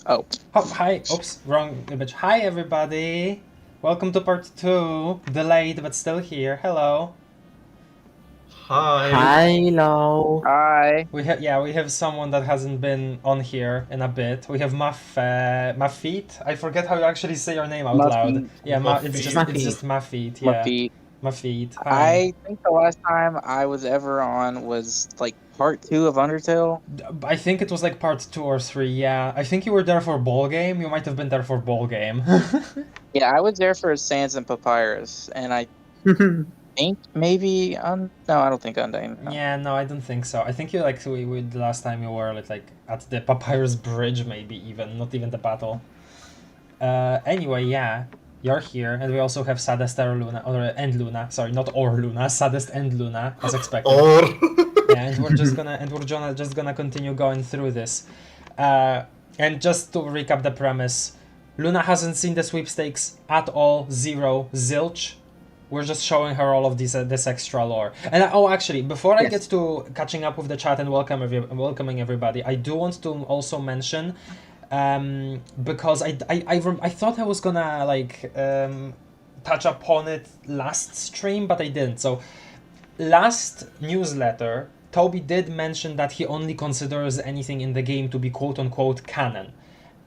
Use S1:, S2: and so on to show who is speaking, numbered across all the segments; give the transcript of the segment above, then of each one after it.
S1: Oh.
S2: Oh, hi. Oops, wrong image. Hi, everybody. Welcome to part 2. Delayed, but still here. Hello.
S3: Hi.
S4: Hello.
S1: Hi.
S2: We have someone that hasn't been on here in a bit. We have Mafit. I forget how you actually say your name out loud.
S1: Muffy.
S2: Yeah, it's
S3: Mafit.
S2: just Mafit. Yeah,
S1: Muffy.
S2: Mafit. Hi.
S1: I think the last time I was ever on was like part 2 of Undertale.
S2: I think it was like part 2 or 3. Yeah, I think you were there for ball game. You might have been there for ball game.
S1: Yeah, I was there for Sans and Papyrus, and I think maybe no, I don't think Undyne. No.
S2: Yeah, no, I don't think so. I think you like the last time you were like at the Papyrus Bridge, maybe even not even the battle. Anyway, yeah, you're here, and we also have Saddest Luna and Luna. Sorry, not or Luna, Saddest and Luna, as expected.
S3: Or
S2: Yeah, and we're just gonna continue going through this. And just to recap the premise, Luna hasn't seen the sweepstakes at all. Zero, zilch. We're just showing her all of this extra lore. And actually, before I get to catching up with the chat and welcoming everybody, I do want to also mention, because I thought I was gonna like touch upon it last stream, but I didn't. So last newsletter, Toby did mention that he only considers anything in the game to be quote-unquote canon.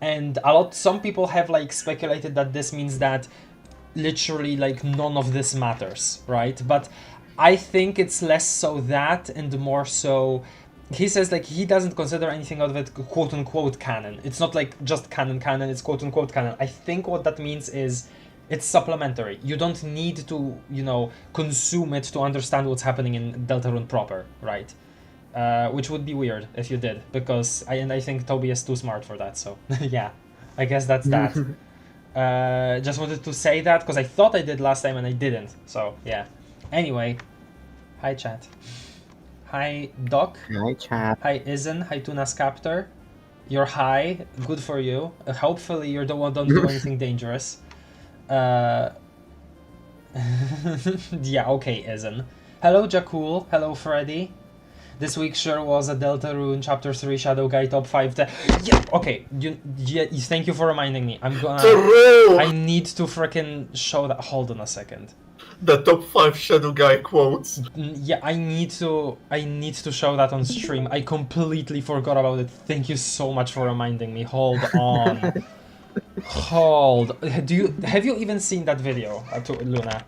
S2: And some people have like speculated that this means that literally like none of this matters, right? But I think it's less so that and more so he says like he doesn't consider anything out of it quote-unquote canon. It's not like just canon, it's quote-unquote canon. I think what that means is it's supplementary. You don't need to, consume it to understand what's happening in Deltarune proper, right? Which would be weird if you did, because I think Toby is too smart for that, so yeah. I guess that's that. Just wanted to say that, because I thought I did last time and I didn't, so yeah. Anyway, hi chat. Hi Doc.
S4: Hi, chat.
S2: Hi Izen. Hi Tuna's Captor. You're high, good for you. Hopefully you don't do anything dangerous. Yeah, okay, Izen. Hello Jakul, hello Freddy. This week sure was a Deltarune Chapter 3 Shadow Guy Top 5. Yeah, okay, thank you for reminding me. I need to freaking show that. Hold on a second.
S3: the top 5 Shadow Guy quotes.
S2: Yeah, I need to show that on stream. I completely forgot about it. Thank you so much for reminding me. Hold on. Have you even seen that video, Luna?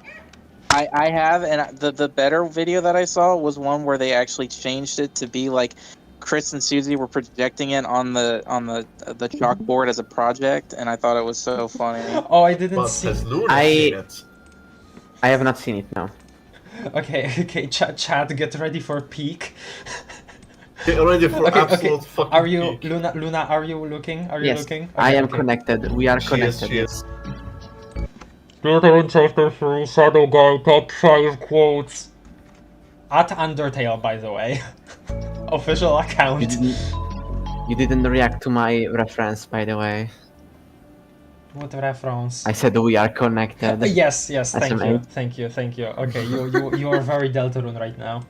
S1: I have, and the better video that I saw was one where they actually changed it to be like Chris and Susie were projecting it on the chalkboard as a project, and I thought it was so funny.
S2: Oh, I didn't
S3: But
S2: see.
S3: has Luna seen it?
S4: I have not seen it, no.
S2: Okay, chat, get ready for peak.
S3: Get ready for absolute fucking
S2: Are you
S3: peak.
S2: Luna? Are you looking?
S4: Yes,
S2: looking? Okay,
S4: I am connected. We are connected.
S3: She is.
S2: Deltarune Chapter 3 Shadow Guy Top 5 quotes. At Undertale, by the way. Official account.
S4: You didn't react to my reference, by the way.
S2: What reference?
S4: I said we are connected.
S2: Yes,
S4: SMA.
S2: thank you. Okay, you are very Deltarune right now.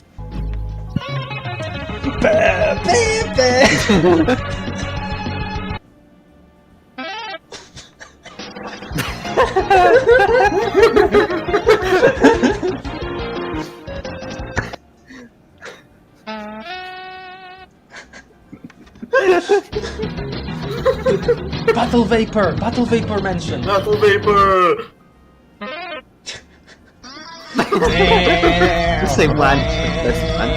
S2: Battle Vapor mention.
S3: Battle Vapor!
S4: Same one. Best one.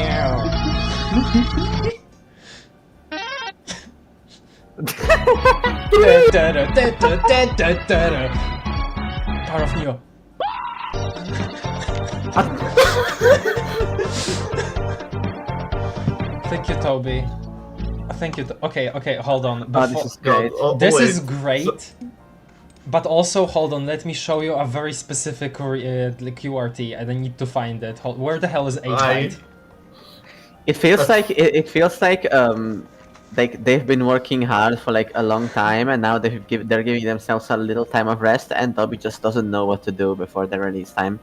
S2: Power of Neo. Thank you, Toby. Thank you. Okay, hold on.
S4: This is great.
S2: This
S3: wait.
S2: is great. But also, hold on, let me show you a very specific QRT, and I need to find it. Where the hell is A-Tide?
S4: It feels like they've been working hard for like a long time, and now they're giving themselves a little time of rest, and Toby just doesn't know what to do before the release time.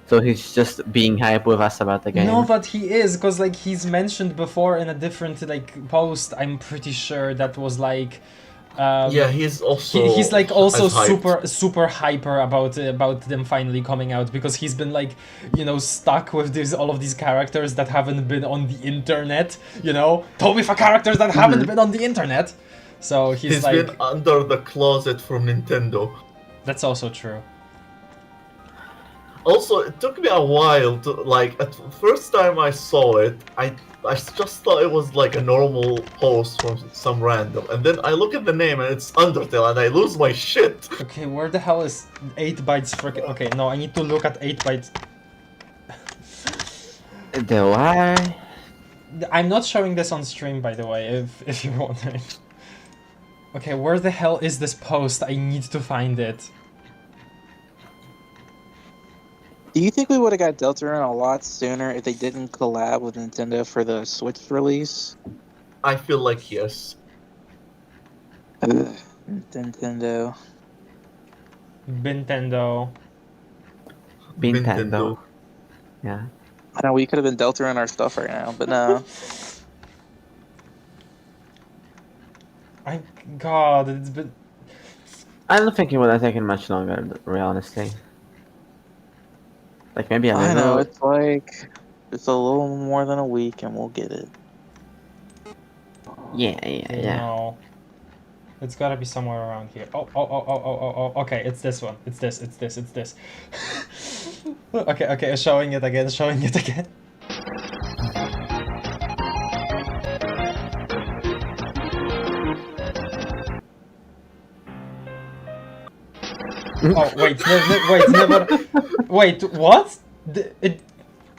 S4: So he's just being hype with us about the game.
S2: No, but he is, because like he's mentioned before in a different like post, I'm pretty sure that was like,
S3: Yeah, he's also
S2: he's like also
S3: as hyped.
S2: super hyper about them finally coming out, because he's been like, you know, stuck with all of these characters that haven't been on the internet, you know, Toby for characters that haven't been on the internet. So he's like,
S3: been under the closet from Nintendo.
S2: that's also true.
S3: Also, it took me a while to like. At first time I saw it, I just thought it was like a normal post from some random, and then I look at the name and it's Undertale, and I lose my shit.
S2: Okay, where the hell is 8 bytes freaking? Okay, no, I need to look at 8 bytes.
S4: Do I?
S2: I'm not showing this on stream, by the way, if you're wondering. Okay, where the hell is this post? I need to find it.
S1: Do you think we would have got Deltarune a lot sooner if they didn't collab with Nintendo for the Switch release?
S3: I feel like yes.
S1: Nintendo.
S2: Nintendo.
S4: Nintendo. Yeah.
S1: I know we could have been Deltarune our stuff right now, but no.
S2: God, it's been.
S4: I don't think it would have taken much longer, real honestly. Like maybe a little.
S1: I know, it's like it's a little more than a week and we'll get it.
S4: Yeah.
S2: No. It's gotta be somewhere around here. Oh, okay, it's this one. It's this. Okay, showing it again. Oh, wait, what?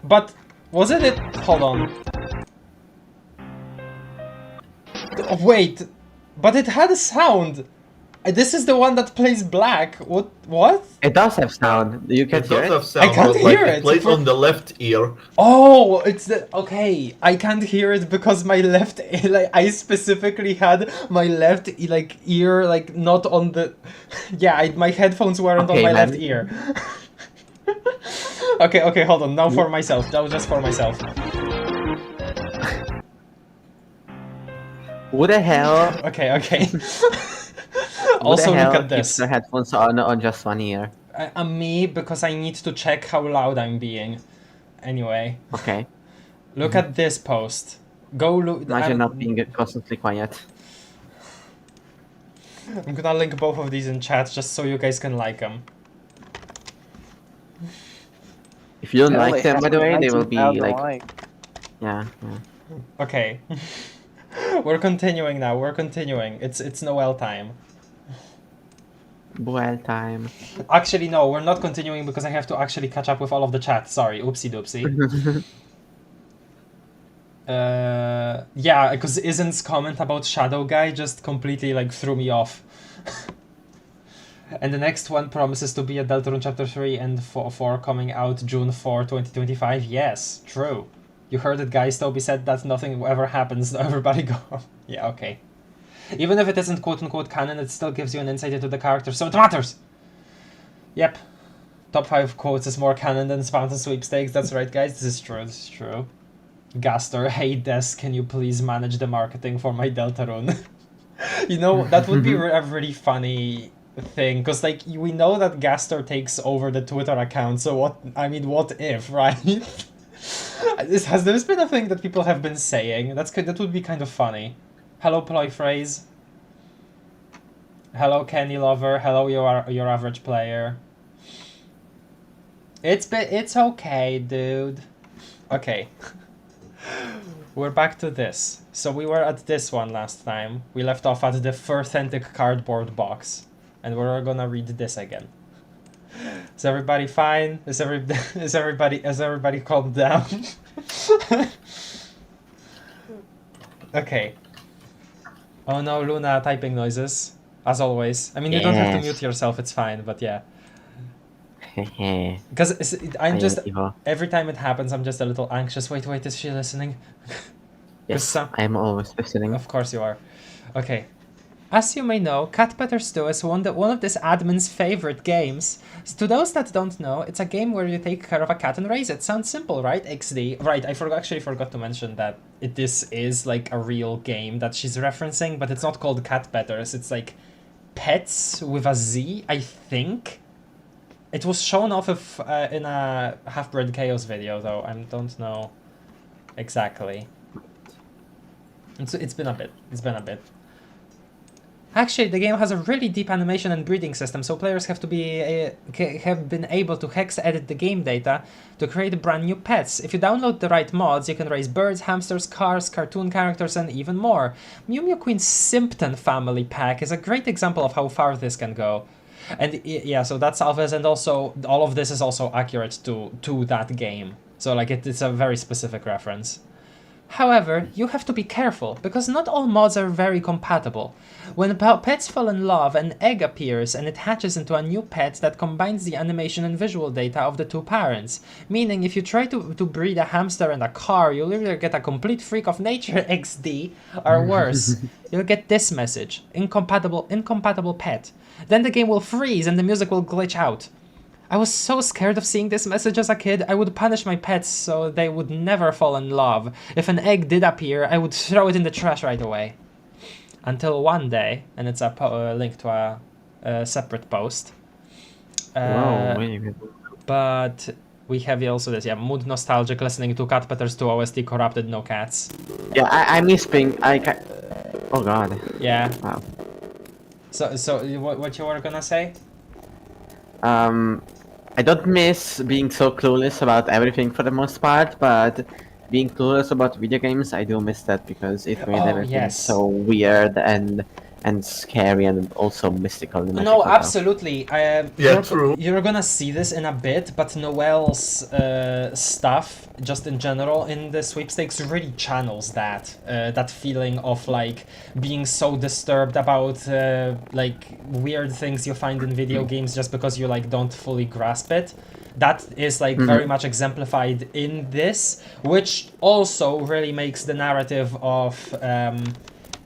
S2: But, wasn't it? Hold on. Oh, wait, but it had a sound. This is the one that plays black. What?
S4: It does have sound. You can
S3: It
S4: hear
S3: does
S4: it?
S3: have sound,
S2: I can't
S3: but like
S2: hear
S3: it
S2: it.
S3: plays on the left ear.
S2: Oh, it's the okay. I can't hear it because my left, like, I specifically had my left, like, ear, like, not on the. Yeah, my headphones weren't on my left ear. Okay, hold on. Now for myself. Now just for myself.
S4: Who the hell?
S2: Okay.
S4: Who
S2: Also,
S4: the hell
S2: look at
S4: keeps
S2: this.
S4: their headphones on just one ear?
S2: Me, because I need to check how loud I'm being. Anyway.
S4: Okay.
S2: Look at this post. Go look.
S4: Imagine not being constantly quiet.
S2: I'm gonna link both of these in chat just so you guys can like them.
S4: If you don't
S1: Well,
S4: like
S1: they
S4: them, by
S1: have
S4: the way, they will be
S1: 19,000
S4: like... Yeah.
S2: Okay. We're continuing now. It's Noel time.
S4: Well time.
S2: Actually, no, we're not continuing because I have to actually catch up with all of the chat. Sorry, oopsie doopsie. Yeah, because Isn's comment about Shadow Guy just completely like threw me off. And the next one promises to be a Deltarune Chapter 3 and 4 coming out June 4, 2025. Yes, true. You heard it, guys. Toby said that nothing ever happens. Everybody go. Yeah, okay. Even if it isn't quote-unquote canon, it still gives you an insight into the character, so it matters! Yep. Top 5 quotes is more canon than Spamton Sweepstakes. That's right, guys. This is true. Gaster, hey Des, can you please manage the marketing for my Deltarune? You know, that would be a really funny thing, because like we know that Gaster takes over the Twitter account, so what if, right? Has this been a thing that people have been saying? That would be kind of funny. Hello, PLUEY Phrase. Hello, Kenny Lover. Hello, your average player. It's okay, dude. Okay. We're back to this. So we were at this one last time. We left off at the authentic cardboard box, and we're gonna read this again. Is everybody fine? Is everybody calmed down? Okay. Oh no, Luna, typing noises. As always. I mean, you don't have to mute yourself, it's fine, but yeah. Because I'm just... Every time it happens, I'm just a little anxious. Wait, is she listening?
S4: Yes, I'm always listening.
S2: Of course you are. Okay. As you may know, Cat Petters 2 is one of this admin's favorite games. So to those that don't know, it's a game where you take care of a cat and raise it. Sounds simple, right? XD. Right, I actually forgot to mention that this is like a real game that she's referencing, but it's not called Cat Petters. It's like Pets with a Z, I think. It was shown off of in a Half-Bred Chaos video, though. I don't know exactly. It's been a bit. It's been a bit. Actually, the game has a really deep animation and breeding system, so players have been able to hex edit the game data to create brand new pets. If you download the right mods, you can raise birds, hamsters, cars, cartoon characters, and even more. Mew Mew Queen's Spamton family pack is a great example of how far this can go. And yeah, so that's Alves, and also all of this is also accurate to that game. So like it's a very specific reference. However, you have to be careful, because not all mods are very compatible. When pets fall in love, an egg appears and it hatches into a new pet that combines the animation and visual data of the two parents. Meaning, if you try to breed a hamster and a car, you'll either get a complete freak of nature XD, or worse, you'll get this message: incompatible pet. Then the game will freeze and the music will glitch out. I was so scared of seeing this message as a kid, I would punish my pets so they would never fall in love. If an egg did appear, I would throw it in the trash right away. Until one day, and it's a link to a separate post. But we have also this, yeah, mood nostalgic, listening to Cat Petters 2 OST corrupted, no cats.
S4: Yeah, I miss being, oh god.
S2: Yeah.
S4: Wow.
S2: So what you were gonna say?
S4: I don't miss being so clueless about everything for the most part, but being clueless about video games, I do miss that because it made everything so weird and scary and also mystical.
S2: No, absolutely.
S3: True.
S2: You're gonna see this in a bit, but Noelle's stuff, just in general, in the sweepstakes really channels that feeling of like being so disturbed about like weird things you find in video games just because you like don't fully grasp it. That is like very much exemplified in this, which also really makes the narrative of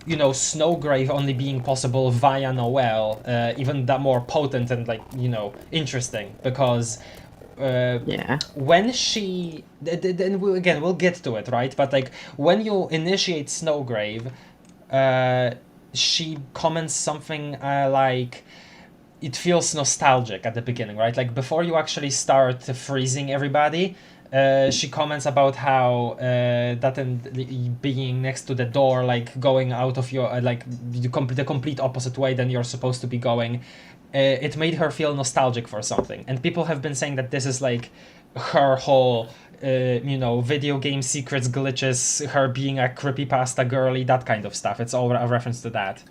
S2: you know, Snowgrave only being possible via Noelle even that more potent and like, you know, interesting, because when she then we'll get to it, right? But like when you initiate Snowgrave, she comments something like, it feels nostalgic at the beginning, right? Like before you actually start freezing everybody, she comments about how that and being next to the door, like going out of your like the complete opposite way than you're supposed to be going, it made her feel nostalgic for something. And people have been saying that this is like her whole you know, video game secrets, glitches, her being a creepypasta girly, that kind of stuff. It's all a reference to that.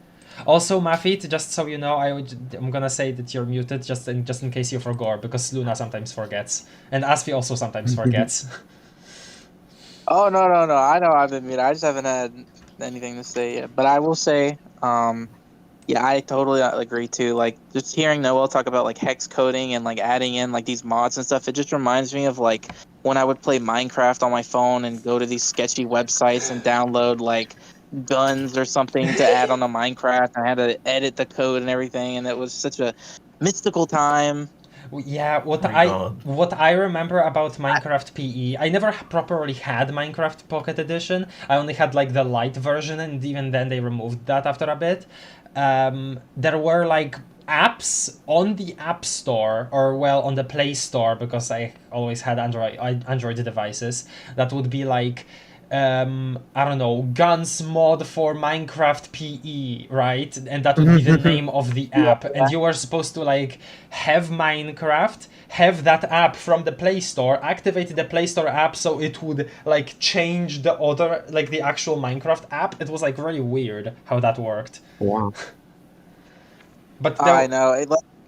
S2: Also, Mafit, just so you know, I'm gonna say that you're muted just in case you forgot, because Luna sometimes forgets, and Asfi also sometimes forgets.
S1: Oh no! I know I've been muted. I just haven't had anything to say yet. But I will say, yeah, I totally agree too. Like just hearing Noel talk about like hex coding and like adding in like these mods and stuff, it just reminds me of like when I would play Minecraft on my phone and go to these sketchy websites and download like guns or something to add on a Minecraft. I had to edit the code and everything, and it was such a mystical time.
S2: Yeah, what I remember about Minecraft PE, I never properly had Minecraft Pocket Edition. I only had like the light version, and even then they removed that after a bit. There were like apps on the App Store, or well, on the Play Store, because I always had Android devices, that would be like I don't know, guns mod for Minecraft PE, right? And that would be the name of the app. And you were supposed to like have Minecraft, have that app from the Play Store, activate the Play Store app so it would like change the other, like the actual Minecraft app. It was like really weird how that worked.
S4: Wow.
S2: But
S1: I know.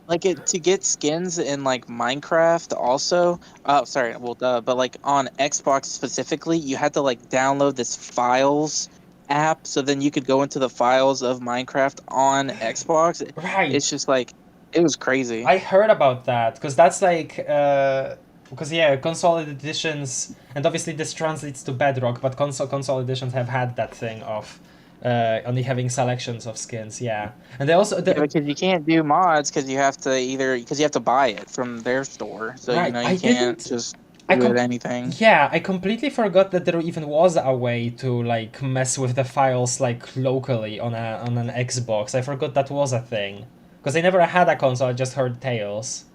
S1: Like it to get skins in like Minecraft also. Sorry, well, but like on Xbox specifically, you had to like download this files app, so then you could go into the files of Minecraft on Xbox.
S2: Right.
S1: It's just like it was crazy.
S2: I heard about that because that's like because yeah, console editions, and obviously this translates to Bedrock, but console editions have had that thing of only having selections of skins. Yeah, and they also
S1: because you can't do mods because you have to buy it from their store. So
S2: Right,
S1: you
S2: I
S1: can't
S2: didn't-
S1: just
S2: I
S1: do
S2: com-
S1: anything.
S2: Yeah, I completely forgot that there even was a way to like mess with the files like locally on an Xbox. I forgot that was a thing because I never had a console. I just heard tales.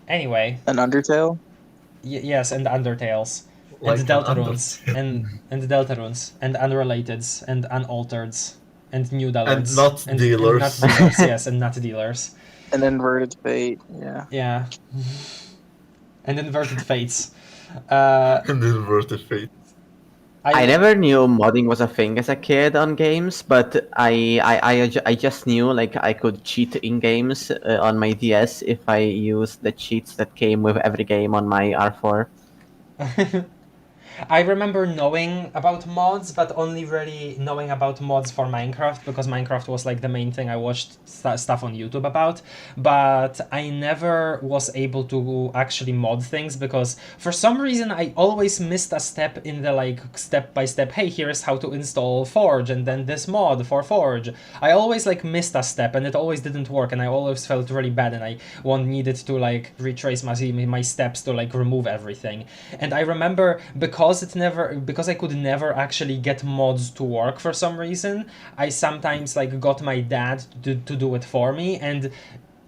S2: Anyway,
S1: An Undertale.
S2: yes, and Undertales, and
S3: Like an
S2: Deltarunes,
S3: Undertale.
S2: and Deltarunes, and Unrelateds, and Unaltereds, and New
S3: And
S2: Dallards,
S3: not
S2: and not
S3: dealers.
S2: dealers, yes, and not dealers.
S1: An Inverted Fate. Yeah.
S2: Yeah, and Inverted Fates. Uh,
S3: And inverted fate.
S4: I never knew modding was a thing as a kid on games, but I just knew like I could cheat in games on my DS if I used the cheats that came with every game on my R4.
S2: I remember knowing about mods, but only really knowing about mods for Minecraft because Minecraft was like the main thing I watched stuff on YouTube about. But I never was able to actually mod things because for some reason I always missed a step in the like step by step. Hey, here's how to install Forge and then this mod for Forge. I always like missed a step and it always didn't work and I always felt really bad and I needed to like retrace my steps to like remove everything. And I remember because I could never actually get mods to work for some reason, I sometimes like got my dad to do it for me, and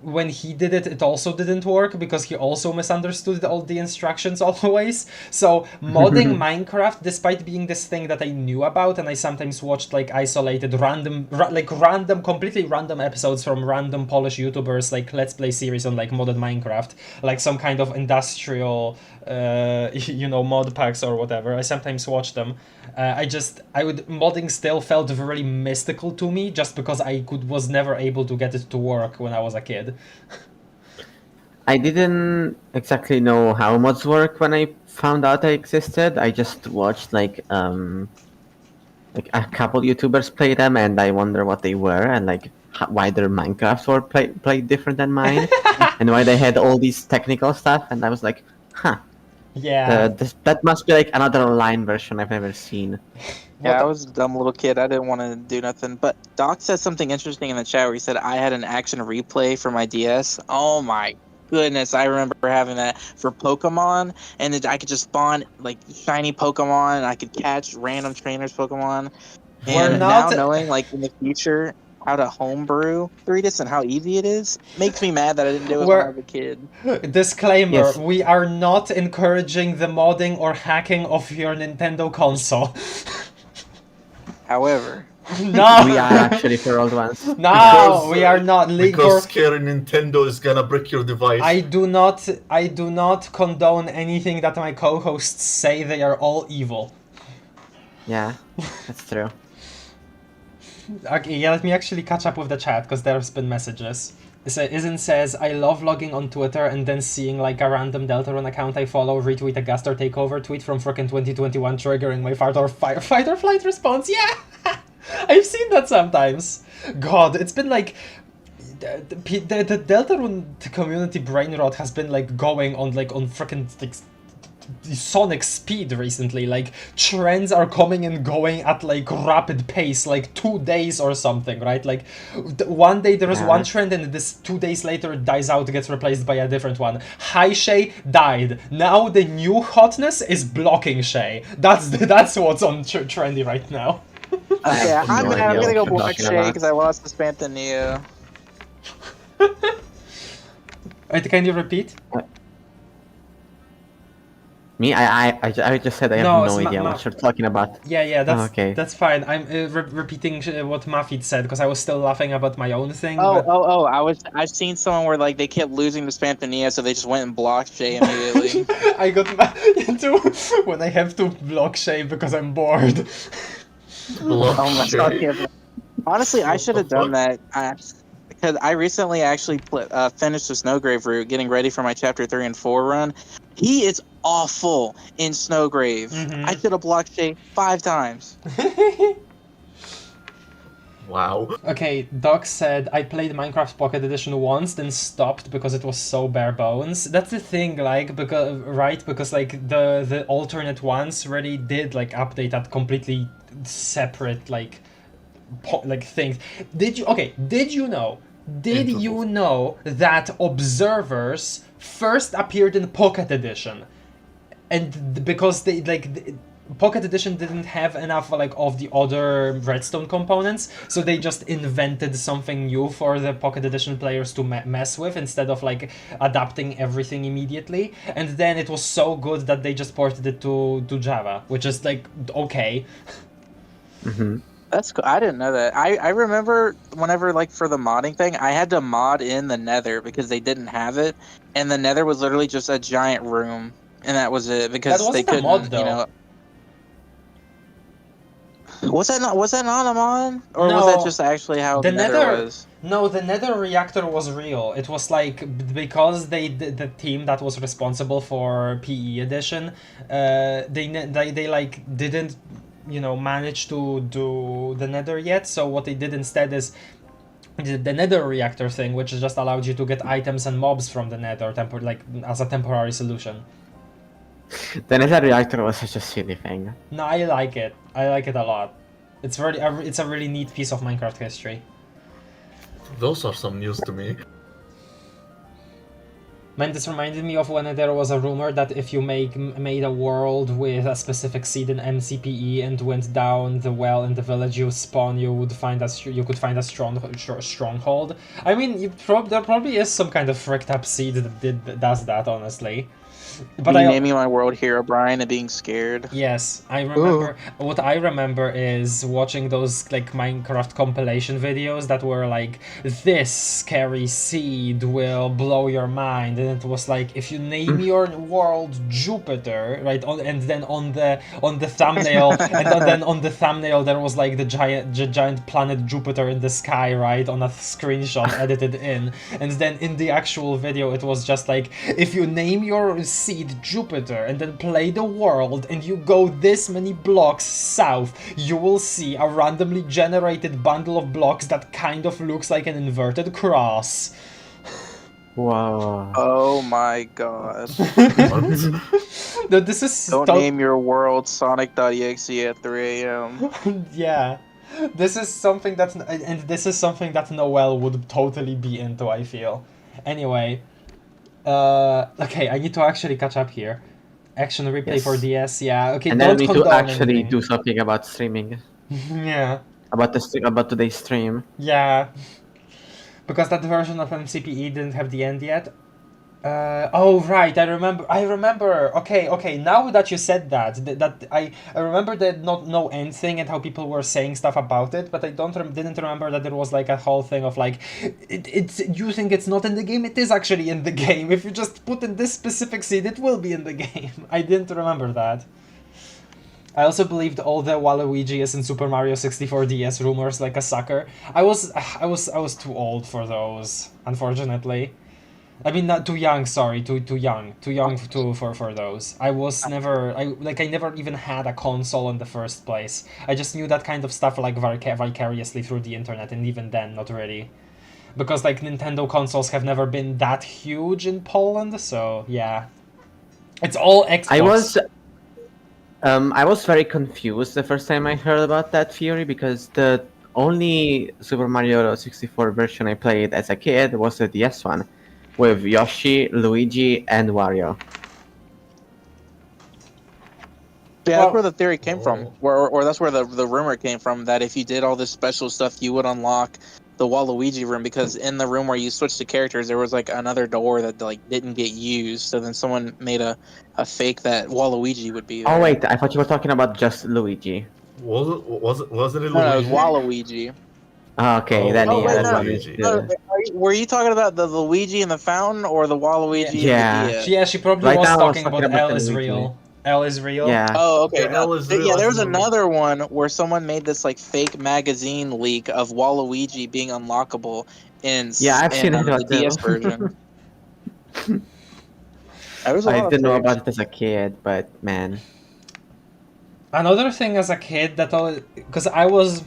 S2: when he did it, it also didn't work because he also misunderstood all the instructions always. So modding Minecraft, despite being this thing that I knew about, and I sometimes watched like isolated completely random episodes from random Polish YouTubers, like Let's Play series on like modded Minecraft, like some kind of industrial, mod packs or whatever. I sometimes watch them. Modding still felt very mystical to me just because I was never able to get it to work when I was a kid.
S4: I didn't exactly know how mods work when I found out they existed. I just watched like a couple YouTubers play them, and I wonder what they were and like why their Minecraft were played different than mine, and why they had all these technical stuff. And I was like, huh.
S2: Yeah.
S4: That must be like another line version I've never seen.
S1: Yeah, I was a dumb little kid. I didn't want to do nothing. But Doc said something interesting in the chat where he said I had an action replay for my DS. Oh my goodness, I remember having that for Pokemon, and then I could just spawn like shiny Pokemon, and I could catch random trainers Pokemon.
S2: We're
S1: And
S2: not-
S1: now knowing like in the future how to homebrew 3DS and how easy it is makes me mad that I didn't do it when I was a kid.
S2: Disclaimer,
S4: Yes.
S2: we are not encouraging the modding or hacking of your Nintendo console.
S1: However,
S2: No!
S4: We are actually for old ones.
S2: No,
S3: Because,
S2: we are not.
S3: Because scary Nintendo is gonna brick your device.
S2: I do not condone anything that my co-hosts say. They are all evil.
S4: Yeah, that's true.
S2: Okay, yeah, let me actually catch up with the chat because there's been messages. Isin says, I love logging on Twitter and then seeing like a random Deltarune account I follow retweet a Gaster takeover tweet from frickin' 2021 triggering my fight or flight response. Yeah! I've seen that sometimes. God, it's been like... The Deltarune community brain rot has been like going on frickin' like sonic speed recently. Like trends are coming and going at like rapid pace, like 2 days or something, right? Like one day there is one trend and this 2 days later it dies out, gets replaced by a different one. High Shay died. Now the new hotness is blocking Shay. That's what's on trendy right now.
S1: okay, I'm
S4: no
S1: gonna
S4: idea what
S1: go
S4: you're
S1: Black
S4: talking
S1: Shay
S4: about.
S1: because I lost the Spamton Neo.
S2: Wait, can you repeat?
S4: Me? I just said I have
S2: No,
S4: no
S2: it's
S4: idea what you're talking about.
S2: Yeah, that's
S4: okay.
S2: that's fine. I'm repeating what Mafid said because I was still laughing about my own thing.
S1: Oh! I've seen someone where like they kept losing the Spamton Neo, so they just went and blocked Shay immediately.
S2: I got into when I have to block Shay because I'm bored.
S3: Block
S1: Oh my
S3: Shay.
S1: god! Yeah. Honestly, I
S3: What
S1: should have
S3: the
S1: done
S3: fuck?
S1: that. Because I recently actually finished the Snowgrave route, getting ready for my Chapter 3 and 4 run. He is awful in Snowgrave.
S2: Mhm.
S1: I should have blocked Shay 5 times.
S3: Wow.
S2: Okay, Doc said, I played Minecraft Pocket Edition once, then stopped because it was so bare bones. That's the thing, like, because like the alternate ones really did like update at completely separate like things. Did you know? Did you
S3: Intervals.
S2: know that observers first appeared in Pocket Edition, and because they Pocket Edition didn't have enough like of the other redstone components, so they just invented something new for the Pocket Edition players to mess with instead of like adapting everything immediately. And then it was so good that they just ported it to Java, which is like okay.
S1: That's cool. I didn't know that. I remember whenever, like, for the modding thing, I had to mod in the Nether because they didn't have it, and the Nether was literally just a giant room, and that was it because
S2: That wasn't
S1: they
S2: a
S1: couldn't,
S2: mod, though.
S1: you know. Was that not a mod, or was
S2: No,
S1: that just actually how
S2: the
S1: Nether was?
S2: No, the Nether reactor was real. It was like because the team that was responsible for PE edition, they like didn't, you know, manage to do the Nether yet. So what they did instead is the Nether reactor thing, which just allowed you to get items and mobs from the Nether as a temporary solution.
S4: The Nether reactor was such a silly thing.
S2: No, I like it. I like it a lot. It's a really neat piece of Minecraft history.
S3: Those are some news to me.
S2: Man, this reminded me of when there was a rumor that if you made a world with a specific seed in MCPE and went down the well in the village you spawn, you could find a stronghold. I mean, there probably is some kind of fricked up seed that does that, honestly. But
S1: Naming my world hero Brian and being scared.
S2: Yes, I remember. What I remember is watching those like Minecraft compilation videos that were like, "This scary seed will blow your mind," and it was like, if you name your world Jupiter, right? And then on the thumbnail, then on the thumbnail there was like the giant planet Jupiter in the sky, right, on a screenshot edited in, and then in the actual video it was just like, if you name your seed Jupiter and then play the world and you go this many blocks south, you will see a randomly generated bundle of blocks that kind of looks like an inverted cross.
S4: Wow.
S1: Oh my god.
S2: This is
S1: Don't name your world Sonic.exe at 3 a.m.
S2: Yeah. This is something that Noel would totally be into, I feel. Anyway. Okay, I need to actually catch up here. Action replay
S4: Yes.
S2: for DS, yeah. Okay,
S4: And
S2: don't
S4: then we need to
S2: condone
S4: actually
S2: anything.
S4: do something about streaming.
S2: Yeah.
S4: About today's stream.
S2: Yeah. Because that version of MCPE didn't have the end yet. Oh right, I remember. Okay. Now that you said that I remember the no end thing and how people were saying stuff about it, but I didn't remember that there was like a whole thing of like, it's you think it's not in the game, it is actually in the game. If you just put in this specific seed, it will be in the game. I didn't remember that. I also believed all the Waluigi is in Super Mario 64 DS rumors like a sucker. I was too old for those, unfortunately. I mean, not too young. Sorry, too young for those. I never even had a console in the first place. I just knew that kind of stuff like vicariously through the internet, and even then, not really, because like Nintendo consoles have never been that huge in Poland. So yeah, it's all Xbox.
S4: I was very confused the first time I heard about that theory because the only Super Mario 64 version I played as a kid was the DS one, with Yoshi, Luigi, and Wario.
S1: Yeah, that's where the theory came from, or that's where the rumor came from, that if you did all this special stuff, you would unlock the Waluigi room, because in the room where you switched to characters, there was like another door that like didn't get used. So then someone made a fake that Waluigi would be there.
S4: Oh wait, I thought you were talking about just Luigi.
S3: Wasn't it Luigi?
S1: No, it was Waluigi.
S4: Okay, then
S1: Oh,
S4: yeah,
S1: wait,
S4: that's
S1: no.
S4: Luigi.
S1: No, were you talking about the Luigi in the fountain or the Waluigi
S4: Yeah.
S1: in the DS?
S2: Yeah, she probably
S4: Right
S2: was
S4: now I was
S2: talking
S4: talking
S2: about
S4: about
S2: L
S4: the
S2: is
S4: Luigi.
S2: real. L is real.
S4: Yeah.
S1: Oh, okay.
S3: Yeah, L is real,
S1: Yeah,
S3: I
S1: there was
S3: remember.
S1: another one where someone made this like fake magazine leak of Waluigi being unlockable in
S4: I've seen it
S1: the
S4: too.
S1: DS version. There was a
S4: I
S1: lot of
S4: didn't know
S1: fakes.
S4: about it as a kid, but man.
S2: Another thing as a kid that because I was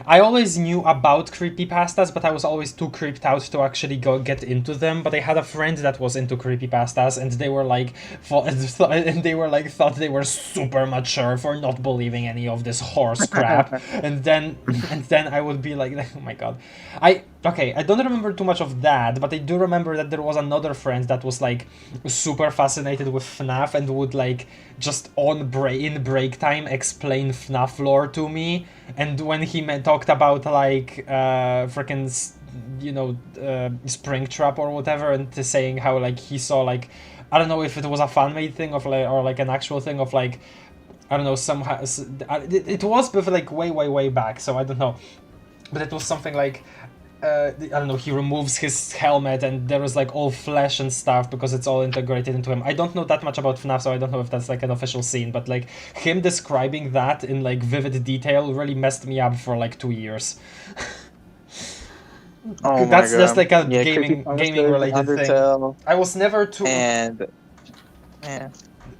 S2: I always knew about creepypastas, but I was always too creeped out to actually go get into them. But I had a friend that was into creepypastas, and they were like, thought they were super mature for not believing any of this horse crap. and then I would be like, oh my god, I don't remember too much of that, but I do remember that there was another friend that was like super fascinated with FNAF and would like just in break time explain FNAF lore to me. And when he talked about like freaking Springtrap or whatever, and saying how like he saw like, I don't know if it was a fan made thing of like, or like an actual thing of like, I don't know, somehow it was but like way back, so I don't know, but it was something like I don't know, he removes his helmet and there is like all flesh and stuff because it's all integrated into him. I don't know that much about FNAF, so I don't know if that's like an official scene, but like him describing that in like vivid detail really messed me up for like 2 years.
S1: Oh
S2: That's
S1: my
S2: just
S1: God.
S2: like a
S1: Yeah,
S2: gaming related
S1: Undertale,
S2: thing. I was never too
S1: and yeah.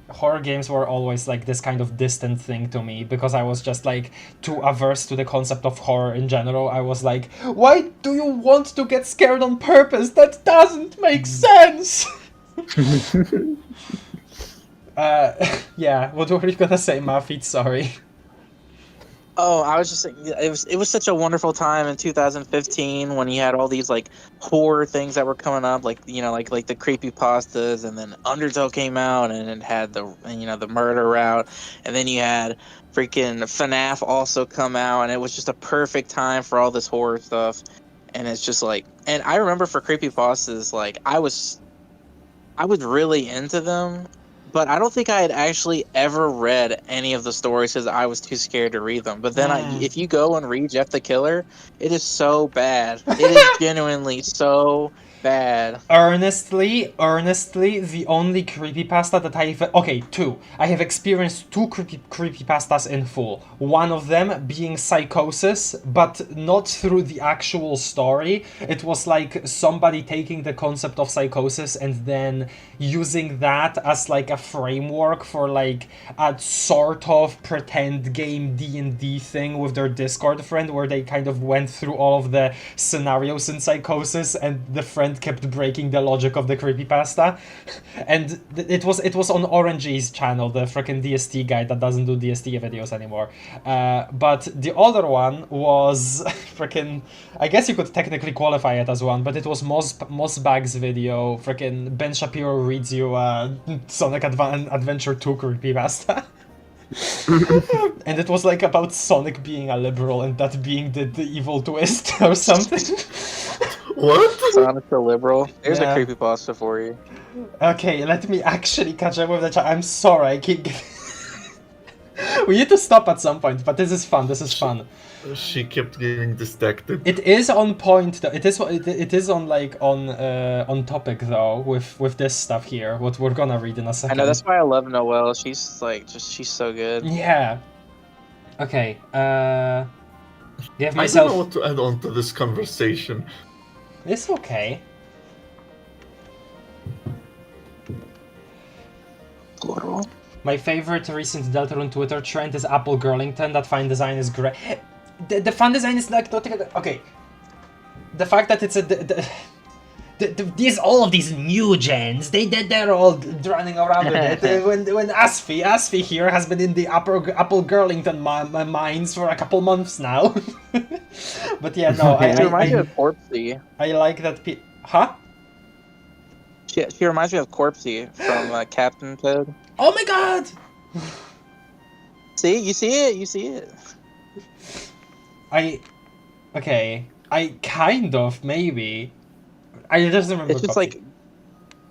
S2: horror games were always like this kind of distant thing to me because I was just like too averse to the concept of horror in general. I was like, why do you want to get scared on purpose? That doesn't make sense. Yeah, what were you gonna say, Mafit? Sorry.
S1: Oh, I was just saying, it was such a wonderful time in 2015 when you had all these like horror things that were coming up, like like the creepy pastas, and then Undertow came out and it had the murder route, and then you had freaking FNAF also come out, and it was just a perfect time for all this horror stuff. And it's just like, and I remember for creepy pastas, like I was really into them. But I don't think I had actually ever read any of the stories because I was too scared to read them. But then if you go and read Jeff the Killer, it is so bad. It is genuinely so bad.
S2: Honestly, the only creepypasta that two. I have experienced two creepypastas in full. One of them being Psychosis, but not through the actual story. It was like somebody taking the concept of psychosis and then using that as like a framework for like a sort of pretend game D&D thing with their Discord friend, where they kind of went through all of the scenarios in Psychosis, and the friend kept breaking the logic of the creepypasta. And it was on Orangey's channel, the freaking DST guy that doesn't do DST videos anymore. But the other one was freaking, I guess you could technically qualify it as one, but it was Mossbag's video. Freaking Ben Shapiro reads you Sonic Adventure 2 creepypasta. And it was like about Sonic being a liberal and that being the evil twist or something.
S3: What?
S1: Sonic the Liberal. There's
S2: Yeah.
S1: a creepypasta for you.
S2: Okay, let me actually catch up with the chat. I'm sorry, I keep we need to stop at some point, but this is fun.
S3: She kept getting distracted.
S2: It is on point though. It is on like on topic though with this stuff here. What we're gonna read in a
S1: I
S2: second.
S1: know, that's why I love Noelle. She's like, she's so good.
S2: Yeah. Okay. Give
S3: I
S2: myself.
S3: don't know what to add on to this conversation.
S2: It's okay. My favorite recent Deltarune Twitter trend is Apple Girlington. That fine design is great. The fun design is like okay. The fact that it's all of these new gens, they're all running around with it. When Asfi here has been in the Apple Girlington mines for a couple months now. But yeah, no,
S1: She reminds me of Corpsey.
S2: I like that. Huh?
S1: She reminds me of Corpsey from Captain Toad.
S2: Oh my god!
S1: See, you see it.
S2: I kind of, maybe. I just remember.
S1: It's just like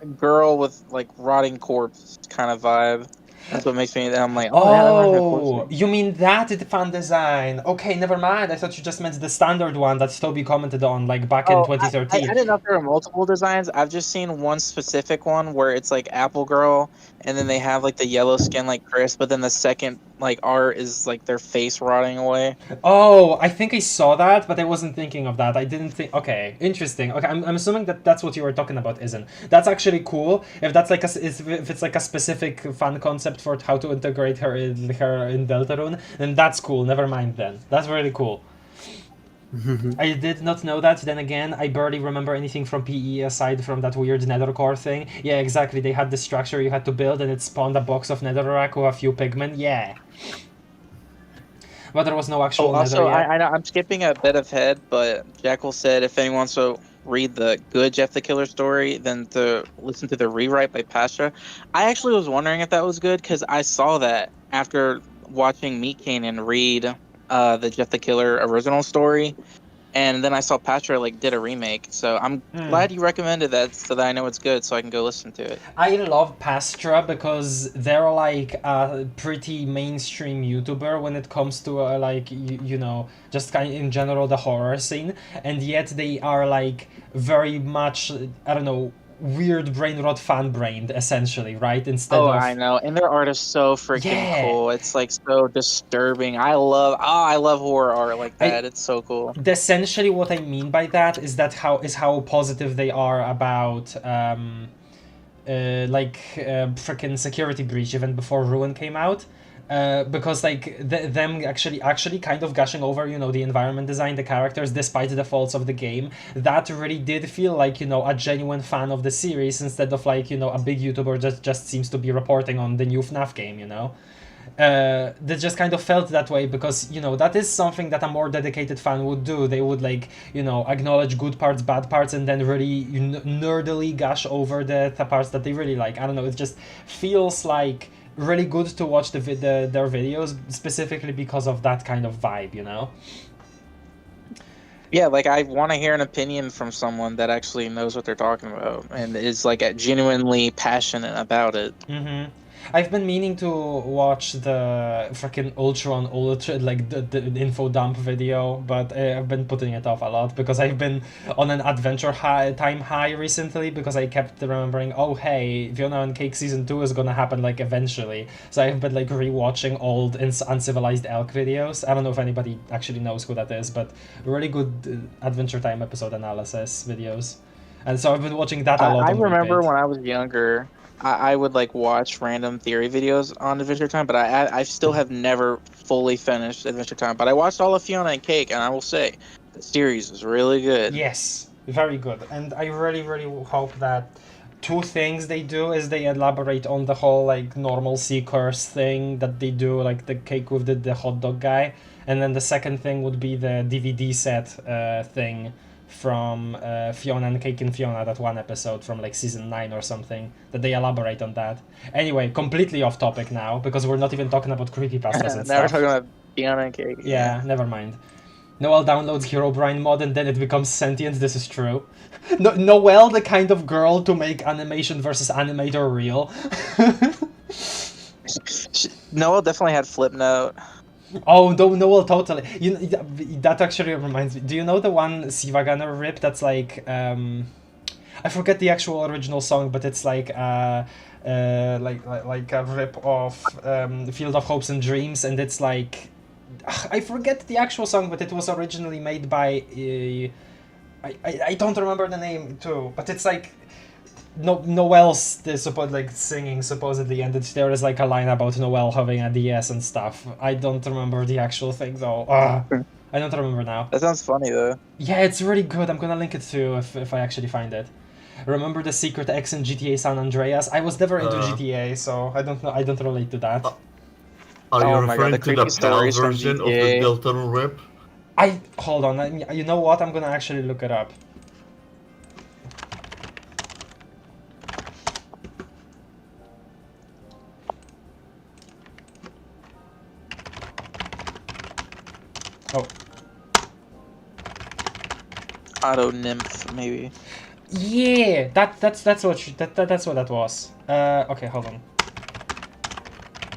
S1: a girl with like rotting corpse kind of vibe. That's what makes me. I'm like, oh, yeah, that reminds me of Corpsey.
S2: You mean that is the fan design? Okay, never mind. I thought you just meant the standard one that Toby commented on like back in 2013.
S1: I didn't know if there were multiple designs. I've just seen one specific one where it's like Apple Girl, and then they have like the yellow skin like Chris, but then the second like art is like their face rotting away.
S2: Oh, I think I saw that, but I wasn't thinking of that. I didn't think. Okay, interesting. Okay, I'm assuming that that's what you were talking about, isn't? That's actually cool. If that's like if it's like a specific fan concept for how to integrate her in Deltarune, then that's cool. Never mind then. That's really cool. I did not know that. Then again, I barely remember anything from PE aside from that weird nethercore thing. Yeah, exactly. They had the structure you had to build, and it spawned a box of netherrack with a few pigmen. Yeah. But there was no
S1: Oh,
S2: actual nether
S1: also,
S2: yet.
S1: I know I'm skipping a bit ahead, but Jackal said if anyone wants to read the good Jeff the Killer story, then to listen to the rewrite by Pasha. I actually was wondering if that was good because I saw that after watching Meat Cannon read the Jeff the Killer original story, and then I saw Pasha like did a remake. So I'm glad you recommended that so that I know it's good, so I can go listen to it.
S2: I love Pastra because they're like a pretty mainstream YouTuber when it comes to like you know, just kind of in general the horror scene, and yet they are like very much, I don't know, weird brain rot fan brained essentially, right? Instead
S1: Oh,
S2: of
S1: I know, and their art is so freaking
S2: yeah.
S1: cool. It's like so disturbing. I love horror art like that. It's so cool.
S2: Essentially what I mean by that is that how positive they are about freaking security breach even before Ruin came out. Because like them actually kind of gushing over, you know, the environment design, the characters, despite the faults of the game, that really did feel like, you know, a genuine fan of the series instead of like, you know, a big YouTuber just seems to be reporting on the new FNAF game, you know. That just kind of felt that way because, you know, that is something that a more dedicated fan would do. They would like, you know, acknowledge good parts, bad parts, and then really nerdily gush over the parts that they really like. I don't know, it just feels like really good to watch their videos specifically because of that kind of vibe, you know.
S1: Yeah, like I want to hear an opinion from someone that actually knows what they're talking about and is like genuinely passionate about it.
S2: I've been meaning to watch the freaking Ultra, like the info dump video, but I've been putting it off a lot because I've been on an adventure time high recently because I kept remembering, oh hey, Fiona and Cake Season 2 is gonna happen like eventually. So I've been like rewatching old Uncivilized Elk videos. I don't know if anybody actually knows who that is, but really good Adventure Time episode analysis videos. And so I've been watching that a lot.
S1: I remember when I was younger, I would like watch random theory videos on Adventure Time, but I still have never fully finished Adventure Time. But I watched all of Fiona and Cake, and I will say the series is really good.
S2: Yes, very good. And I really, really hope that two things they do is they elaborate on the whole like normalcy curse thing that they do, like the cake with the hot dog guy, and then the second thing would be the DVD set thing from Fiona and Cake and Fiona, that one episode from like season 9 or something, that they elaborate on that. Anyway, completely off topic now because we're not even talking about creepypastas and
S1: Now we're
S2: stuff.
S1: talking about Fiona and Cake.
S2: Yeah, never mind. Noel downloads Herobrine mod and then it becomes sentient. This is true. Noel, the kind of girl to make animation versus animator real.
S1: Noel definitely had Flipnote.
S2: Oh, Noel, totally. You know, that actually reminds me. Do you know the one Sivaganer rip that's like I forget the actual original song, but it's like like a rip of Field of Hopes and Dreams, and it's like I forget the actual song, but it was originally made by I don't remember the name too, but it's like Noel's like singing supposedly, and there is like a line about Noel having a DS and stuff. I don't remember the actual thing though. I don't remember now.
S1: That sounds funny though.
S2: Yeah, it's really good. I'm gonna link it to you if I actually find it. Remember the Secret X in GTA San Andreas? I was never into GTA, so I don't know. I don't relate to that.
S3: Are you
S1: Oh my God,
S3: referring
S1: the
S3: to
S1: creepy
S3: the PAL
S1: stories from
S3: version of the
S1: GTA.
S3: Deltarune rip?
S2: Hold on. You know what? I'm gonna actually look it up. Oh.
S1: Auto Nymph, maybe.
S2: Yeah, that's what that's what that was. Okay, hold on.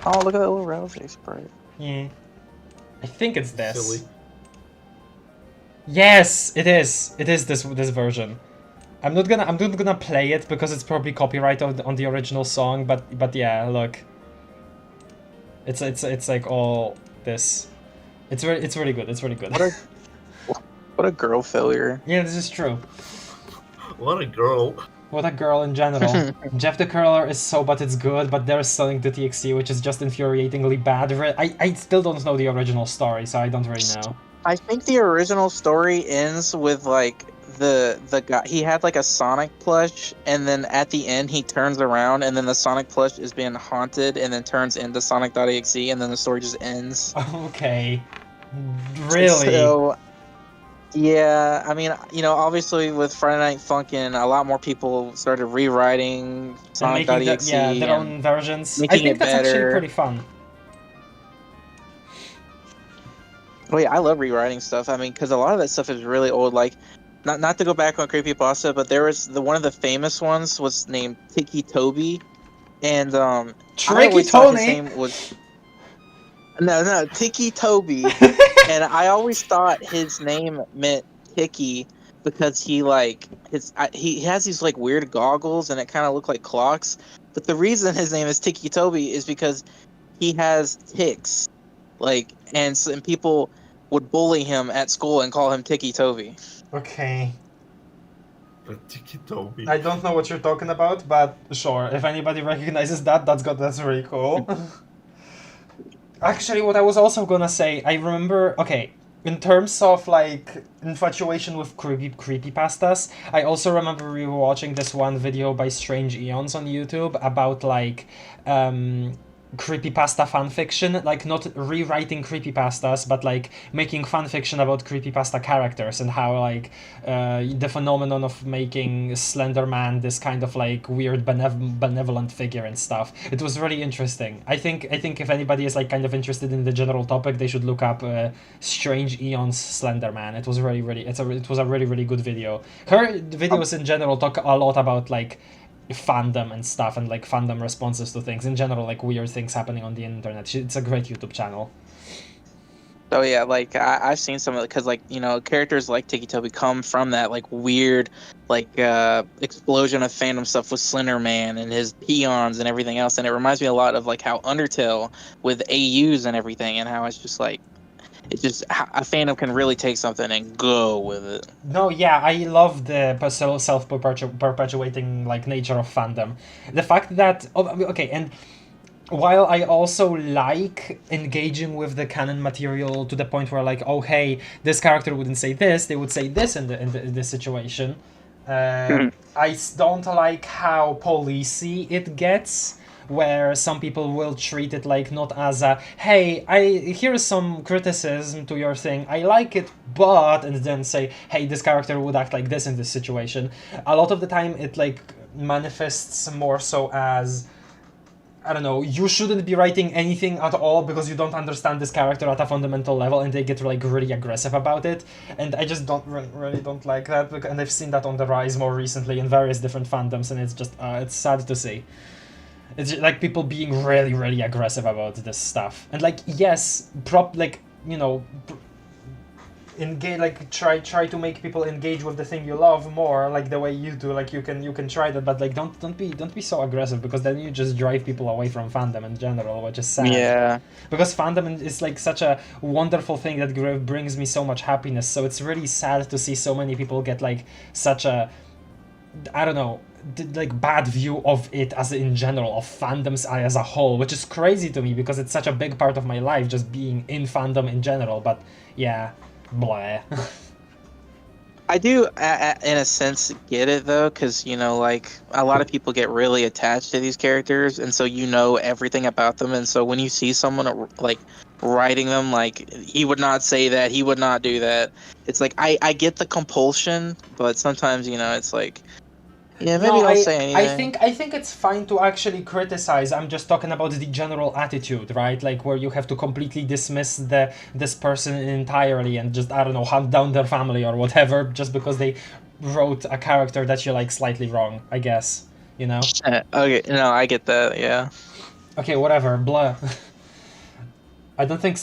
S1: Oh, look at that little rail face sprite.
S2: Yeah, I think it's this.
S3: Silly.
S2: Yes, it is. It is this version. I'm not gonna play it because it's probably copyright on the original song. But yeah, look. It's like all this. It's really good. It's really good.
S1: What a girl failure.
S2: Yeah, this is true.
S3: What a girl.
S2: What a girl in general. Jeff the Curler is so but it's good, but they're selling the TXT, which is just infuriatingly bad. I still don't know the original story, so I don't really know.
S1: I think the original story ends with like the guy, he had like a Sonic plush, and then at the end he turns around and then the Sonic plush is being haunted and then turns into Sonic.exe, and then the story just ends.
S2: Okay. Really?
S1: So yeah, I mean, obviously with Friday Night Funkin', a lot more people started rewriting
S2: And making
S1: Sonic.exe
S2: their
S1: and
S2: own versions. I
S1: making
S2: think
S1: it
S2: that's actually
S1: better.
S2: pretty fun.
S1: Oh yeah, I love rewriting stuff. I mean, because a lot of that stuff is really old. Like, not to go back on creepypasta, but there was one of the famous ones was named Tiki Toby, and I
S2: Tricky
S1: always thought his
S2: Tony!
S1: name was no Tiki Toby, and I always thought his name meant Tiki because he has these like weird goggles and it kind of look like clocks. But the reason his name is Tiki Toby is because he has ticks, like, and people would bully him at school and call him Tiki Toby.
S2: Okay.
S3: Tiki Toby.
S2: I don't know what you're talking about, but sure. If anybody recognizes that, that's really cool. Actually, what I was also gonna say, I remember. Okay, in terms of like infatuation with creepypastas, I also remember rewatching this one video by Strange Eons on YouTube about like creepypasta fanfiction, like not rewriting creepypastas, but like making fanfiction about creepypasta characters and how like the phenomenon of making Slender Man this kind of like weird benevolent figure and stuff. It was really interesting. I think if anybody is like kind of interested in the general topic, they should look up Strange Eons Slender Man. It was it was a really good video. Her videos in general talk a lot about like fandom and stuff and like fandom responses to things in general, like weird things happening on the internet. It's a great YouTube channel.
S1: Oh yeah, like I've seen some of it because like characters like Tiki Toby come from that like weird like explosion of fandom stuff with Slender Man and his peons and everything else, and it reminds me a lot of like how Undertale with AUs and everything, and how it's just like a fandom can really take something and go with it.
S2: No, yeah, I love the self-perpetuating like nature of fandom. The fact that okay, and while I also like engaging with the canon material to the point where like, oh hey, this character wouldn't say this, they would say this in this situation. I don't like how policey it gets, where some people will treat it like not as a hey, here's some criticism to your thing, I like it, but, and then say hey, this character would act like this in this situation. A lot of the time it like manifests more so as, I don't know, you shouldn't be writing anything at all because you don't understand this character at a fundamental level, and they get like really aggressive about it, and I just really don't like that, and I've seen that on the rise more recently in various different fandoms, and it's just it's sad to see. It's like people being really aggressive about this stuff, and like yes, engage, like try to make people engage with the thing you love more, like the way you do. Like you can try that, but like don't be so aggressive, because then you just drive people away from fandom in general, which is sad.
S1: Yeah.
S2: Because fandom is like such a wonderful thing that brings me so much happiness. So it's really sad to see so many people get like such a, I don't know, like bad view of it as in general, of fandoms as a whole, which is crazy to me because it's such a big part of my life, just being in fandom in general. But yeah, blah.
S1: I do, in a sense, get it though, because like a lot of people get really attached to these characters, and so everything about them, and so when you see someone like writing them, like he would not say that, he would not do that. It's like I get the compulsion, but sometimes it's like. Yeah, maybe
S2: No,
S1: don't say anything.
S2: I think it's fine to actually criticize. I'm just talking about the general attitude, right? Like where you have to completely dismiss this person entirely and just, I don't know, hunt down their family or whatever just because they wrote a character that you like slightly wrong, I guess.
S1: Okay, no, I get that, yeah.
S2: Okay, whatever, blah. I don't think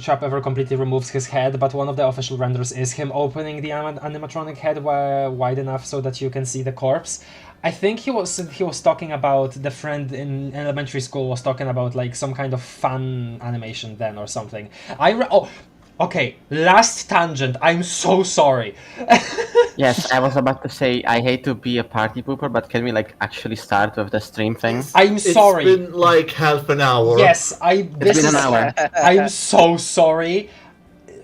S2: Trap ever completely removes his head, but one of the official renders is him opening the animatronic head wide enough so that you can see the corpse. I think he was talking about, the friend in elementary school was talking about like some kind of fun animation then or something. Okay, last tangent. I'm so sorry.
S4: Yes, I was about to say, I hate to be a party pooper, but can we like actually start with the stream thing?
S2: I'm sorry.
S3: It's been like half an hour.
S2: Yes,
S4: It's been an hour.
S2: I'm so sorry.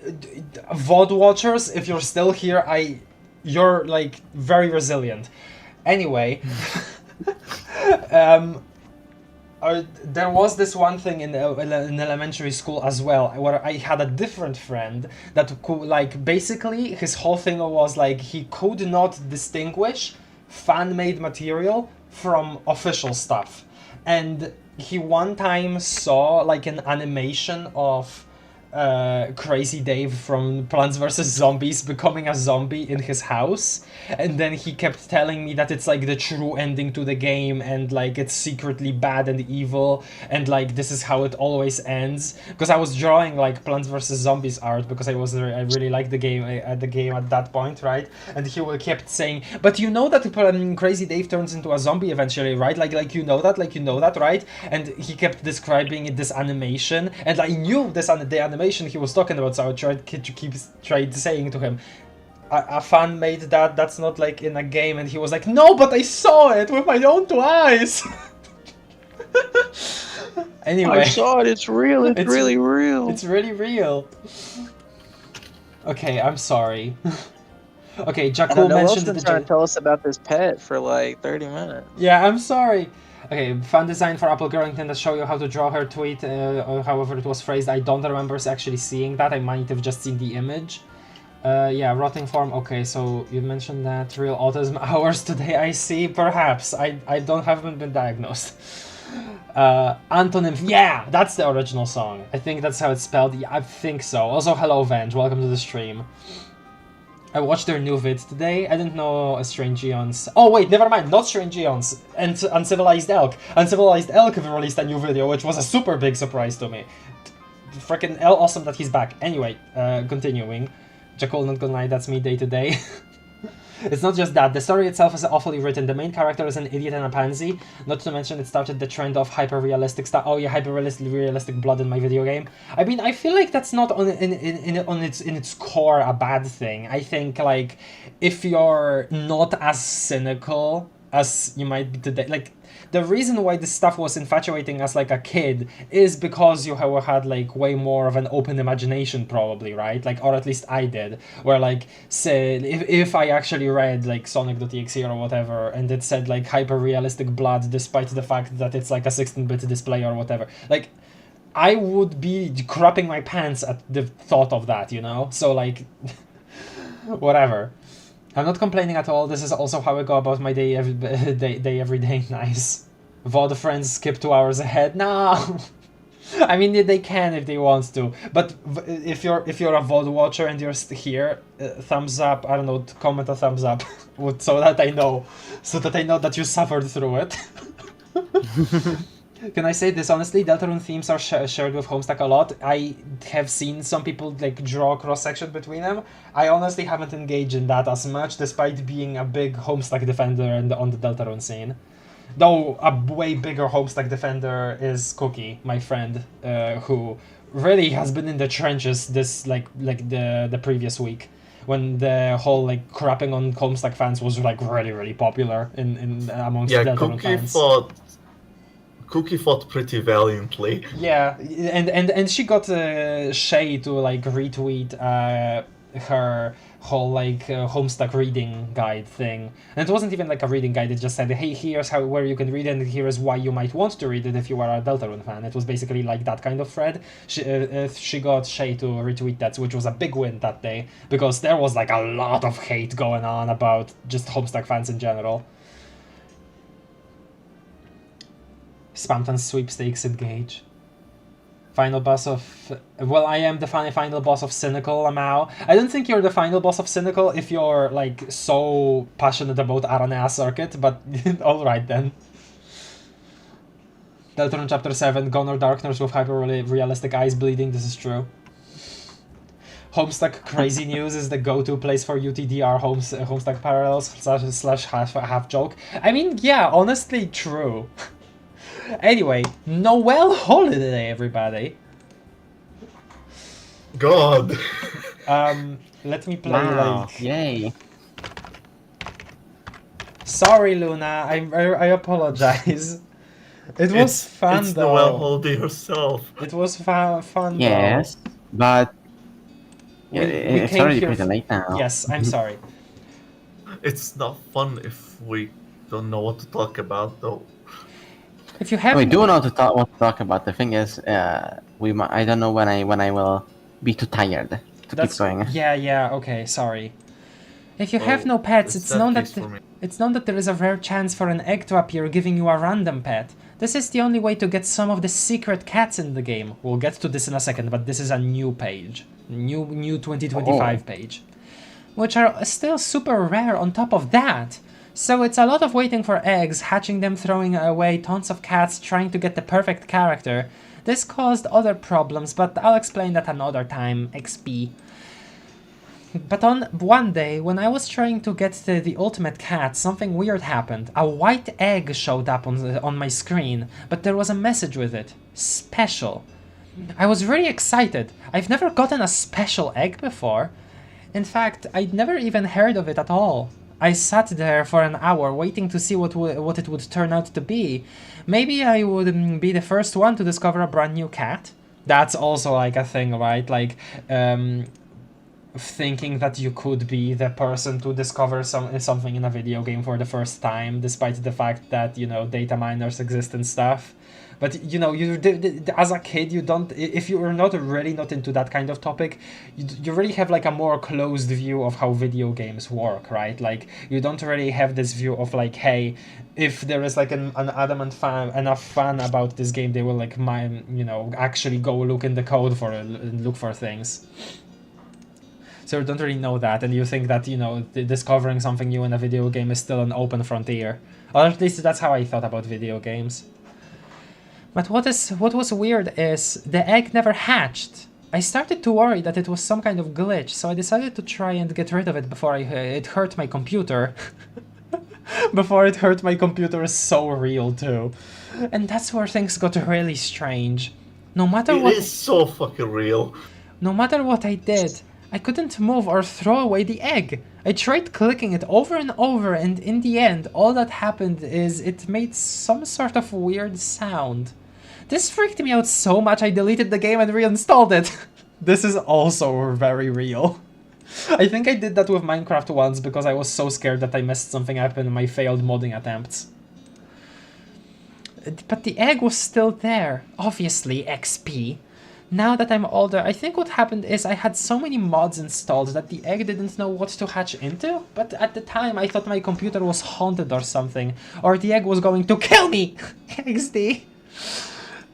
S2: VOD watchers, if you're still here, you're like very resilient. Anyway, there was this one thing in elementary school as well, where I had a different friend that could, like, basically his whole thing was like he could not distinguish fan-made material from official stuff, and he one time saw like an animation of Crazy Dave from Plants vs. Zombies becoming a zombie in his house, and then he kept telling me that it's like the true ending to the game, and like it's secretly bad and evil, and like this is how it always ends. Because I was drawing like Plants vs. Zombies art because I really liked the game at that point, right? And he kept saying, but you know that Crazy Dave turns into a zombie eventually, right? Like you know that, right? And he kept describing this animation, and I knew the animation he was talking about, so I tried saying to him, a fan made that, that's not like in a game, and he was like, no, but I saw it with my own two eyes. Anyway,
S1: I saw it, it's real, it's really real.
S2: It's really real. Okay, I'm sorry. Okay, Jakul mentioned
S1: been trying to tell us about this pet for like 30 minutes.
S2: Yeah, I'm sorry. Okay, fan design for Apple Girl intended to show you how to draw her tweet, or however it was phrased. I don't remember actually seeing that. I might have just seen the image. Yeah, rotting form. Okay, so you mentioned that real autism hours today. I see. Perhaps I haven't been diagnosed. Antonym. Yeah, that's the original song. I think that's how it's spelled. Yeah, I think so. Also, hello Venge. Welcome to the stream. I watched their new vid today. I didn't know Strange Eons. Oh wait, never mind. Not Strange Eons. And Uncivilized Elk. Uncivilized Elk have released a new video, which was a super big surprise to me. Freaking awesome that he's back. Anyway, continuing. Jakul, not gonna lie, that's me day to day. It's not just that, the story itself is awfully written. The main character is an idiot and a pansy. Not to mention it started the trend of hyper-realistic stuff. Oh yeah, hyper-realistic blood in my video game. I mean, I feel like that's not in its core a bad thing. I think, like, if you're not as cynical as you might be today, like, the reason why this stuff was infatuating as like a kid is because you had like way more of an open imagination probably, right? Like, or at least I did, where like, say, if I actually read like Sonic.exe or whatever, and it said like hyper-realistic blood despite the fact that it's like a 16-bit display or whatever, like, I would be crapping my pants at the thought of that, you know? So like, whatever. I'm not complaining at all. This is also how I go about my day every day. Nice. VOD friends skip 2 hours ahead. No. I mean, they can if they want to. But if you're a VOD watcher and you're here, thumbs up. I don't know. Comment a thumbs up, so that I know that you suffered through it. Can I say this honestly? Deltarune themes are shared with Homestuck a lot. I have seen some people like draw cross-section between them. I honestly haven't engaged in that as much, despite being a big Homestuck defender on the Deltarune scene. Though a way bigger Homestuck defender is Cookie, my friend, who really has been in the trenches this like the previous week, when the whole like crapping on Homestuck fans was like really popular in amongst Deltarune fans.
S3: Cookie fought pretty valiantly.
S2: Yeah, and she got Shay to like retweet her whole like Homestuck reading guide thing, and it wasn't even like a reading guide. It just said, hey, here's where you can read it, and here's why you might want to read it if you are a Deltarune fan. It was basically like that kind of thread. She got Shay to retweet that, which was a big win that day, because there was like a lot of hate going on about just Homestuck fans in general. Spamton Sweepstakes engage. Final boss of... Well, I am the final boss of Cynical, Amao. I don't think you're the final boss of Cynical if you're, like, so passionate about Aranea Circuit, but alright then. Deltarune Chapter 7, Gonor Darkness with hyper-realistic eyes bleeding, this is true. Homestuck Crazy News is the go-to place for UTDR Homestuck parallels slash half joke. I mean, yeah, honestly, true. Anyway, Noel holiday, everybody.
S3: God.
S2: Let me play like.
S4: Yay.
S2: Sorry, Luna. I apologize. It was fun
S3: it's
S2: though.
S3: Noel holiday herself.
S2: It was fun.
S4: Yes, but Yeah,
S2: we
S4: it's
S2: came
S4: already
S2: here.
S4: pretty late now.
S2: Yes, I'm sorry.
S3: It's not fun if we don't know what to talk about, though.
S2: If you have
S4: We do know what to talk about. The thing is, I don't know when I will be too tired to keep going.
S2: Yeah, okay, sorry. If you have
S3: Well,
S2: no pets,
S3: it's
S2: it's
S3: that
S2: known
S3: case
S2: that
S3: for me.
S2: it's known that there is a rare chance for an egg to appear giving you a random pet. This is the only way to get some of the secret cats in the game. We'll get to this in a second, but this is a new page. New 2025 page. Which are still super rare on top of that. So it's a lot of waiting for eggs, hatching them, throwing away tons of cats, trying to get the perfect character. This caused other problems, but I'll explain that another time, XP. But on one day, when I was trying to get the ultimate cat, something weird happened. A white egg showed up on my screen, but there was a message with it. Special. I was really excited. I've never gotten a special egg before. In fact, I'd never even heard of it at all. I sat there for an hour waiting to see what it would turn out to be. Maybe I would be the first one to discover a brand new cat. That's also like a thing, right? Like, thinking that you could be the person to discover something in a video game for the first time, despite the fact that, you know, data miners exist and stuff. But, you know, as a kid, you don't, if you are not really not into that kind of topic, you really have like a more closed view of how video games work, right? Like, you don't really have this view of like, hey, if there is like an adamant enough fan about this game, they will like, you know, actually go look in the code look for things. So you don't really know that, and you think that, you know, discovering something new in a video game is still an open frontier. Or at least that's how I thought about video games. But what was weird is the egg never hatched. I started to worry that it was some kind of glitch, so I decided to try and get rid of it before it hurt my computer. Before it hurt my computer is so real too. And that's where things got really strange. No matter what...
S3: It is so fucking real.
S2: No matter what I did, I couldn't move or throw away the egg. I tried clicking it over and over, and in the end, all that happened is it made some sort of weird sound. This freaked me out so much I deleted the game and reinstalled it. This is also very real. I think I did that with Minecraft once because I was so scared that I messed something up in my failed modding attempts. But the egg was still there. Obviously, XP. Now that I'm older, I think what happened is I had so many mods installed that the egg didn't know what to hatch into, but at the time I thought my computer was haunted or something, or the egg was going to kill me! XD!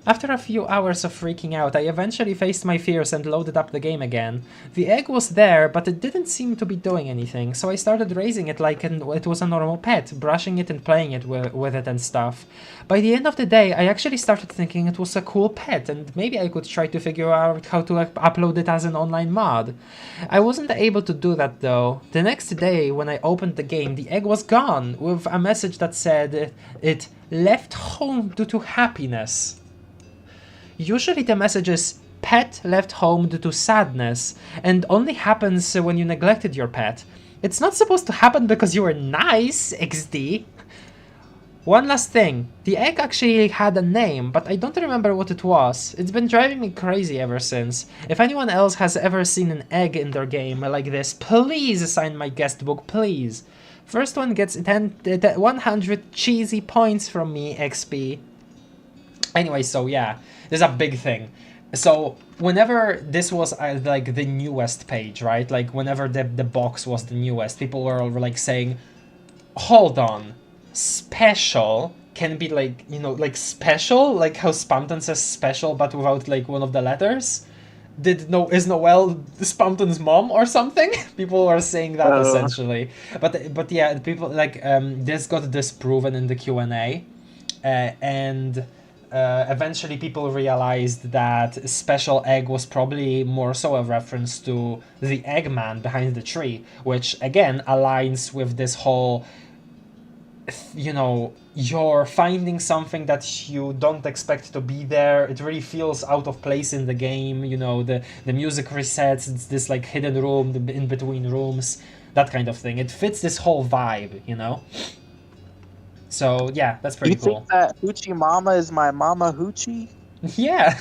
S2: After a few hours of freaking out, I eventually faced my fears and loaded up the game again. The egg was there, but it didn't seem to be doing anything, so I started raising it like it was a normal pet, brushing it and playing it with it and stuff. By the end of the day, I actually started thinking it was a cool pet, and maybe I could try to figure out how to upload it as an online mod. I wasn't able to do that though. The next day, when I opened the game, the egg was gone, with a message that said it left home due to happiness. Usually the message is, pet left home due to sadness, and only happens when you neglected your pet. It's not supposed to happen because you were nice, XD. One last thing, the egg actually had a name, but I don't remember what it was. It's been driving me crazy ever since. If anyone else has ever seen an egg in their game like this, please sign my guest book, please. First one gets 100 cheesy points from me, XP. Anyway, so yeah, there's a big thing. So whenever this was like the newest page, right? Like whenever the box was the newest, people were like saying, hold on, special can be like, you know, like special, like how Spamton says special but without like one of the letters. Is Noelle Spamton's mom or something? People were saying that essentially. But yeah, people like this got disproven in the Q&A, and eventually people realized that special egg was probably more so a reference to the Eggman behind the tree, which again aligns with this whole, you know, you're finding something that you don't expect to be there. It really feels out of place in the game, you know, the music resets, it's this like hidden room in between rooms, that kind of thing. It fits this whole vibe, you know? So yeah, that's pretty cool.
S1: You think that Hoochie Mama is my Mama Hoochie?
S2: Yeah.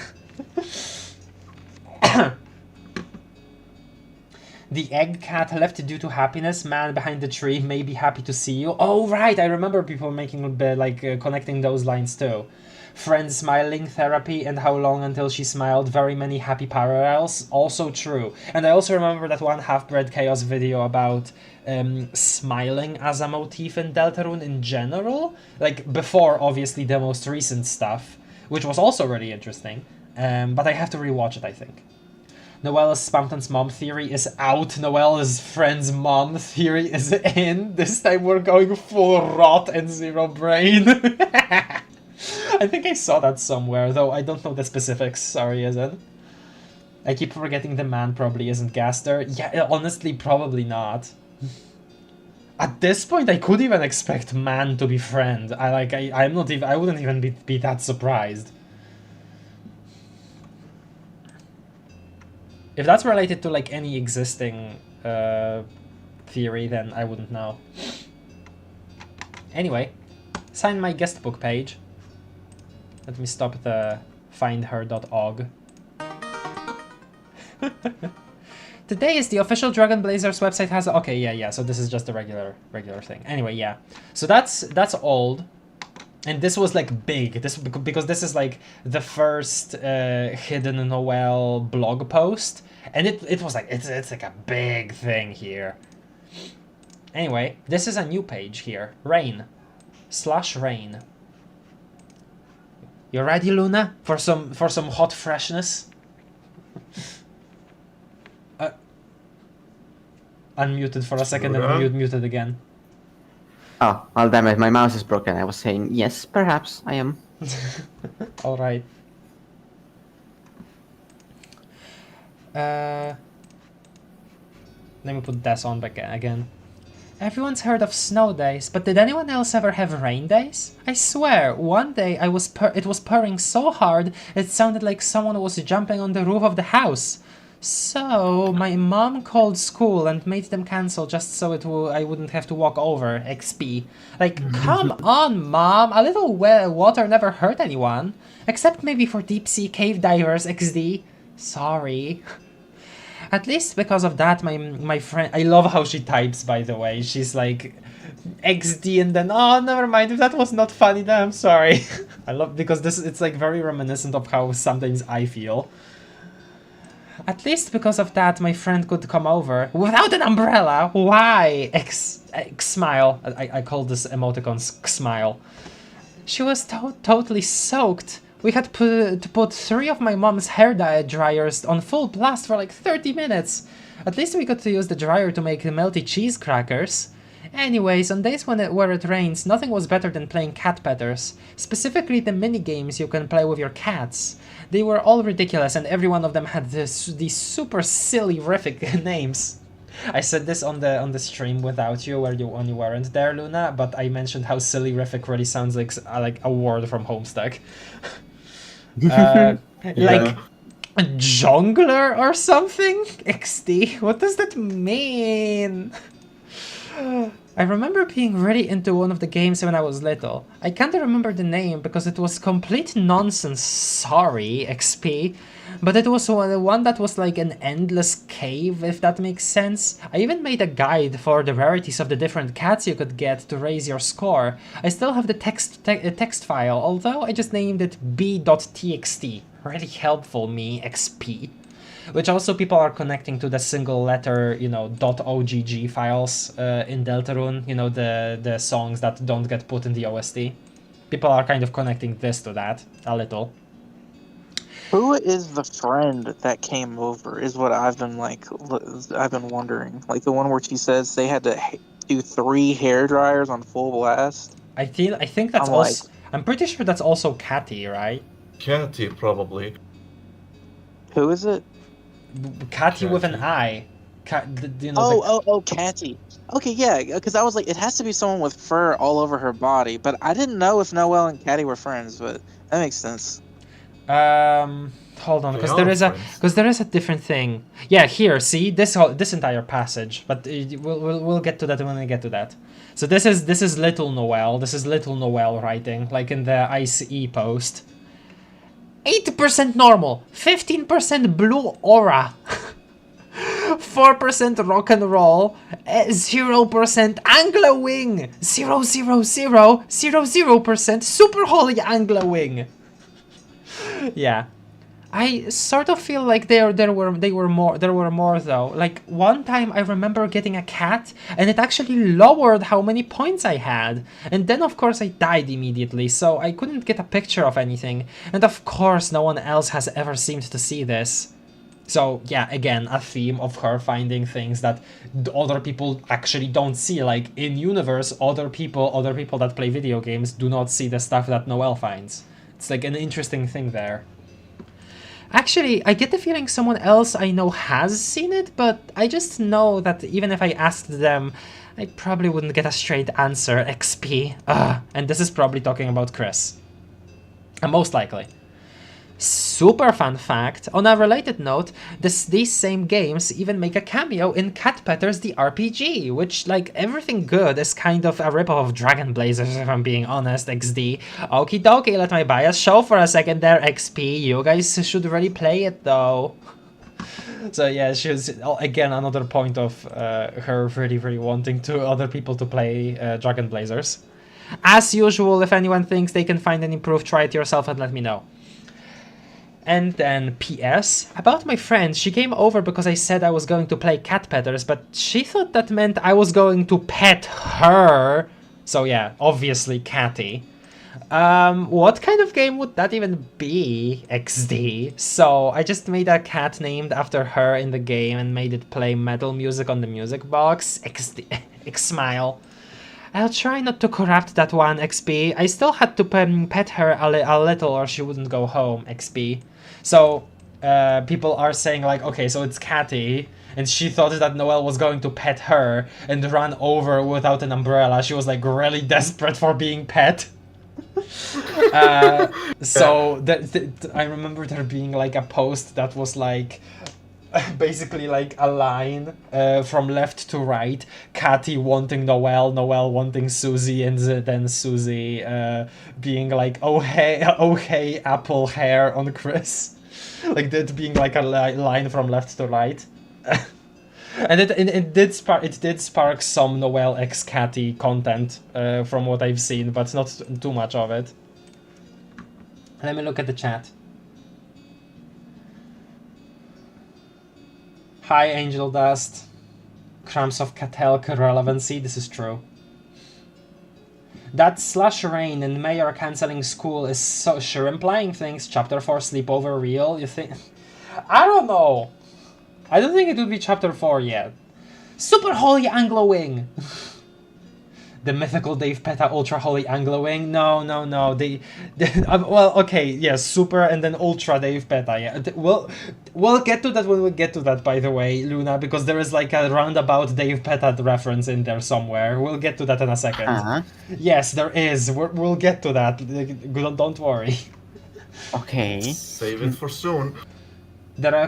S2: The egg cat left due to happiness. Man behind the tree may be happy to see you. Oh, right. I remember people making, connecting those lines too. Friend smiling therapy and how long until she smiled. Very many happy parallels. Also true. And I also remember that one Half-Bred Chaos video about smiling as a motif in Deltarune in general. Like, before, obviously, the most recent stuff, which was also really interesting. But I have to rewatch it, I think. Noelle's Spamton's mom theory is out. Noelle's friend's mom theory is in. This time we're going full rot and zero brain. I think I saw that somewhere, though I don't know the specifics. Sorry, isn't. I keep forgetting the man probably isn't Gaster. Yeah, honestly, probably not. At this point, I could even expect man to be friend. I'm not even. I wouldn't even be that surprised. If that's related to like any existing theory, then I wouldn't know. Anyway, sign my guest book page. Let me stop the findher.org. Today is the official Dragon Blazers website has. Okay, yeah. So this is just a regular thing. Anyway, yeah. So that's old. And this was like big, because this is like the first hidden Noel blog post, and it was like it's like a big thing here. Anyway, this is a new page here, rain/rain. You ready, Luna, for some hot freshness? Unmuted for a second and muted again.
S4: Oh, well, damn it, my mouse is broken. I was saying, yes, perhaps, I am.
S2: Alright. Let me put this on back again. Everyone's heard of snow days, but did anyone else ever have rain days? I swear, one day it was purring so hard it sounded like someone was jumping on the roof of the house. So, my mom called school and made them cancel just so I wouldn't have to walk over, XP. Like, come on, Mom! A little water never hurt anyone. Except maybe for deep-sea cave divers, XD. Sorry. At least because of that, my friend... I love how she types, by the way. She's like, XD and then, oh, never mind, if that was not funny, then I'm sorry. I love, because it's like very reminiscent of how sometimes I feel. At least because of that, my friend could come over without an umbrella. Why? Smile. I call this emoticon smile. She was totally soaked. We had to put 3 of my mom's hair dryers on full blast for like 30 minutes. At least we got to use the dryer to make melty cheese crackers. Anyways, on days where it rains, nothing was better than playing cat petters. Specifically the mini games you can play with your cats. They were all ridiculous and every one of them had these super silly horrific names. I said this on the stream without you when you weren't there, Luna, but I mentioned how silly horrific really sounds like a word from Homestuck. Like a jungler or something? XD, what does that mean? I remember being really into one of the games when I was little. I can't remember the name because it was complete nonsense, sorry, XP. But it was one that was like an endless cave, if that makes sense. I even made a guide for the rarities of the different cats you could get to raise your score. I still have the text file, although I just named it b.txt. Really helpful, me, XP. Which also people are connecting to the single letter, you know, .ogg files in Deltarune, you know, the songs that don't get put in the OST. People are kind of connecting this to that, a little.
S1: Who is the friend that came over is what I've been wondering. Like the one where she says they had to do 3 hair dryers on full blast.
S2: I think that's also... I'm pretty sure that's also Catty, right?
S3: Catty, probably.
S1: Who is it?
S2: Catty with an I.
S1: Catty. Okay, yeah, because I was like, it has to be someone with fur all over her body, but I didn't know if Noelle and Catty were friends, but that makes sense.
S2: Hold on, because there is a different thing. Yeah, here, see this entire passage, but we'll get to that when we get to that. So this is Little Noelle. This is Little Noelle writing, like in the ICE post. 80% normal, 15% blue aura. 4% rock and roll, 0% Anglo Wing, 0% Super Holy Anglo Wing. Yeah. I sort of feel like there were more though. Like one time I remember getting a cat and it actually lowered how many points I had. And then of course I died immediately, so I couldn't get a picture of anything. And of course no one else has ever seemed to see this. So yeah, again, a theme of her finding things that other people actually don't see. Like in universe, other people that play video games do not see the stuff that Noelle finds. It's like an interesting thing there. Actually, I get the feeling someone else I know has seen it, but I just know that even if I asked them, I probably wouldn't get a straight answer. XP. And this is probably talking about Chris. Most likely. Super fun fact, on a related note, these same games even make a cameo in Cat Petters the RPG, which, like, everything good is kind of a ripoff of Dragon Blazers, if I'm being honest, XD. Okie dokie, let my bias show for a second there, XP. You guys should really play it, though. So yeah, she was, again, another point of her really wanting other people to play Dragon Blazers. As usual, if anyone thinks they can find any proof, try it yourself and let me know. And then PS, about my friend, she came over because I said I was going to play Cat Petters, but she thought that meant I was going to pet her. So yeah, obviously Catty. What kind of game would that even be, XD? So I just made a cat named after her in the game and made it play metal music on the music box. XD, X-smile. I'll try not to corrupt that one, XP. I still had to pet her a little or she wouldn't go home, XP. So, people are saying like, okay, so it's Catty, and she thought that Noelle was going to pet her and run over without an umbrella. She was like really desperate for being pet. So, I remember there being like a post that was like, basically like a line from left to right, Catty wanting Noelle, Noelle wanting Susie, and then Susie being like, oh hey, apple hair on Chris. Like that being like a line from left to right. And it did spark some Noelle x Catty content from what I've seen, but not too much of it. Let me look at the chat. Hi, Angel Dust. Crumbs of Catelk relevancy, this is true. That Slush Rain and Mayor cancelling school is so sure implying things. Chapter 4 sleepover real, you think? I don't know. I don't think it would be Chapter 4 yet. Super Holy Anglo Wing! The mythical Dave Peta Ultra Holy Anglo Wing? No. They well, okay, yeah, Super and then Ultra Dave Peta, yeah. We'll get to that when we get to that, by the way, Luna, because there is like a roundabout Dave Peta reference in there somewhere. We'll get to that in a second. Yes, there is. We'll get to that. Don't worry.
S4: Okay.
S3: Save it for soon.
S4: They're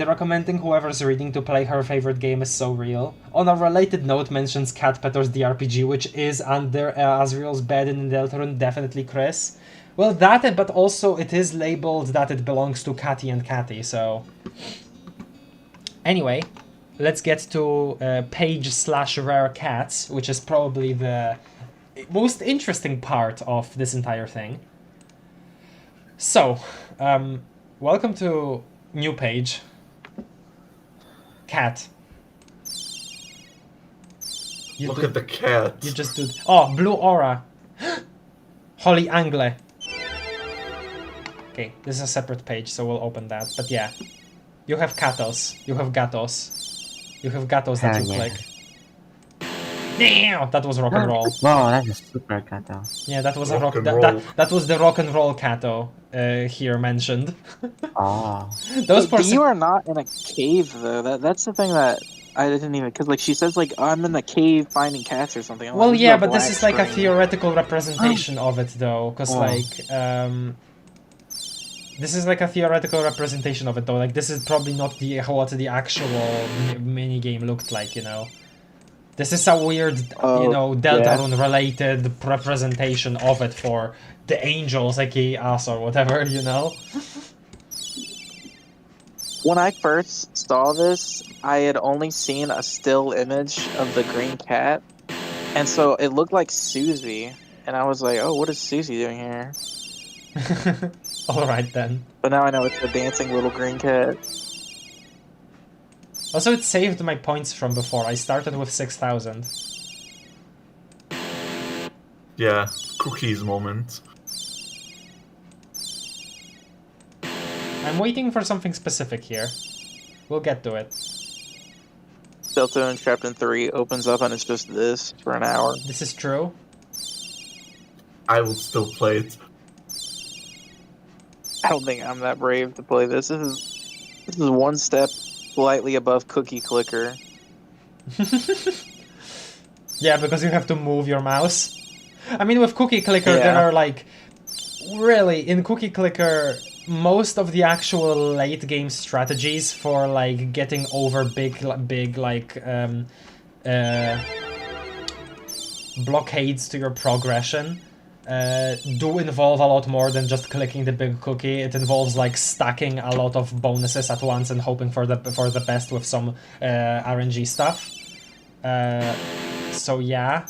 S4: recommending whoever's reading to play her favorite game is so real. On a related note, mentions Cat Petters the RPG, which is under Asriel's bed in Deltarune, definitely Chris. Well, that, but also it is labeled that it belongs to Catty and Catty, so... Anyway, let's get to page/rare cats, which is probably the most interesting part of this entire thing. So, welcome to new page. Cat.
S3: Look at the cat.
S4: You just did. Oh, blue aura. Holy Angle. Okay, this is a separate page, so we'll open that. But yeah, you have catos. You have gatos. You have gatos that you click. Damn, that was rock and roll.
S5: Wow, that is super gato.
S4: Yeah, that was
S3: Rock
S4: a
S3: and roll.
S4: that was the rock and roll cato here mentioned.
S5: Oh.
S4: Those
S1: But you are not in a cave though. That's the thing that I didn't even, because like she says like, oh, I'm in the cave finding cats or something. I'm
S4: Well,
S1: like,
S4: yeah,
S1: a
S4: but this
S1: black
S4: is like a
S1: screen.
S4: theoretical representation of it, though, because this is like a theoretical representation of it, though. Like, this is probably not what the actual mini game looked like, you know. This is a weird, you know, Deltarune-related representation of it for the angels, aka us or whatever, you know.
S1: When I first saw this, I had only seen a still image of the green cat, and so it looked like Susie, and I was like, "Oh, what is Susie doing here?"
S2: All right then.
S1: But now I know it's a dancing little green cat.
S2: Also, it saved my points from before. I started with 6,000.
S3: Yeah, cookies moment.
S2: I'm waiting for something specific here. We'll get to it.
S1: Deltarune Trapped in 3 opens up and it's just this for an hour.
S2: This is true.
S3: I will still play it.
S1: I don't think I'm that brave to play this. This is one step slightly above Cookie Clicker.
S2: Yeah, because you have to move your mouse. I mean, with Cookie Clicker,
S1: Yeah.
S2: there are like... Really, in Cookie Clicker, most of the actual late game strategies for like getting over big like blockades to your progression do involve a lot more than just clicking the big cookie. It involves like stacking a lot of bonuses at once and hoping for the best with some RNG stuff. So yeah.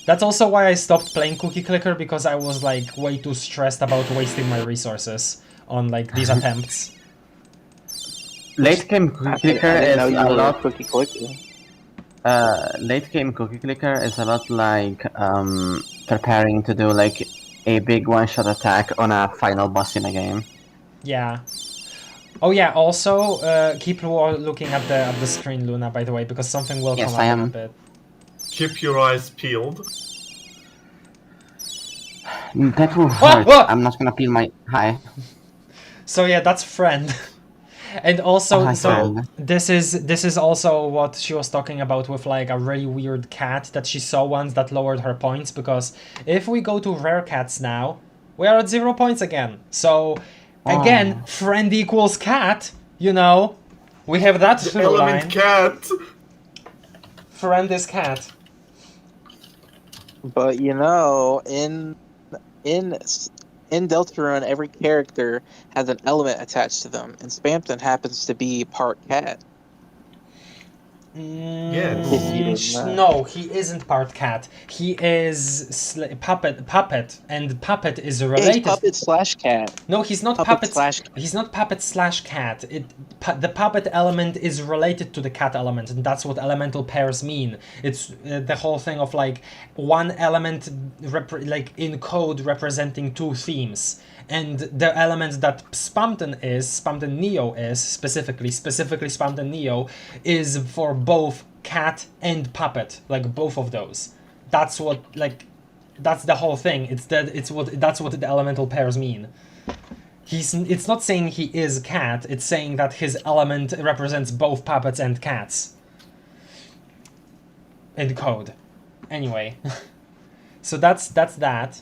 S2: That's also why I stopped playing Cookie Clicker, because I was like way too stressed about wasting my resources on like these attempts.
S4: Late game Cookie Clicker
S1: I
S4: is
S1: didn't know you
S4: a
S1: were
S4: lot.
S1: Cookie Clicker.
S4: Late game Cookie Clicker is a lot like preparing to do like a big one-shot attack on a final boss in a game.
S2: Yeah. Oh yeah. Also, keep looking at the screen, Luna. By the way, because something will
S4: Yes,
S2: come
S4: I
S2: up in a
S4: am.
S2: bit.
S3: Keep your eyes peeled.
S4: That will hurt.
S2: what?
S4: I'm not gonna peel my hi.
S2: So yeah, that's friend. And also,
S4: Hi,
S2: so
S4: friend.
S2: this is also what she was talking about with like a really weird cat that she saw once that lowered her points, because if we go to rare cats now, we are at 0 points again. So again, friend equals cat, you know. We have that
S3: The
S2: through
S3: element
S2: line.
S3: cat.
S2: Friend is cat.
S1: But you know, in Deltarune, every character has an element attached to them, and Spamton happens to be part cat.
S3: Yes.
S2: No, he isn't part cat. He is puppet, and puppet is
S1: Hey,
S2: related.
S1: it's puppet slash cat.
S2: No, he's not
S1: Puppet
S2: puppet.
S1: slash cat.
S2: He's not puppet slash cat. The puppet element is related to the cat element, and that's what elemental pairs mean. It's the whole thing of like one element like in code representing two themes. And the element that Spamton Neo is, specifically Spamton Neo, is for both cat and puppet, like both of those. That's what, like, that's the whole thing. That's what the elemental pairs mean. It's not saying he is cat, it's saying that his element represents both puppets and cats. In code. Anyway. So that's that.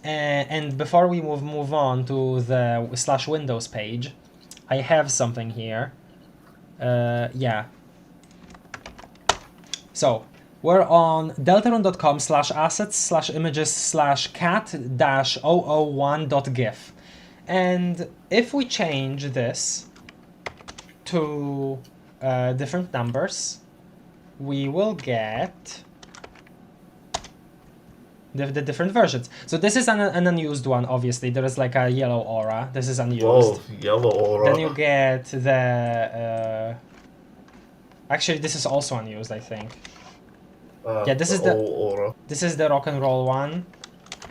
S2: And before we move on to the /Windows page, I have something here. Yeah. So, we're on deltarune.com/assets/images/cat-001.gif. And if we change this to different numbers, we will get the different versions. So this is an unused one, obviously. There is like a yellow aura. This is unused.
S3: Whoa, yellow aura.
S2: Then you get the... Actually, this is also unused, I think. Yeah, this is the
S3: aura.
S2: This is the rock and roll one.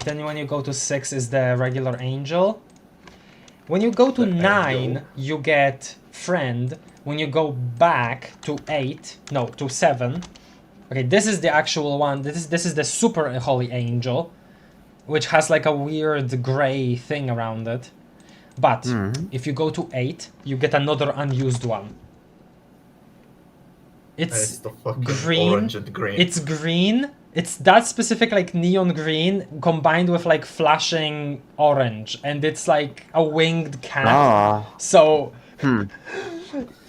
S2: Then when you go to 6 is the regular angel. When you go to
S3: The
S2: 9,
S3: angel.
S2: you get friend. When you go back to 7. Okay, this is the actual one. This is the super holy angel, which has like a weird gray thing around it. But if you go to 8, you get another unused one. It's
S3: the fucking
S2: green.
S3: orange and green.
S2: It's green. It's that specific like neon green combined with like flashing orange, and it's like a winged cat.
S4: Oh.
S2: So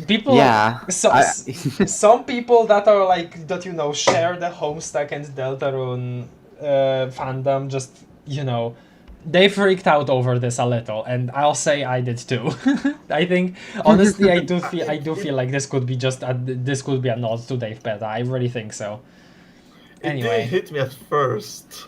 S2: people,
S4: Yeah.
S2: some people that are like that, you know, share the Homestuck and Deltarune fandom, just, you know, they freaked out over this a little, and I'll say I did too. I think honestly, I do feel like this could be this could be a nod to Dave Beta. I really think so.
S3: It
S2: Anyway.
S3: didn't hit me at first.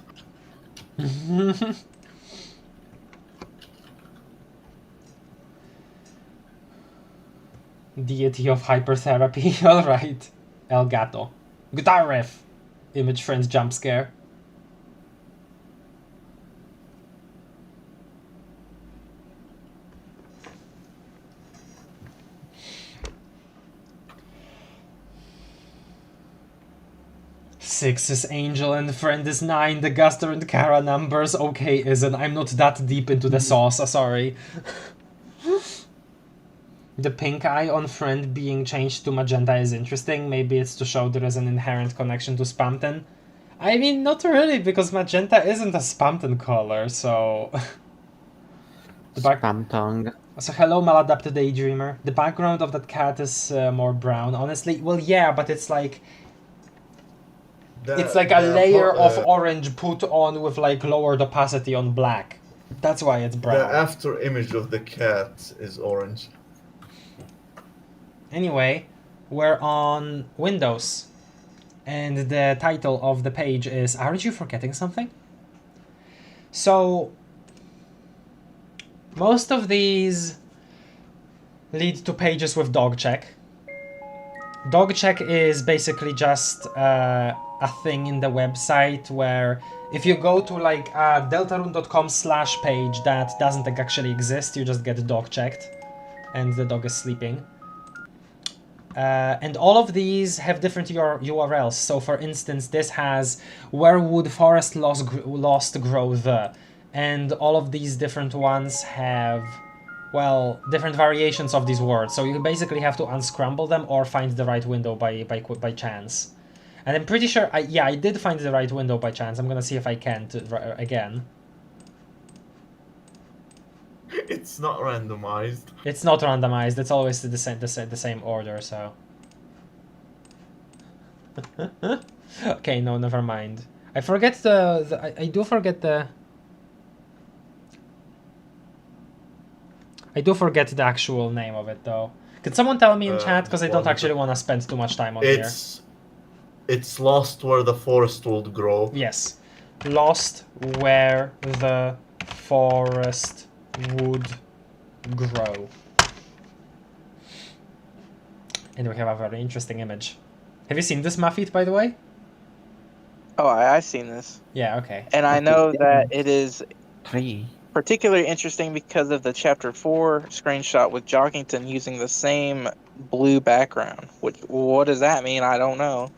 S2: Deity of hypertherapy. All right, El Gato. Guitar riff. Image friends jump scare. Six is Angel and friend is 9. The Guster and Kara numbers. Okay, isn't. I'm not that deep into the sauce. Sorry. The pink eye on friend being changed to magenta is interesting. Maybe it's to show there is an inherent connection to Spamton. I mean, not really, because magenta isn't a Spamton color, so...
S4: Spamton.
S2: So hello, maladapted daydreamer. The background of that cat is more brown. Honestly, well, yeah, but it's like... It's like a layer of orange put on with like lowered opacity on black. That's why it's brown.
S3: The after image of the cat is orange.
S2: Anyway, we're on Windows. And the title of the page is Aren't You Forgetting Something? So, most of these lead to pages with dog check. Dog check is basically just a thing in the website where if you go to like a deltarune.com/ page that doesn't actually exist, you just get dog checked and the dog is sleeping. And all of these have different URLs. So for instance, this has where would forest lost grow the, and all of these different ones have, well, different variations of these words. So you basically have to unscramble them or find the right window by chance. And I'm pretty sure, I did find the right window by chance. I'm gonna see if I can again.
S3: It's not randomized.
S2: It's not randomized. It's always the same order. So. Okay, no, never mind. I forget I do forget the. I do forget the actual name of it though. Can someone tell me in chat, because I don't actually want to spend too much time on here.
S3: It's lost where the forest would grow.
S2: Yes, lost where the forest would grow. And we have a very interesting image. Have you seen this, Mafit, by the way?
S1: Oh, I've seen this.
S2: Yeah, okay.
S1: And I know that it is
S5: 3.
S1: particularly interesting because of the Chapter 4 screenshot with Jockington using the same blue background. What does that mean? I don't know.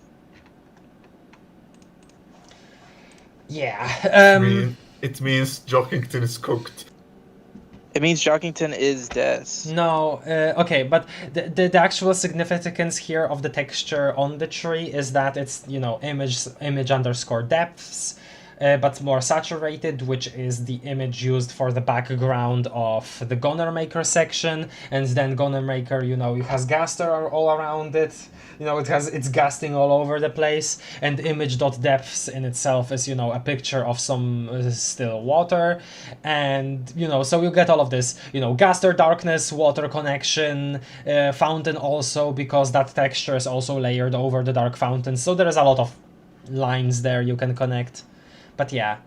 S2: Yeah.
S3: It means Jockington is cooked.
S1: It means Jockington is dead.
S2: No, okay, but the actual significance here of the texture on the tree is that it's, you know, image underscore depths, but more saturated, which is the image used for the background of the Gunner Maker section, and then Gunner Maker, you know, it has Gaster all around it, you know, it's gasting all over the place, and image.depths in itself is, you know, a picture of some still water, and, you know, so you get all of this, you know, Gaster darkness, water connection, fountain also, because that texture is also layered over the dark fountain, so there is a lot of lines there you can connect. But yeah.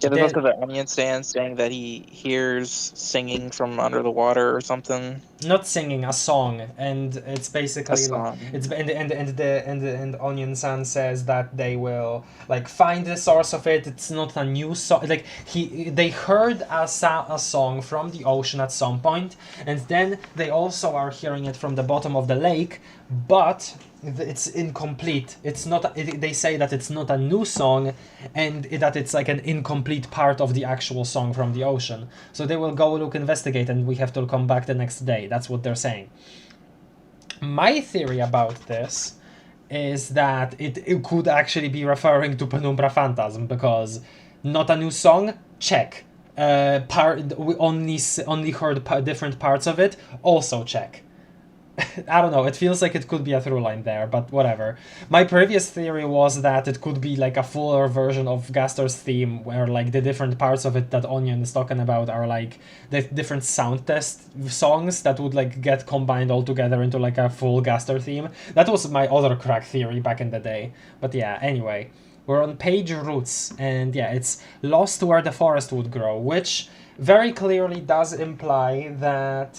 S1: Yeah, there's also the onion stand saying that he hears singing from under the water or something.
S2: Not singing, a song, and it's basically
S1: A song.
S2: it's and Onion San says that they will like find the source of it. It's not a new song. Like they heard a song from the ocean at some point, and then they also are hearing it from the bottom of the lake, but it's incomplete. It's not. They say that it's not a new song, and that it's like an incomplete part of the actual song from the ocean. So they will go investigate, and we have to come back the next day. That's what they're saying. My theory about this is that it could actually be referring to Penumbra Phantasm, because not a new song. Check. We only heard different parts of it. Also check. I don't know, it feels like it could be a through line there, but whatever. My previous theory was that it could be like a fuller version of Gaster's theme, where like the different parts of it that Onion is talking about are like the different sound test songs that would like get combined all together into like a full Gaster theme. That was my other crack theory back in the day. But yeah, anyway. We're on page roots, and yeah, it's lost where the forest would grow, which very clearly does imply that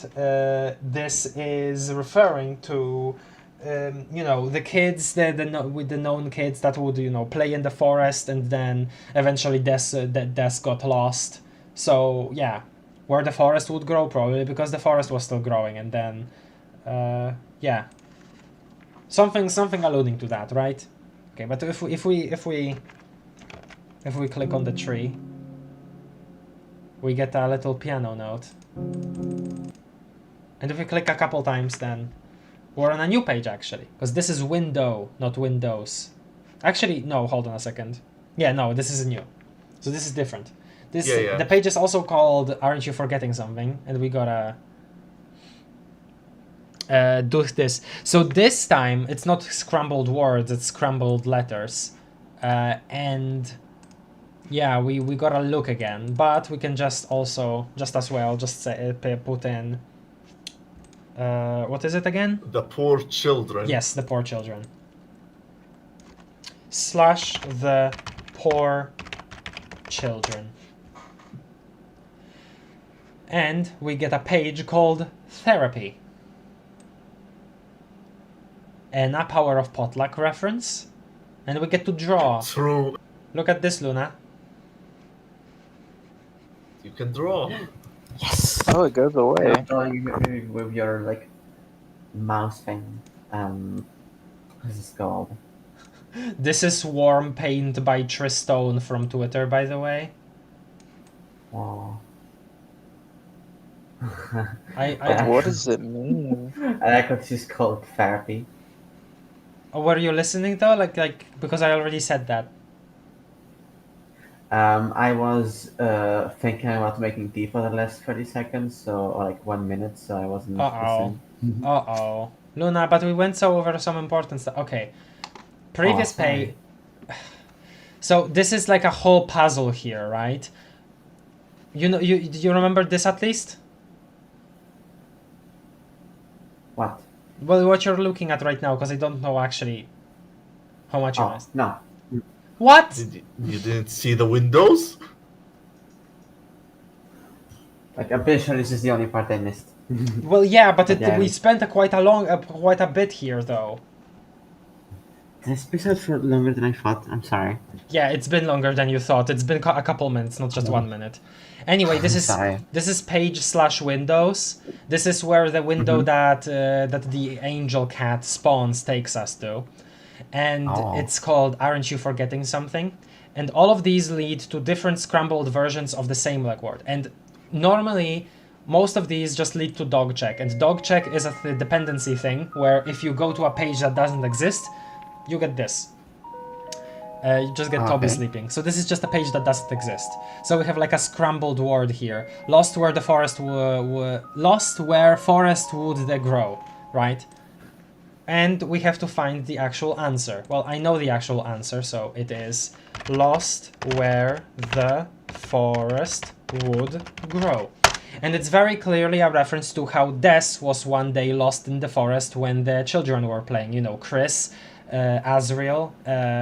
S2: this is referring to, the kids, with the known kids that would, play in the forest, and then eventually Des got lost. So yeah, where the forest would grow, probably because the forest was still growing, and then yeah, something alluding to that, right? Okay, but if we click on the tree, we get a little piano note. And if we click a couple times, then we're on a new page, actually. Because this is window, not windows. Actually, no, hold on a second. Yeah, no, this is new. So this is different. The page is also called Aren't You Forgetting Something? And we gotta do this. So this time, it's not scrambled words, it's scrambled letters. And... yeah, we gotta look again, but we can just as well say, put in what is it again?
S3: The poor children.
S2: Yes, the poor children. / the poor children. And we get a page called Therapy. And a Power of Potluck reference. And we get to draw.
S3: True.
S2: Look at this, Luna.
S3: You can draw.
S4: Yes.
S1: Oh, it goes away.
S4: You're drawing with your like mouse thing. What's this called?
S2: This is Warm Paint by Tristone from Twitter, by the way.
S4: Oh.
S1: What does it mean?
S4: I like what she's called therapy.
S2: Were you listening though? Like because I already said that.
S4: I was thinking about making tea for the last 30 seconds, or like 1 minute, so I wasn't listening.
S2: Uh-oh. Luna, but we went over some important stuff. Okay. Previous page. So this is like a whole puzzle here, right? Do you remember this at least?
S4: What?
S2: Well, what you're looking at right now, because I don't know actually how much you missed.
S4: No.
S2: What?
S3: You didn't see the windows?
S4: Like, I'm pretty sure this is the only part I missed.
S2: Well, yeah, but
S4: Yeah.
S2: we spent quite a bit here, though.
S4: This episode for longer than I thought. I'm sorry.
S2: Yeah, it's been longer than you thought. It's been a couple minutes, not just 1 minute. Anyway,
S4: Sorry.
S2: this is page / windows. This is where the window that the angel cat spawns takes us to, and it's called Aren't You Forgetting Something? And all of these lead to different scrambled versions of the same word. And normally, most of these just lead to dog check. And dog check is a dependency thing where if you go to a page that doesn't exist, you get this. You just get Toby sleeping. So this is just a page that doesn't exist. So we have like a scrambled word here. Lost where the forest lost where forest would they grow, right? And we have to find the actual answer. Well, I know the actual answer, so it is lost where the forest would grow. And it's very clearly a reference to how Des was one day lost in the forest when the children were playing. You know, Chris, Asriel,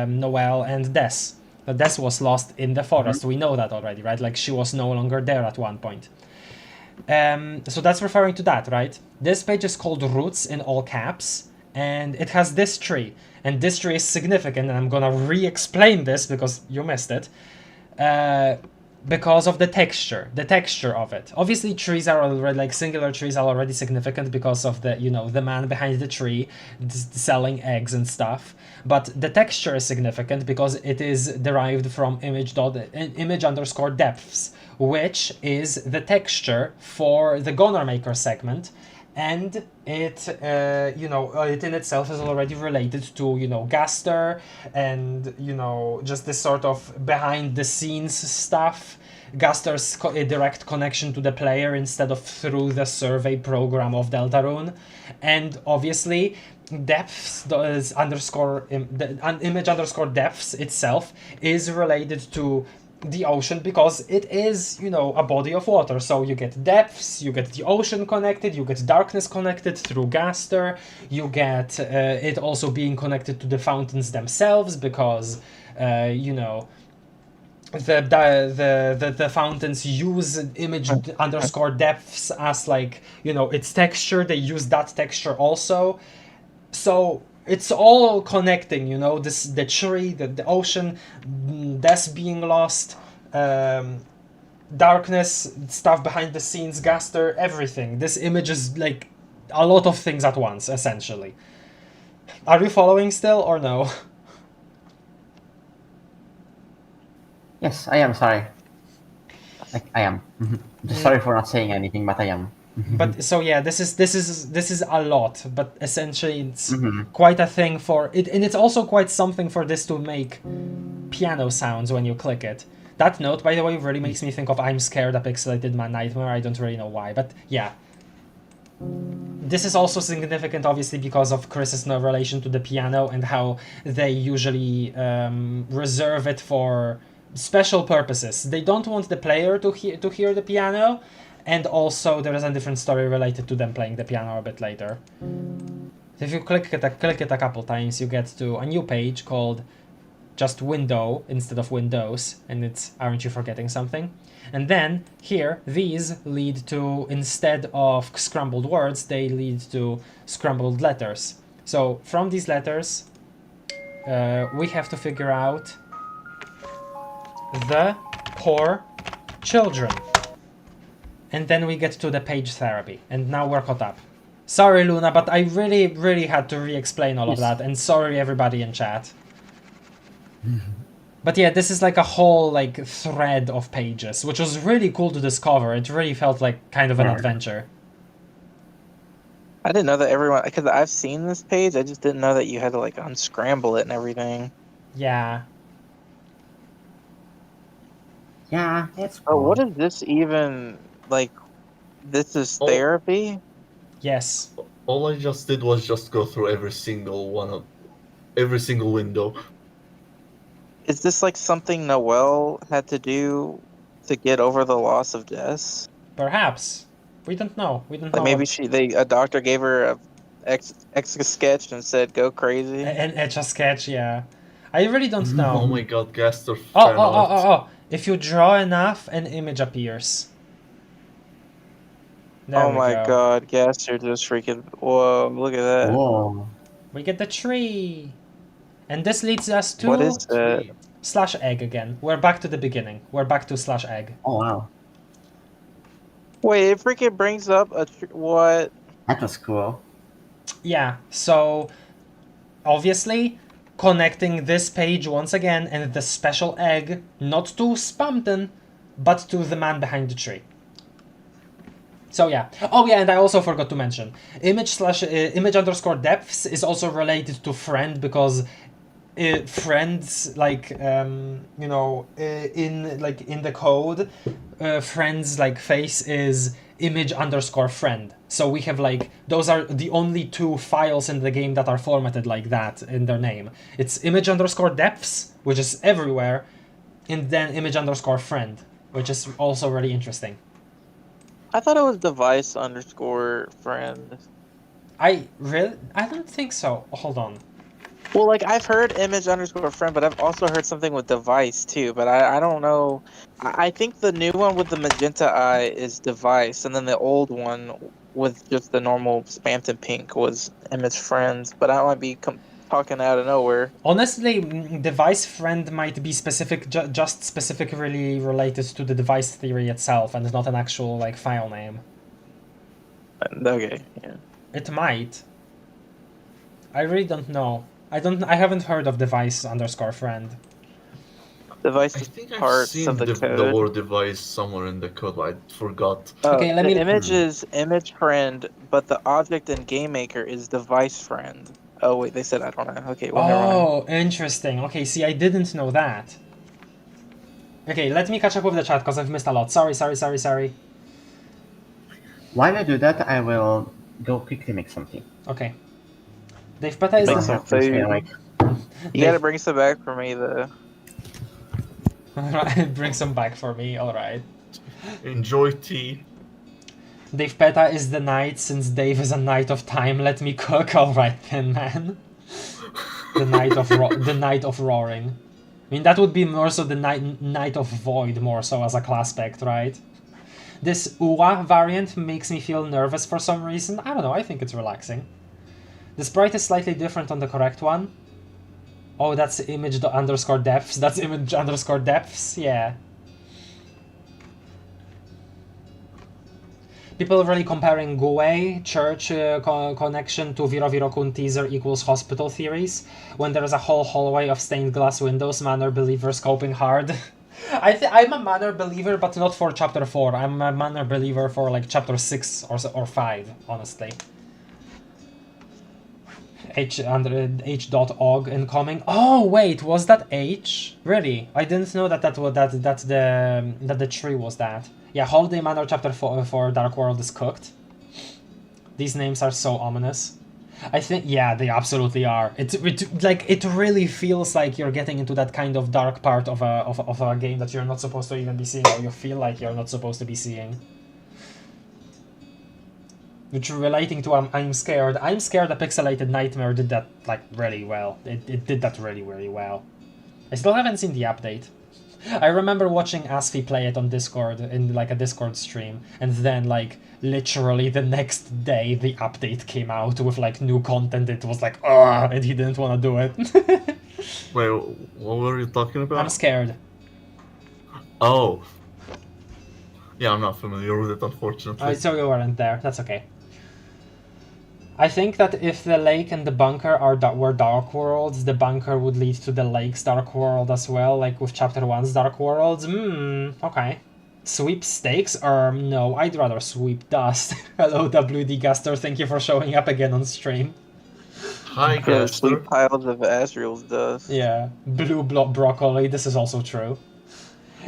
S2: Noel, and Des. But Des was lost in the forest. We know that already, right? Like, she was no longer there at one point. So that's referring to that, right? This page is called Roots in all caps, and it has this tree. And this tree is significant, and I'm gonna re-explain this because you missed it. Because of the texture of it. Obviously, trees are already, like, singular trees are already significant because of the, you know, the man behind the tree selling eggs and stuff. But the texture is significant because it is derived from image_depths, which is the texture for the Gunner Maker segment. And it, it in itself is already related to, Gaster and, just this sort of behind the scenes stuff Gaster's a direct connection to the player instead of through the survey program of Deltarune. And obviously, depths does underscore the image underscore depths itself is related to the ocean because it is, you know, a body of water. So you get depths, you get the ocean connected, you get darkness connected through Gaster, you get it also being connected to the fountains themselves because, you know, the fountains use image underscore depths as, like, you know, its texture. They use that texture also. So it's all connecting, you know, the tree, the ocean, death being lost, darkness, stuff behind the scenes, Gaster, everything. This image is like a lot of things at once, essentially. Are you following still or no?
S5: Yes, I am sorry. I am. Just sorry for not saying anything, but I am.
S2: But so yeah, this is a lot, but essentially it's quite a thing for it, and it's also quite something for this to make piano sounds when you click it. That note, by the way, really makes me think of I'm Scared, a Pixelated Man Nightmare. I don't really know why, but yeah. This is also significant, obviously, because of Chris's no relation to the piano and how they usually reserve it for special purposes. They don't want the player to hear the piano, and also there is a different story related to them playing the piano a bit later. If you click it a couple times, you get to a new page called just window instead of windows, and it's aren't you forgetting something? And then here, these lead to, instead of scrambled words, they lead to scrambled letters. So from these letters, we have to figure out the poor children. And then we get to the page therapy, and now we're caught up. Sorry, Luna, but I really had to re-explain all of that, and sorry everybody in chat. But yeah, this is like a whole like thread of pages, which was really cool to discover. It really felt like kind of an adventure.
S1: I didn't know that everyone, because I've seen this page, I just didn't know that you had to like unscramble it and everything.
S2: Yeah.
S5: Yeah, it's
S1: Oh,
S5: cool.
S1: what is this even, like, this is therapy?
S2: Yes.
S3: All I just did was just go through every single window.
S1: Is this like something Noelle had to do to get over the loss of Jess?
S2: Perhaps. We don't know. We don't
S1: Like
S2: know.
S1: maybe a doctor gave her a extra sketch and said go crazy.
S2: An etch a sketch, yeah. I really don't know.
S3: Oh my god, Gaster fan
S2: Oh. If you draw enough, an image appears. There
S1: Oh
S2: we
S1: my
S2: go.
S1: god, Gaster just freaking, whoa, look at that.
S5: Whoa.
S2: We get the tree. And this leads us to
S1: What is that?
S2: slash egg again. We're back to the beginning. We're back to slash egg.
S5: Oh wow.
S1: Wait, it freaking brings up a what?
S5: That was cool.
S2: Yeah, so obviously connecting this page once again and the special egg, not to Spamton, but to the man behind the tree. So yeah. Oh yeah, and I also forgot to mention, image underscore depths is also related to friend because friends, like you know, in the code, friends like face is image underscore friend. So we have like, those are the only two files in the game that are formatted like that in their name. It's image underscore depths, which is everywhere, and then image underscore friend, which is also really interesting.
S1: I thought it was device underscore friend.
S2: I don't think so. Hold on.
S1: Well, like, I've heard image underscore friend, but I've also heard something with device too, but I don't know. I think the new one with the magenta eye is device, and then the old one with just the normal Spamton pink was image friends, but I might be talking out of nowhere.
S2: Honestly, device friend might be specific, just specifically related to the device theory itself, and not an actual like file name.
S1: Okay, yeah.
S2: It might. I really don't know. I haven't heard of device underscore friend.
S1: Device
S3: I
S1: is
S3: think I've
S1: parts
S3: seen
S1: of the
S3: the
S1: code.
S3: word device somewhere in the code, but I forgot.
S2: Okay, let
S1: the
S2: me-
S1: image is image friend, but the object in Game Maker is device friend. Oh wait, they said I don't know. Okay, well never mind.
S2: Oh, interesting. Okay, see, I didn't know that. Okay, let me catch up with the chat because I've missed a lot. Sorry.
S5: While I do that, I will go quickly make something.
S2: Okay. Dave Peta is
S1: Make
S2: the...
S1: some
S5: Please be
S1: food.
S5: awake.
S1: You gotta bring some back for me, though.
S2: Bring some back for me, alright.
S3: Enjoy tea.
S2: Dave Peta is the knight, since Dave is a knight of time. Let me cook. Alright then, man. The knight of roaring. I mean, that would be more so the knight of void, more so as a class spec, right? This Uwa variant makes me feel nervous for some reason. I don't know, I think it's relaxing. The sprite is slightly different on the correct one. Oh, that's image underscore depths. That's image underscore depths, yeah. People really comparing GUE, church connection to Virovirokun teaser equals hospital theories, when there is a whole hallway of stained glass windows, manor believers coping hard. I'm a manor believer, but not for chapter 4. I'm a manor believer for like chapter 6 or 5, honestly. H.og incoming. Oh wait, was that H? Really? I didn't know that the tree was that. Yeah, Holiday Manor chapter 4 for Dark World is cooked. These names are so ominous. I think, yeah, they absolutely are. It really feels like you're getting into that kind of dark part of a game that you're not supposed to even be seeing, or you feel like you're not supposed to be seeing. Which, relating to I'm scared. I'm scared a pixelated nightmare did that like really well. It did that really well. I still haven't seen the update. I remember watching Asfi play it on Discord in like a Discord stream, and then like literally the next day the update came out with like new content. It was like, ugh, and he didn't want to do it.
S3: Wait, what were you talking about?
S2: I'm scared.
S3: Oh. Yeah, I'm not familiar with it, unfortunately.
S2: So you weren't there. That's okay. I think that if the lake and the bunker were dark worlds, the bunker would lead to the lake's dark world as well, like with chapter 1's dark worlds. Okay. Sweepstakes? No, I'd rather sweep dust. Hello, WD Gaster, thank you for showing up again on stream.
S3: Hi,
S1: Yeah,
S3: Gaster.
S1: sweet piles of ASRIELS dust.
S2: Yeah, blue broccoli, this is also true.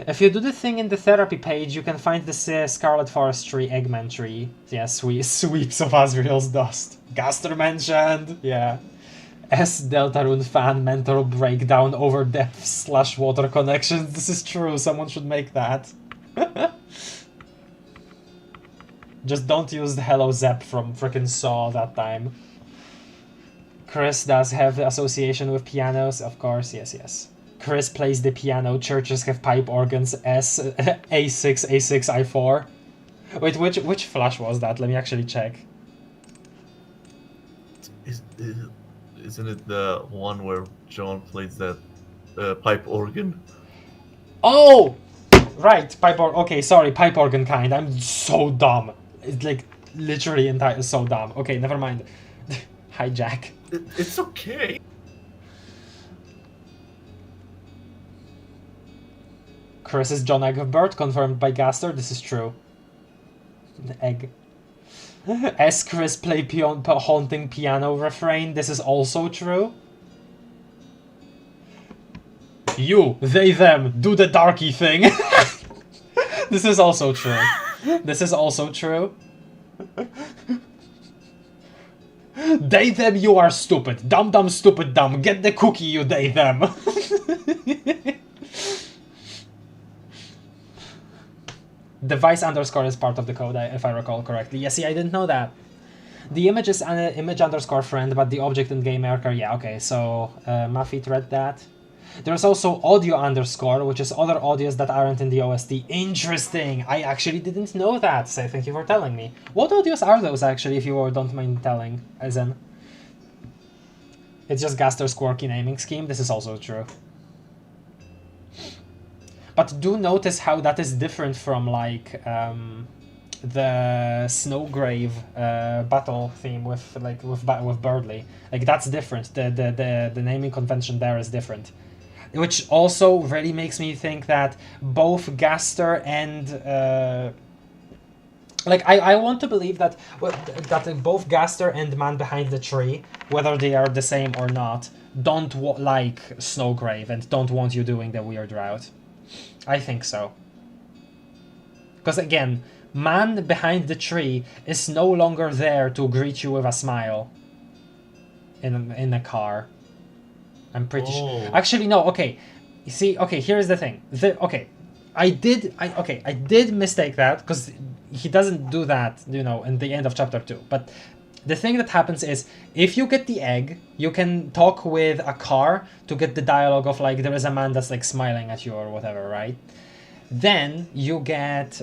S2: If you do the thing in the therapy page, you can find this Scarlet Forest tree, Eggman tree. Yeah, sweeps of Asriel's dust. Gaster mentioned! Yeah. Deltarune fan mental breakdown over depth / water connections. This is true, someone should make that. Just don't use the Hello Zep from frickin' Saw that time. Chris does have the association with pianos, of course, yes. Chris plays the piano, churches have pipe organs, A6, A6, I4. Wait, which flash was that? Let me actually check.
S3: Isn't it the one where John plays that pipe organ?
S2: Oh! Right, pipe organ. Okay, sorry, pipe organ kind. I'm so dumb. It's like literally entire so dumb. Okay, never mind. Hi, Jack.
S3: It's okay.
S2: Chris is John Eggbert, confirmed by Gaster. This is true. Egg. S. Chris play haunting piano refrain. This is also true. You, they, them, do the darky thing. This is also true. This is also true. They, them, you are stupid. Dumb, dumb, stupid, dumb. Get the cookie, you, they, them. Device underscore is part of the code, if I recall correctly. Yeah, see, I didn't know that. The image is an image underscore friend, but the object in game marker, yeah, okay, so Muffet read that. There's also audio underscore, which is other audios that aren't in the OST. Interesting! I actually didn't know that, so thank you for telling me. What audios are those, actually, if you don't mind telling, as in? It's just Gaster's quirky naming scheme, this is also true. But do notice how that is different from, like, the Snowgrave battle theme with Birdly. Like, that's different. The naming convention there is different. Which also really makes me think that both Gaster and... I want to believe that both Gaster and Man Behind the Tree, whether they are the same or not, don't like Snowgrave and don't want you doing the weird route. I think so. Because again, man behind the tree is no longer there to greet you with a smile in a car. I'm pretty sure. Actually, no. Okay, you see. Okay, here's the thing. I did mistake that because he doesn't do that, in the end of chapter 2. But the thing that happens is if you get the egg, you can talk with a car to get the dialogue of like there is a man that's like smiling at you or whatever, right? Then you get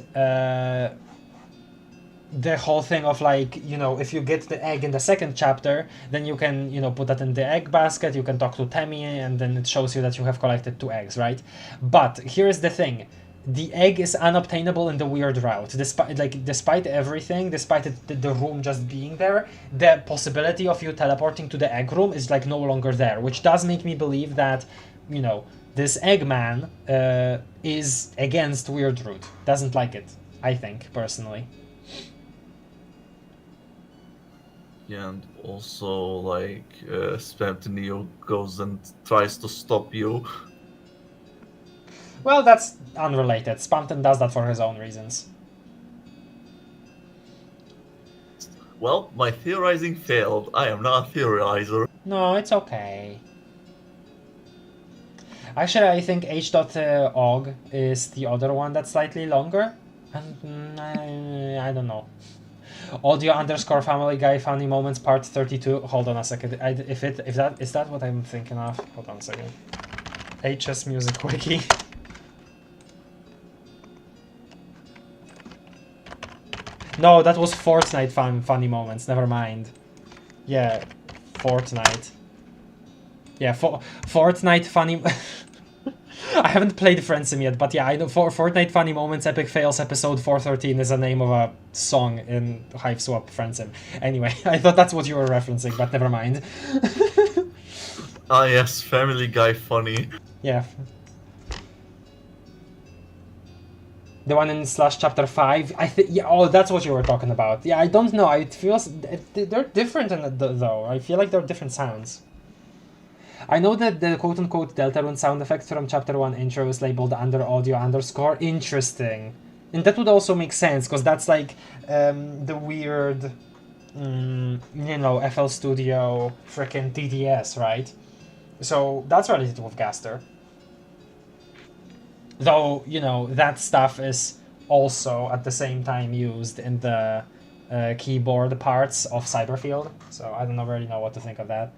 S2: the whole thing of like, if you get the egg in the second chapter, then you can, put that in the egg basket, you can talk to Temmie, and then it shows you that you have collected 2 eggs, right? But here's the thing. The egg is unobtainable in the weird route. Despite everything, despite the room just being there, the possibility of you teleporting to the egg room is like no longer there, which does make me believe that, this Eggman is against weird route. Doesn't like it, I think, personally.
S3: Yeah, and also, like, Spamton goes and tries to stop you.
S2: Well, that's unrelated. Spamton does that for his own reasons.
S3: Well, my theorizing failed. I am not a theorizer.
S2: No, it's okay. Actually, I think H.Og is the other one that's slightly longer. And I don't know. Audio _ Family Guy Funny Moments Part 32. Hold on a second. Is that what I'm thinking of? Hold on a second. HS Music Wiki. No, that was Fortnite Funny Moments. Never mind. Yeah, Fortnite. Yeah, Fortnite Funny... I haven't played Friendsim yet, but yeah, I know Fortnite Funny Moments Epic Fails episode 413 is the name of a song in Hive Swap Friendsim. Anyway, I thought that's what you were referencing, but never mind.
S3: Ah yes, Family Guy funny.
S2: Yeah. The one in / chapter 5, I think. Yeah, oh, that's what you were talking about. Yeah, I don't know. It feels they're different in though. I feel like they're different sounds. I know that the quote-unquote Deltarune sound effect from chapter 1 intro is labeled under audio _ interesting. And that would also make sense, because that's like the weird, FL Studio frickin' TDS, right? So that's related with Gaster. Though, that stuff is also at the same time used in the keyboard parts of Cyberfield. So I don't really know what to think of that.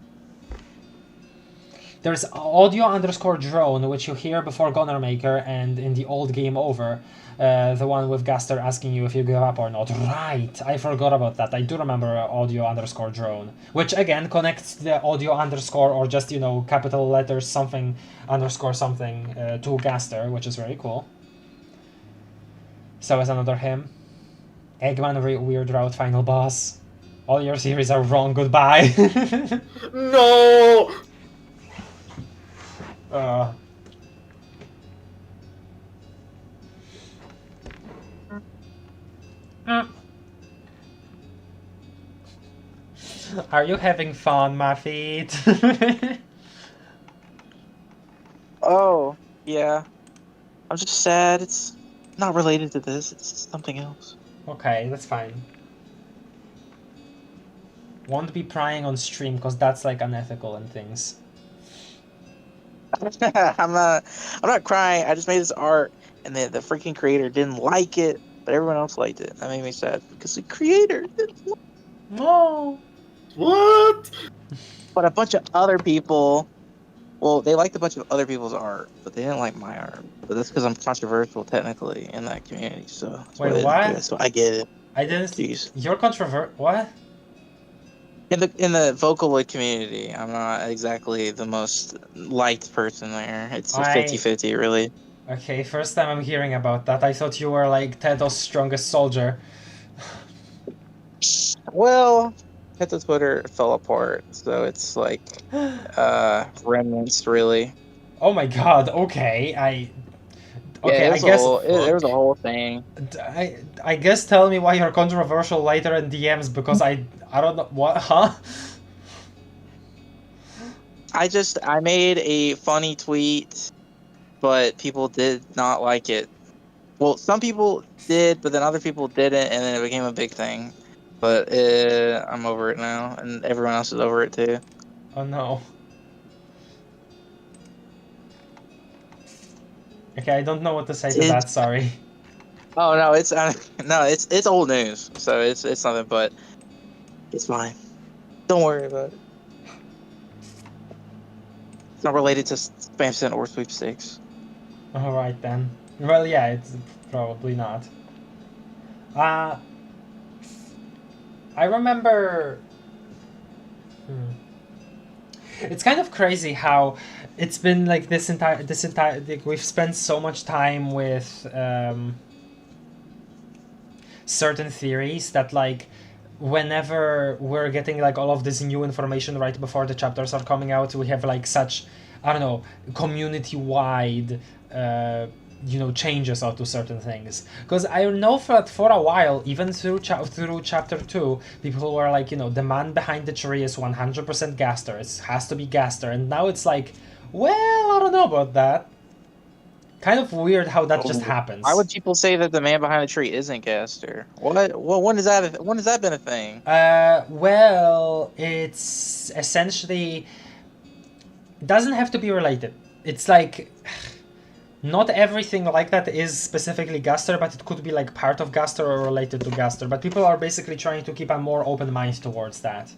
S2: There's audio _ drone, which you hear before Gunner Maker and in the old Game Over. The one with Gaster asking you if you give up or not. Right, I forgot about that. I do remember audio _ drone, which again connects the audio _ or just, capital letters something _ to Gaster, which is very cool. So is another hymn. Eggman Weird Route Final Boss. All your theories are wrong, goodbye.
S3: No!
S2: Are you having fun, my feet?
S1: Oh, yeah. I'm just sad. It's not related to this. It's something else.
S2: Okay, that's fine. Won't be prying on stream, because that's like unethical and things.
S1: I'm not crying. I just made this art, and the freaking creator didn't like it, but everyone else liked it. That made me sad because the creator didn't like it.
S2: No.
S3: What?
S1: But a bunch of other people, well, they liked a bunch of other people's art, but they didn't like my art. But that's because I'm controversial technically in that community. So that's
S2: wait, what?
S1: So I get it.
S2: I didn't.
S1: Jeez.
S2: You're controversial. What?
S1: In the Vocaloid community, I'm not exactly the most liked person there. It's 50-50, really.
S2: Okay, first time I'm hearing about that. I thought you were like Teto's strongest soldier.
S1: Well, Teto Twitter fell apart, so it's like remnants, really.
S2: Oh my god, okay. Okay,
S1: yeah,
S2: I guess
S1: there was a whole thing.
S2: I guess tell me why you're controversial later in DMs, because I don't know what, huh?
S1: I made a funny tweet but people did not like it. Well, some people did, but then other people didn't, and then it became a big thing. But I'm over it now, and everyone else is over it too.
S2: Oh no. Okay, I don't know what to say to that. Sorry.
S1: Oh no, it's it's old news, so it's nothing, but it's fine. Don't worry about it. It's not related to Spamton or sweepstakes.
S2: All right then. Well, yeah, it's probably not. I remember. It's kind of crazy how it's been like this entire like, we've spent so much time with certain theories that like whenever we're getting like all of this new information right before the chapters are coming out, we have like such, I don't know, community-wide changes to certain things. Because I know that for a while, even through chapter 2, people were like, the man behind the tree is 100% Gaster. It has to be Gaster. And now it's like, well, I don't know about that. Kind of weird how that just happens.
S1: Why would people say that the man behind the tree isn't Gaster? What? Well, when has that been a thing?
S2: Well, it's essentially doesn't have to be related. It's like not everything like that is specifically Gaster, but it could be like part of Gaster or related to Gaster. But people are basically trying to keep a more open mind towards that.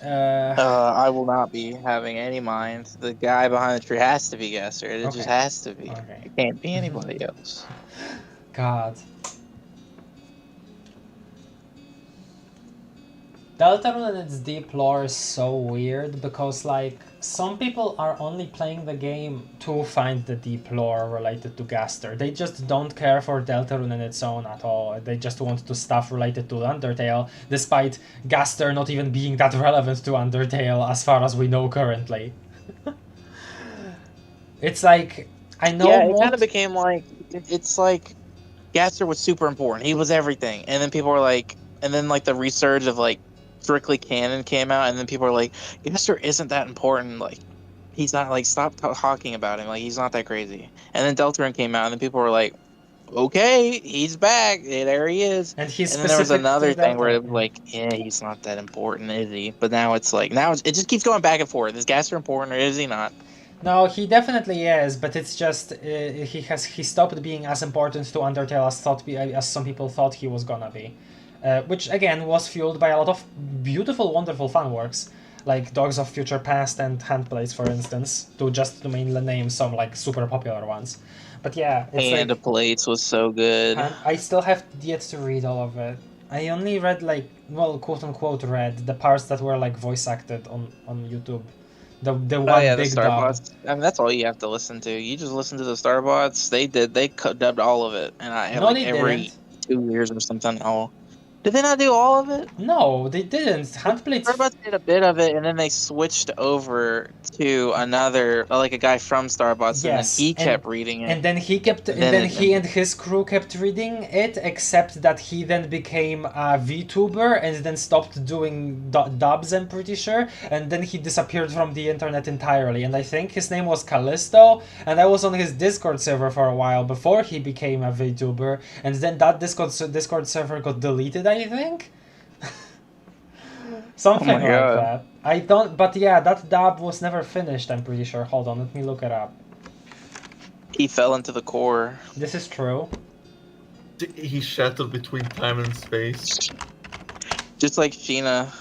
S1: I will not be having any mind. The guy behind the tree has to be Gaster. It just has to be.
S2: Okay.
S1: It can't be anybody else.
S2: God. Deltarune and its deep lore is so weird because, like, some people are only playing the game to find the deep lore related to Gaster. They just don't care for Deltarune and its own at all. They just want to stuff related to Undertale, despite Gaster not even being that relevant to Undertale as far as we know currently. It's like, I know.
S1: Yeah, it kind of became like, it's like Gaster was super important. He was everything. And then people were like, and then like the resurge of like Strictly Canon came out, and then people are like, Gaster isn't that important. Like, he's not, like, stop talking about him. Like, he's not that crazy. And then Deltarune came out, and then people were like, okay, he's back. There he is.
S2: And he's
S1: then there was another
S2: to
S1: thing where it
S2: Deltarune.
S1: was like, yeah, he's not that important, is he? But now it's like, it just keeps going back and forth. Is Gaster important or is he not?
S2: No, he definitely is, but it's just he stopped being as important to Undertale as some people thought he was gonna be. Which again was fueled by a lot of beautiful, wonderful fan works, like Dogs of Future Past and Handblades, for instance, to mainly name some like super popular ones. But yeah, it's
S1: Handblades was so good.
S2: I still have yet to read all of it. I only read like, well, quote unquote read the parts that were like voice acted on YouTube. The one
S1: the
S2: big dub.
S1: Starbots. I mean, that's all you have to listen to. You just listen to the Starbots. They dubbed all of it, and I
S2: No,
S1: like
S2: they
S1: every
S2: didn't.
S1: 2 years or something. Oh, did they not do all of it?
S2: No, they didn't. Handblades.
S1: Starbots did a bit of it, and then they switched over to another, like a guy from Starbots,
S2: Yes,
S1: and then he kept reading it.
S2: And then he kept, and then he and his crew kept reading it, except that he then became a VTuber and then stopped doing dubs, I'm pretty sure, and then he disappeared from the internet entirely. And I think his name was Callisto, and I was on his Discord server for a while before he became a VTuber, and then that Discord server got deleted, I think. Something like that. I don't, but yeah, that dub was never finished, I'm pretty sure. Hold on, let me look it up.
S1: He fell into the core.
S2: This is true.
S3: He shattered between time and space.
S1: Just like Sheena.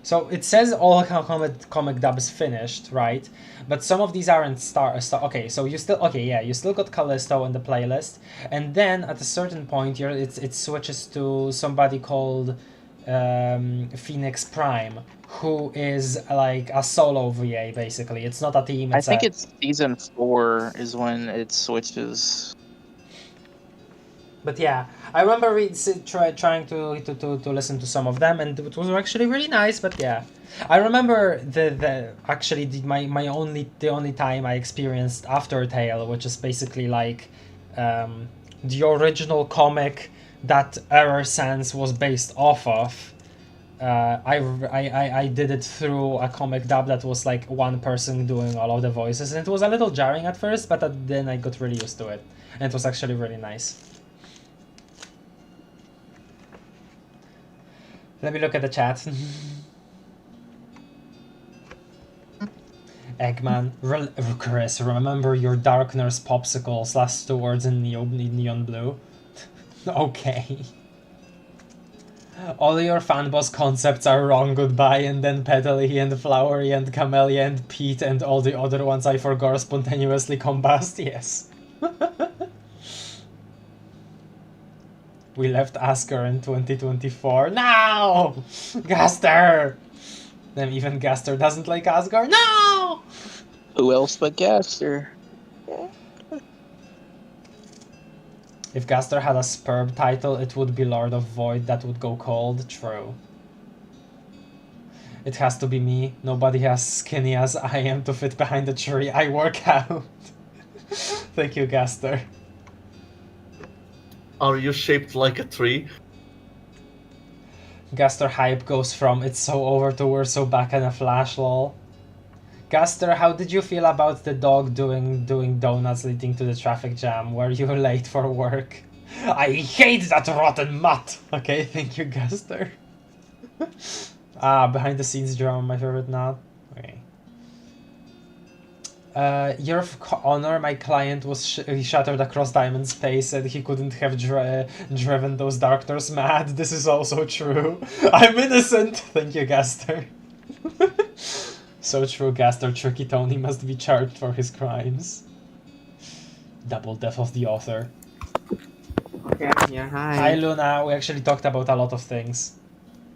S2: So it says all comic dubs finished, right? But some of these aren't okay, so you still got Callisto in the playlist, and then at a certain point, it switches to somebody called Phoenix Prime, who is like a solo VA basically. It's not a team.
S1: I think it's season 4 is when it switches.
S2: But yeah, I remember trying to listen to some of them, and it was actually really nice. But yeah, I remember the only time I experienced Aftertale, which is basically like the original comic that Error Sans was based off of. I did it through a comic dub that was like one person doing all of the voices, and it was a little jarring at first, but then I got really used to it, and it was actually really nice. Let me look at the chat. Eggman, Chris, remember your Dark Nurse popsicles, last 2 words in neon blue. Okay. All your fanboss concepts are wrong, goodbye, and then Petally and Flowery and Camellia and Pete and all the other ones I forgot spontaneously combust, yes. We left Asker in 2024. No! Gaster! Then even Gaster doesn't like Asgard. No!
S1: Who else but Gaster?
S2: If Gaster had a Spurb title, it would be Lord of Void. That would go cold. True. It has to be me. Nobody as skinny as I am to fit behind the tree. I work out. Thank you, Gaster.
S3: Are you shaped like a tree?
S2: Gaster hype goes from it's so over to we're so back in a flash, lol. Gaster, how did you feel about the dog doing donuts leading to the traffic jam? Were you late for work? I hate that rotten mutt! Okay, thank you, Gaster. Behind the scenes drama, my favorite knot. Okay. Your honor, my client was shattered across Diamond Space and he couldn't have driven those doctors mad. This is also true. I'm innocent! Thank you, Gaster. So true, Gaster. Tricky Tony must be charged for his crimes. Double death of the author.
S4: Okay, yeah, hi.
S2: Hi, Luna. We actually talked about a lot of things.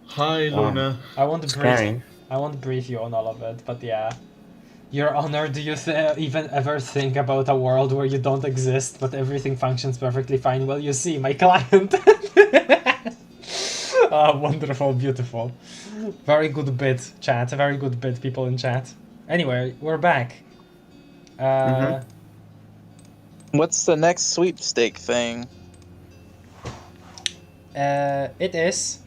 S3: Hi, Luna.
S2: I won't
S5: Scary.
S2: brief you on all of it, but yeah. Your honor, do you even ever think about a world where you don't exist, but everything functions perfectly fine? Well, you see, my client. Wonderful, beautiful. Very good bit, chat. Very good bit, people in chat. Anyway, we're back.
S1: What's the next sweepstake thing?
S2: It is...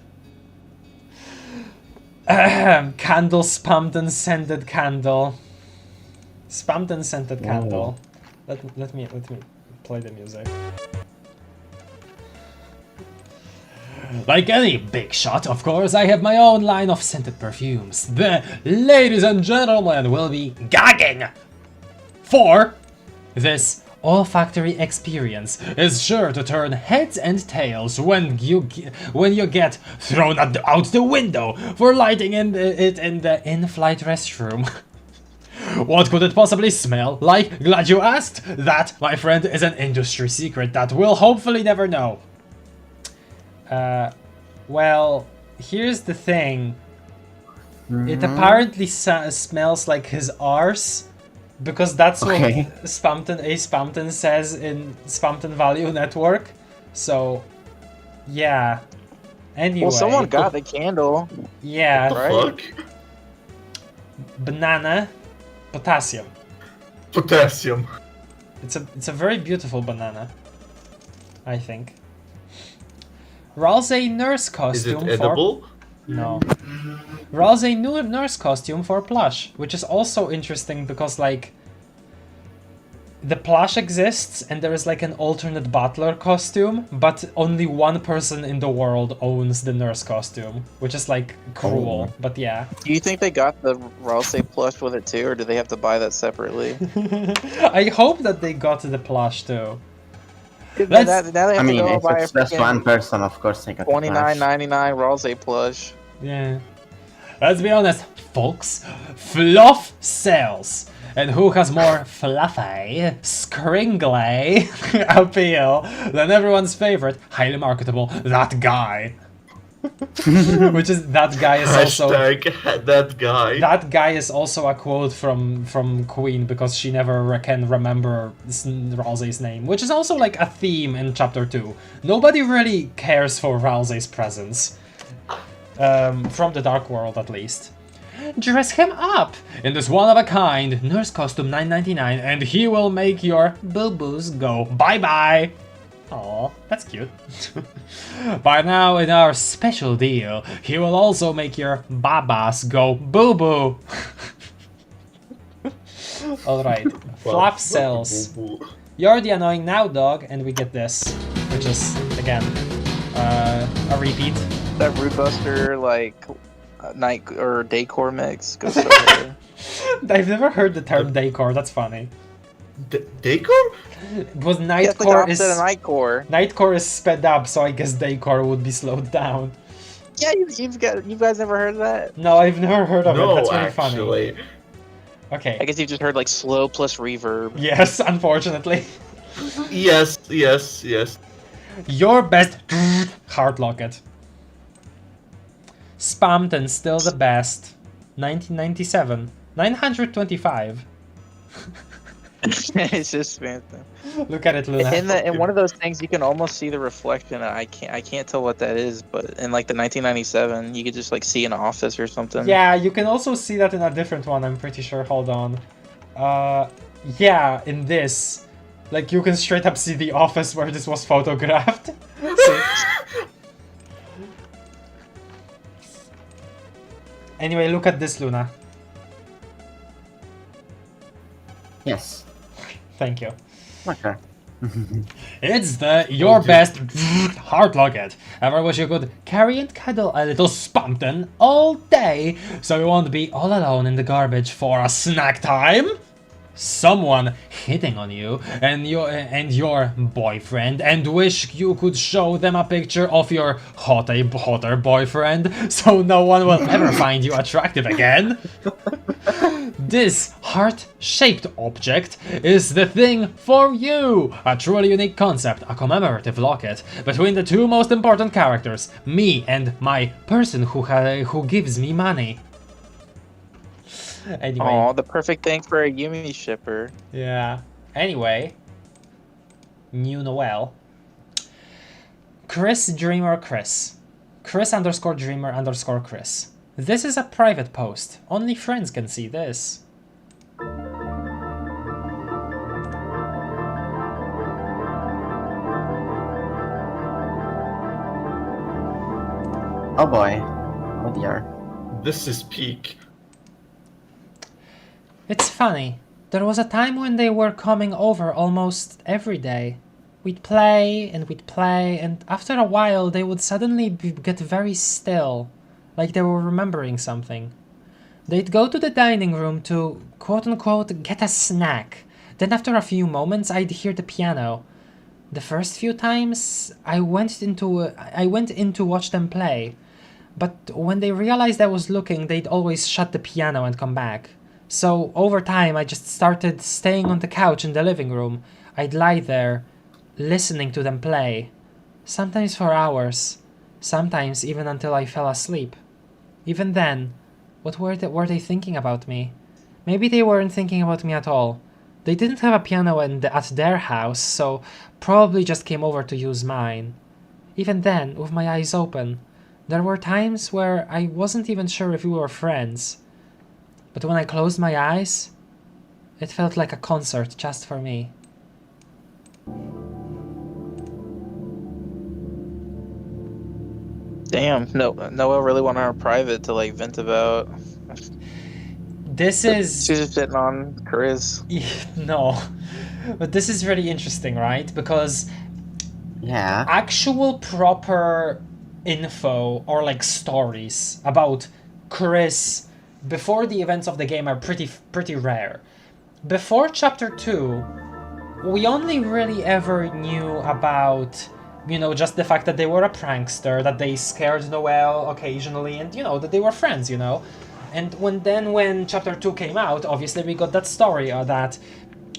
S2: Candle Spamton scented candle. Spamton scented candle. Let me play the music. Like any big shot, of course, I have my own line of scented perfumes. The ladies and gentlemen will be gagging for this olfactory experience is sure to turn heads and tails when you get thrown out the window for lighting it in the in-flight restroom. What could it possibly smell like? Glad you asked. That, my friend, is an industry secret that we'll hopefully never know. Well, here's the thing. It apparently smells like his arse, because that's what Spamton says in Spamton Value Network. So, yeah. Anyway.
S1: Well, someone got the candle.
S2: Yeah.
S3: What the fuck?
S2: Banana, potassium.
S3: Potassium.
S2: It's a very beautiful banana, I think. Ral's a nurse costume.
S3: Is it edible?
S2: No. Ral's a new nurse costume for plush, which is also interesting because, like, the plush exists and there is like an alternate butler costume, but only one person in the world owns the nurse costume, which is like cruel, but yeah.
S1: Do you think they got the Ralsei plush with it too, or do they have to buy that separately?
S2: I hope that they got the plush too.
S1: Now they have
S4: I mean,
S1: to go
S4: if
S1: buy
S4: it's
S1: a
S4: just one person, of course they got
S1: $29.99 Ralsei plush.
S2: Yeah. Let's be honest, folks. Fluff sells. And who has more fluffy, scringly appeal than everyone's favorite, highly marketable, that guy. Which is, that guy is also...
S3: Hashtag that guy.
S2: That guy is also a quote from Queen, because she never can remember Ralsei's name, which is also like a theme in Chapter 2. Nobody really cares for Ralsei's presence. From the Dark World, at least. Dress him up in this one-of-a-kind nurse costume $9.99 and he will make your boo-boos go bye-bye. Aw, that's cute. By now, in our special deal, he will also make your babas go boo-boo. Alright, Fluff Cells. You're the annoying now dog, and we get this, which is, again, a repeat.
S1: That Root Buster, like, night or Daycore mix goes so hard.
S2: I've never heard the term Daycore, that's funny.
S3: Daycore?
S2: It was
S1: Yeah, it's like the
S2: Nightcore is...
S1: opposite of Nightcore.
S2: Nightcore is sped up, so I guess Daycore would be slowed down.
S1: Yeah, you guys never heard of that?
S2: No, I've never heard of it,
S3: No,
S2: that's really funny.
S3: actually.
S2: Okay.
S1: I guess you've just heard like slow plus reverb.
S2: Yes, unfortunately.
S3: Yes, yes, yes.
S2: Your best Heart Locket. Spamton still the best. 1997. 925.
S1: It's just fantastic.
S2: Look at it, Luna.
S1: In one of those things, you can almost see the reflection. I can't tell what that is, but in like the 1997, you could just like see an office or something.
S2: Yeah, you can also see that in a different one, I'm pretty sure. Hold on. Yeah, in this. Like, you can straight up see the office where this was photographed. See? Anyway, look at this, Luna.
S5: Yes.
S2: Thank you.
S5: Okay.
S2: It's your best Heart Locket. Ever wish you could carry and cuddle a little Spamton all day so you won't be all alone in the garbage for a snack time? Someone hitting on you and your boyfriend and wish you could show them a picture of your hotter boyfriend so no one will ever find you attractive again? This heart-shaped object is the thing for you! A truly unique concept, a commemorative locket between the two most important characters, me and my person who gives me money. Anyway.
S1: Aw, the perfect thing for a Yumi shipper.
S2: Yeah. Anyway. New Noel. Chris Dreamer Chris. Chris _ Dreamer _ Chris. This is a private post. Only friends can see this.
S5: Oh boy. Oh dear.
S3: This is peak.
S2: It's funny. There was a time when they were coming over almost every day. We'd play, and after a while they would suddenly get very still, like they were remembering something. They'd go to the dining room to, quote-unquote, get a snack. Then after a few moments, I'd hear the piano. The first few times, I went in to watch them play. But when they realized I was looking, they'd always shut the piano and come back. So, over time, I just started staying on the couch in the living room. I'd lie there, listening to them play. Sometimes for hours. Sometimes even until I fell asleep. Even then, what were they thinking about me? Maybe they weren't thinking about me at all. They didn't have a piano at their house, so probably just came over to use mine. Even then, with my eyes open, there were times where I wasn't even sure if we were friends. But when I closed my eyes, it felt like a concert just for me.
S1: Damn, no, Noah really wanted our private to like vent about.
S2: This is...
S1: She's just sitting on Chris.
S2: No. But this is really interesting, right? Because
S5: Yeah.
S2: actual proper info or like stories about Chris before the events of the game are pretty rare. Before chapter 2, we only really ever knew about, you know, just the fact that they were a prankster, that they scared Noel occasionally, and, you know, that they were friends, you know. And when chapter 2 came out, obviously we got that story that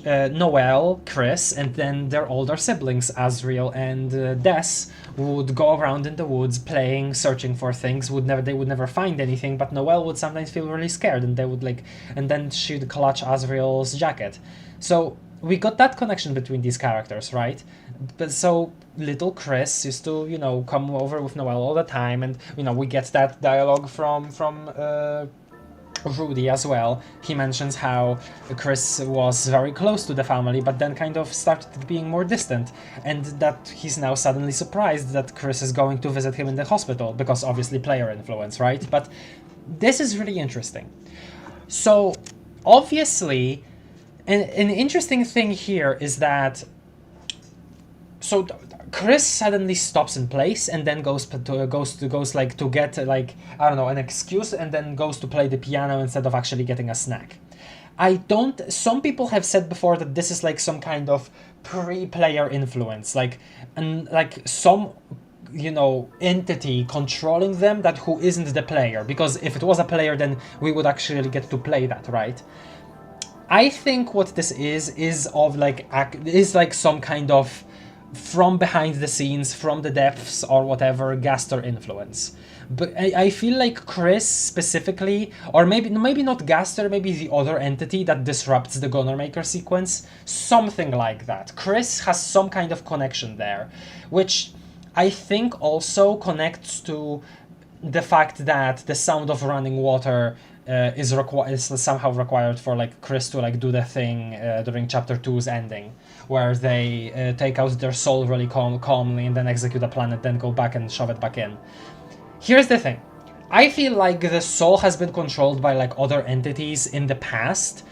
S2: Noel, Chris, and then their older siblings, Asriel and Des, would go around in the woods playing, searching for things. They would never find anything, but Noel would sometimes feel really scared, and then she'd clutch Asriel's jacket. So we got that connection between these characters, right? But so little Chris used to, you know, come over with Noel all the time, and, you know, we get that dialogue from Rudy as well. He mentions how Chris was very close to the family, but then kind of started being more distant, and that he's now suddenly surprised that Chris is going to visit him in the hospital, because obviously player influence, right? But this is really interesting. So, obviously, an interesting thing here is that Chris suddenly stops in place and then goes to get like, I don't know, an excuse, and then goes to play the piano instead of actually getting a snack. Some people have said before that this is like some kind of pre-player influence, like some, you know, entity controlling them that who isn't the player, because if it was a player then we would actually get to play that, right? I think what this is like some kind of from behind the scenes, from the depths or whatever, Gaster influence. But I feel like Chris specifically, or maybe not Gaster, maybe the other entity that disrupts the Gunner Maker sequence, something like that. Chris has some kind of connection there, which I think also connects to the fact that the sound of running water is somehow required for like Chris to like do the thing during chapter 2's ending, where they take out their soul really calmly and then execute a plan and then go back and shove it back in. Here's the thing. I feel like the soul has been controlled by like other entities in the past,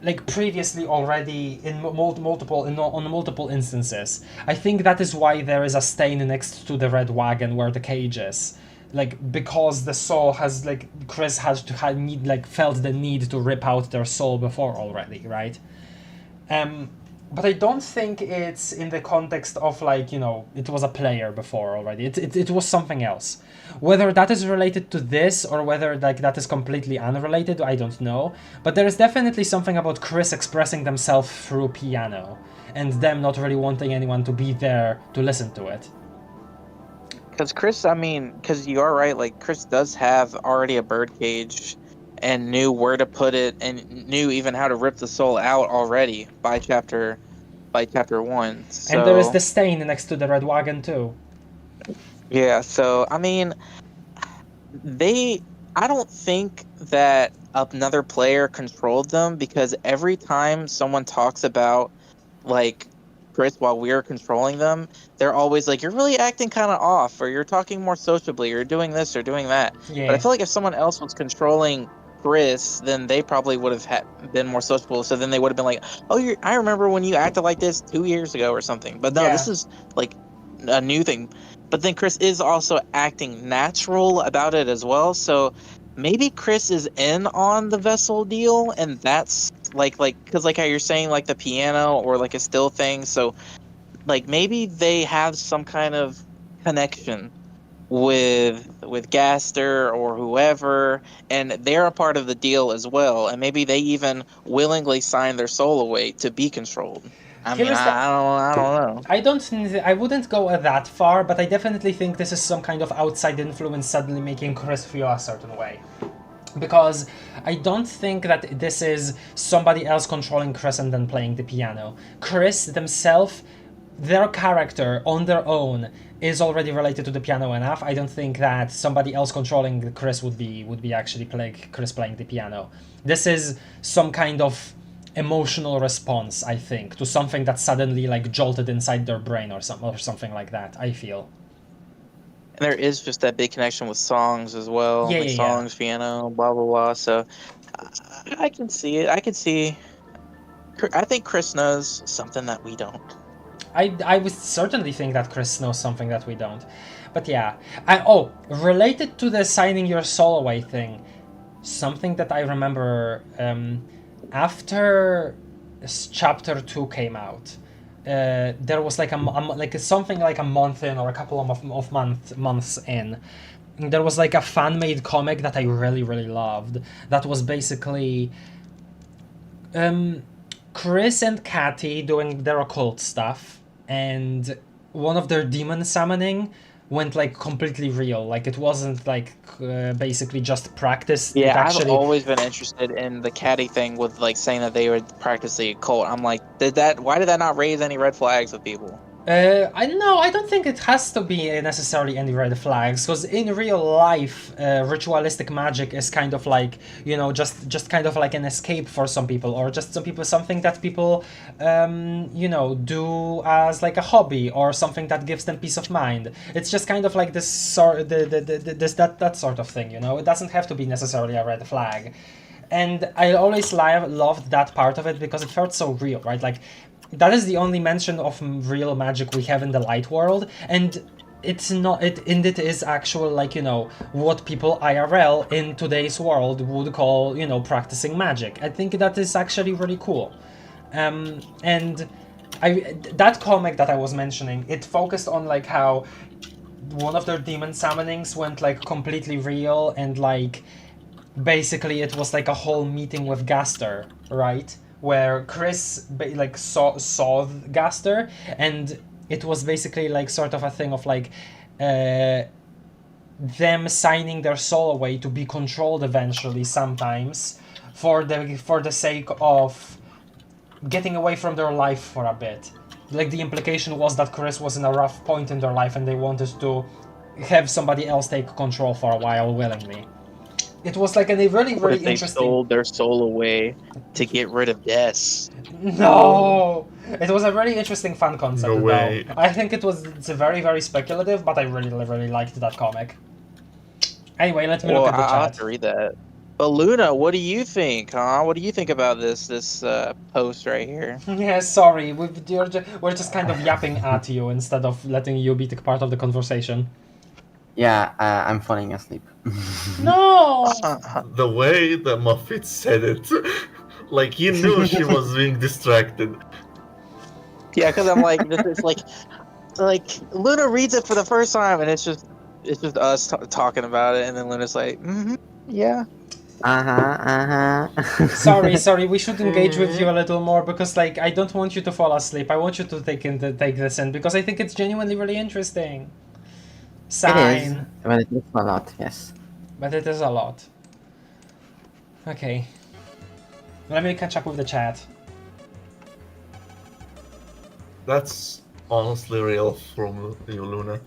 S2: like previously already on multiple instances. I think that is why there is a stain next to the red wagon where the cage is. Like, because the soul has, like, Chris felt the need to rip out their soul before already, right? But I don't think it's in the context of, like, you know, it was a player before already. It was something else. Whether that is related to this or whether, like, that is completely unrelated, I don't know. But there is definitely something about Chris expressing themselves through piano and them not really wanting anyone to be there to listen to it.
S1: Because you are right, like, Chris does have already a birdcage and knew where to put it and knew even how to rip the soul out already by chapter 1. So,
S2: and there is the stain next to the red wagon too.
S1: Yeah, so, I don't think that another player controlled them, because every time someone talks about, like, Chris while we're controlling them, they're always like, you're really acting kind of off, or you're talking more sociably, or you're doing this or doing that.
S2: Yeah.
S1: But I feel like if someone else was controlling Chris, then they probably would have been more sociable, so then they would have been like, oh, I remember when you acted like this 2 years ago or something. But no, This is like a new thing. But then Chris is also acting natural about it as well, so maybe Chris is in on the vessel deal, and that's like because like how you're saying, like the piano or like a still thing, so like maybe they have some kind of connection with Gaster or whoever, and they're a part of the deal as well, and maybe they even willingly sign their soul away to be controlled. I don't know.
S2: I wouldn't go that far, but I definitely think this is some kind of outside influence suddenly making Chris feel a certain way. Because I don't think that this is somebody else controlling Chris and then playing the piano. Chris themselves, their character on their own is already related to the piano enough. I don't think that somebody else controlling Chris would be actually Chris playing the piano. This is some kind of emotional response, I think, to something that suddenly like jolted inside their brain or something like that, I feel.
S1: And there is just that big connection with songs as well. Songs, piano, blah, blah, blah. So I can see it. I think Chris knows something that we don't.
S2: I would certainly think that Chris knows something that we don't. But yeah. Related to the signing your soul away thing, something that I remember after chapter 2 came out, there was like something like a month in or a couple of months in, there was like a fan-made comic that I really, really loved. That was basically Chris and Catty doing their occult stuff, and one of their demon summoning went like completely real. Like it wasn't like basically just practice.
S1: Yeah, I've always been interested in the Catty thing with like saying that they would practice the occult. I'm like, why did that not raise any red flags with people?
S2: I don't think it has to be necessarily any red flags, because in real life, ritualistic magic is kind of like, just kind of like an escape for some people, or just something that people, do as like a hobby, or something that gives them peace of mind. It's just kind of like this sort, that sort of thing, It doesn't have to be necessarily a red flag. And I always loved that part of it because it felt so real, right? Like, that is the only mention of real magic we have in the light world, and it is actual, like, what people IRL in today's world would call, practicing magic. I think that is actually really cool. And that comic that I was mentioning, it focused on like how one of their demon summonings went like completely real, and like basically it was like a whole meeting with Gaster, right? Where Chris like saw Gaster, and it was basically like sort of a thing of like them signing their soul away to be controlled eventually sometimes for the sake of getting away from their life for a bit. Like, the implication was that Chris was in a rough point in their life and they wanted to have somebody else take control for a while willingly. It was like a really, really
S1: They
S2: interesting...
S1: sold their soul away to get rid of death.
S2: No! It was a really interesting fun concept,
S3: No way.
S2: though. I think it's very, very speculative, but I really, really liked that comic. Anyway, let me look at the
S1: I'll have
S2: chat.
S1: to read that. But Luna, what do you think, huh? What do you think about this post right here?
S2: Yeah, sorry, we're just kind of yapping at you instead of letting you be part of the conversation.
S5: Yeah, I'm falling asleep.
S2: No!
S3: The way that Muffet said it, like he knew she was being distracted.
S1: Yeah, because I'm like, this is like Luna reads it for the first time, and it's just us talking about it, and then Luna's like, yeah.
S2: Sorry, we should engage with you a little more, because like I don't want you to fall asleep. I want you to take this in, because I think it's genuinely really interesting. Sign.
S4: It is, but it is a lot, yes.
S2: But it is a lot. Okay. Let me catch up with the chat.
S3: That's honestly real from you, Luna.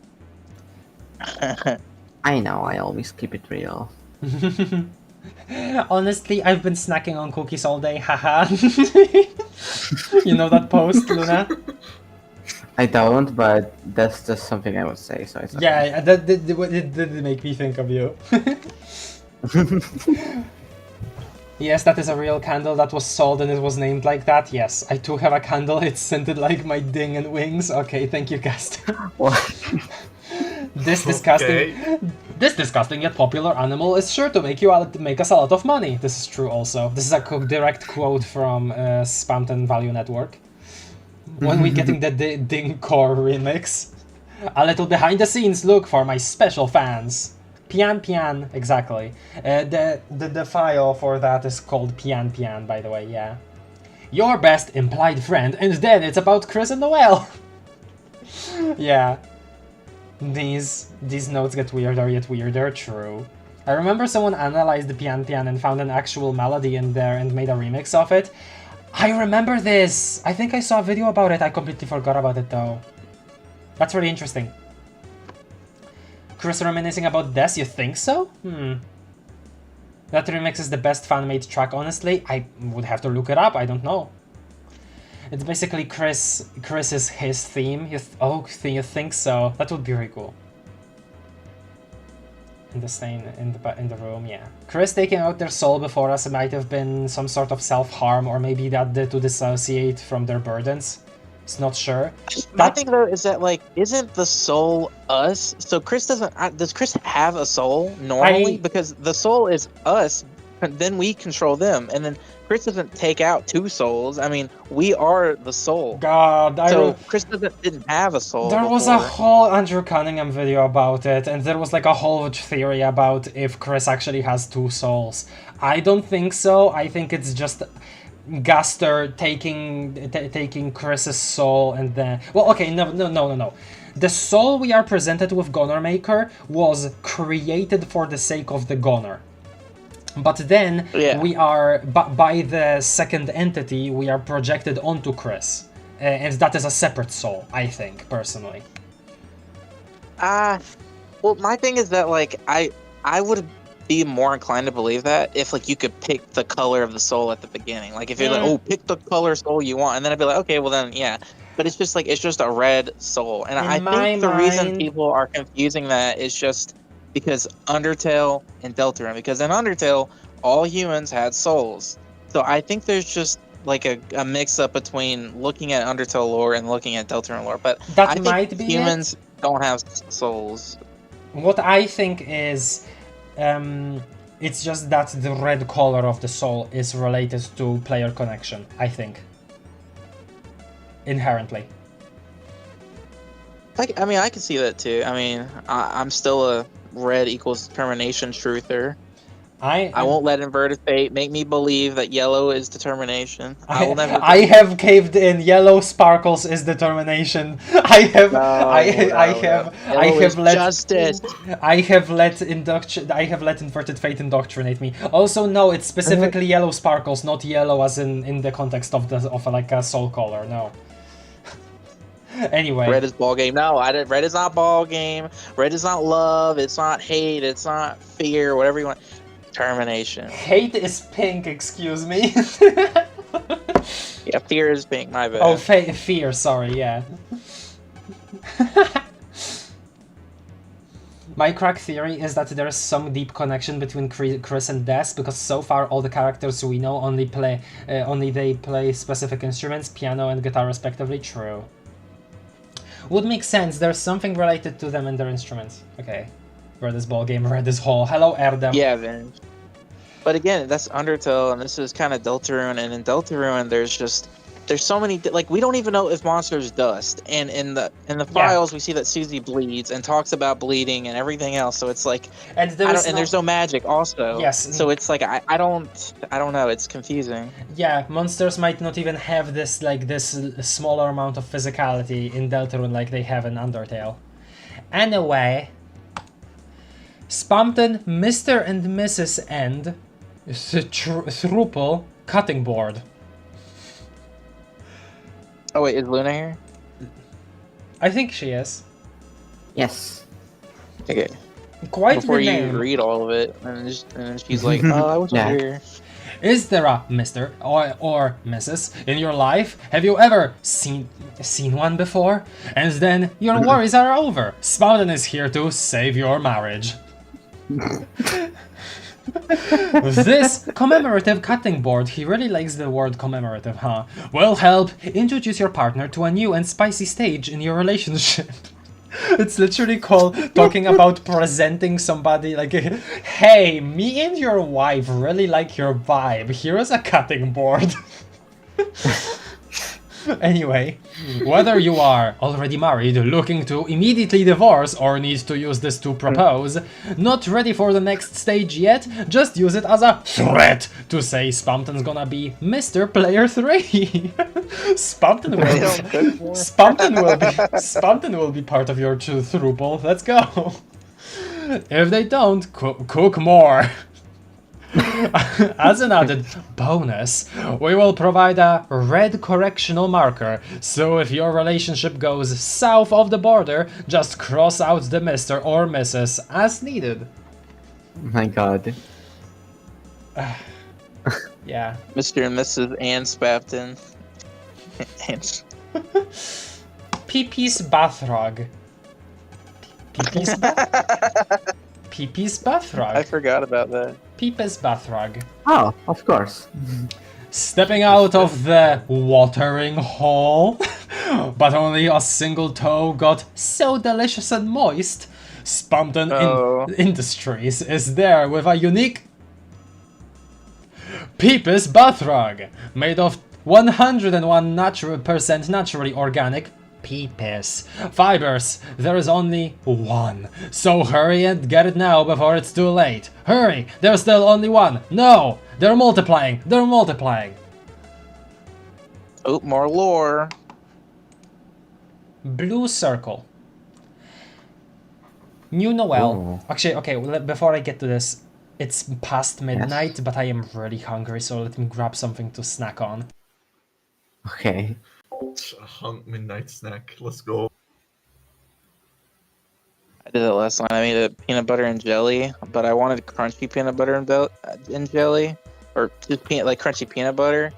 S4: I know, I always keep it real.
S2: Honestly, I've been snacking on cookies all day, haha. You know that post, Luna?
S4: I don't, but that's just something I would say, so it's okay.
S2: Yeah, that did make me think of you. Yes, that is a real candle that was sold and it was named like that. Yes, I too have a candle. It's scented like my ding and wings. Okay, thank you, Gaster.
S4: What?
S2: This disgusting yet popular animal is sure to make us a lot of money. This is true also. This is a direct quote from Spamton Value Network. When we getting the Ding Core remix. A little behind the scenes look for my special fans. Pian, exactly. The file for that is called Pian, by the way, yeah. Your best implied friend, and then it's about Chris and Noel. Yeah. These notes get weirder yet weirder, true. I remember someone analyzed the Pian and found an actual melody in there and made a remix of it. I remember this! I think I saw a video about it, I completely forgot about it though. That's really interesting. Chris reminiscing about Des, you think so? That remix is the best fan-made track, honestly. I would have to look it up, I don't know. It's basically Chris is his theme. You think so? That would be very cool. In the stain in the room, yeah. Chris taking out their soul before us might have been some sort of self-harm, or maybe that to dissociate from their burdens. It's not sure.
S1: My thing though is that, like, isn't the soul us? So Chris does Chris have a soul normally? Because the soul is us, and then we control them, and then Chris doesn't take out two souls. I mean, we are the soul.
S2: God,
S1: Chris didn't have a soul.
S2: There was a whole Andrew Cunningham video about it, and there was like a whole theory about if Chris actually has two souls. I don't think so. I think it's just Gaster taking Chris's soul and then... Well, okay, no. The soul we are presented with Gonor Maker was created for the sake of the Gonor. But then we are, by the second entity, we are projected onto Chris. and that is a separate soul, I think, personally.
S1: Well, my thing is that like I would be more inclined to believe that if like you could pick the color of the soul at the beginning. Like if you're like, oh, pick the color soul you want, and then I'd be like, okay, well then yeah. But it's just like it's just a red soul, and I
S2: In my
S1: think the reason
S2: mind-
S1: people are confusing that is just because Undertale and Deltarune. Because in Undertale, all humans had souls, so I think there's just like a mix up between looking at Undertale lore and looking at Deltarune lore. But
S2: That
S1: I think
S2: might be
S1: humans don't have souls.
S2: What I think is, it's just that the red color of the soul is related to player connection, I think. Inherently.
S1: I mean, I can see that too. I mean, I'm still a red equals determination truther. I won't let inverted fate make me believe that yellow is determination. I will never.
S2: I have caved in. Yellow sparkles is determination. I have let
S1: justice.
S2: I have let inverted fate indoctrinate me. Also, no, it's specifically yellow sparkles, not yellow as in the context of like a soul color. No. Anyway,
S1: Red is ball game. No, red is not ball game. Red is not love. It's not hate. It's not fear. Whatever you want. Determination.
S2: Hate is pink. Excuse me.
S1: Yeah, fear is pink. My bad.
S2: Oh, fear. Sorry. Yeah. My crack theory is that there is some deep connection between Chris and Des, because so far all the characters we know only they play specific instruments, piano and guitar respectively. True. Would make sense. There's something related to them and their instruments. Okay. Red is ball game. Red is hall. Hello, Erdem.
S1: Yeah, Vin. But again, that's Undertale, and this is kind of Deltarune, and in Deltarune, there's so many, like, we don't even know if monsters dust, and in the files we see that Susie bleeds and talks about bleeding and everything else, so it's like,
S2: and
S1: there's no magic also.
S2: Yes.
S1: So it's like I don't know, it's confusing.
S2: Yeah, monsters might not even have this smaller amount of physicality in Deltarune like they have in Undertale. Anyway, Spamton, Mr. and Mrs. End, Thruple, cutting board.
S1: Oh wait, is Luna here?
S2: I think she is.
S5: Yes.
S1: Okay.
S2: Quite
S1: Before
S2: the
S1: you
S2: name.
S1: read all of it, and then she's like, "Oh, I wasn't
S5: Yeah.
S1: here."
S2: Is there a Mr. or Mrs. in your life? Have you ever seen one before? And then your worries are over. Spamton is here to save your marriage. This commemorative cutting board, he really likes the word commemorative, huh? Will help introduce your partner to a new and spicy stage in your relationship. It's literally called talking about presenting somebody like, hey, me and your wife really like your vibe. Here is a cutting board. Anyway, whether you are already married, looking to immediately divorce, or need to use this to propose, not ready for the next stage yet, just use it as a threat to say Spamton's gonna be Mr. Player 3. Spamton will be part of your throuple. Let's go. If they don't, cook more. As an added bonus, we will provide a red correctional marker, so if your relationship goes south of the border, just cross out the Mr. or Mrs. as needed.
S4: My god.
S2: Yeah.
S1: Mr. and Mrs. and Spamton.
S2: Pee-pee's bathrug. Pee-pee's bathrug.
S1: I forgot about that.
S2: Pee-pee's bathrug.
S4: Oh, of course.
S2: Stepping out of the watering hole, but only a single toe got so delicious and moist. Spamton Industries is there with a unique Peepus Bathrug, made of 101% naturally organic Peepus fibers. There is only one, so hurry and get it now before it's too late. Hurry, there's still only one. No, they're multiplying.
S1: Oh, more lore.
S2: Blue circle. New Noel.
S4: Ooh.
S2: Actually, okay, before I get to this, it's past midnight, yes, but I am really hungry, so let me grab something to snack on.
S4: Okay.
S3: Midnight snack. Let's go.
S1: I did it last night. I made a peanut butter and jelly, but I wanted crunchy peanut butter and jelly, or just like crunchy peanut butter.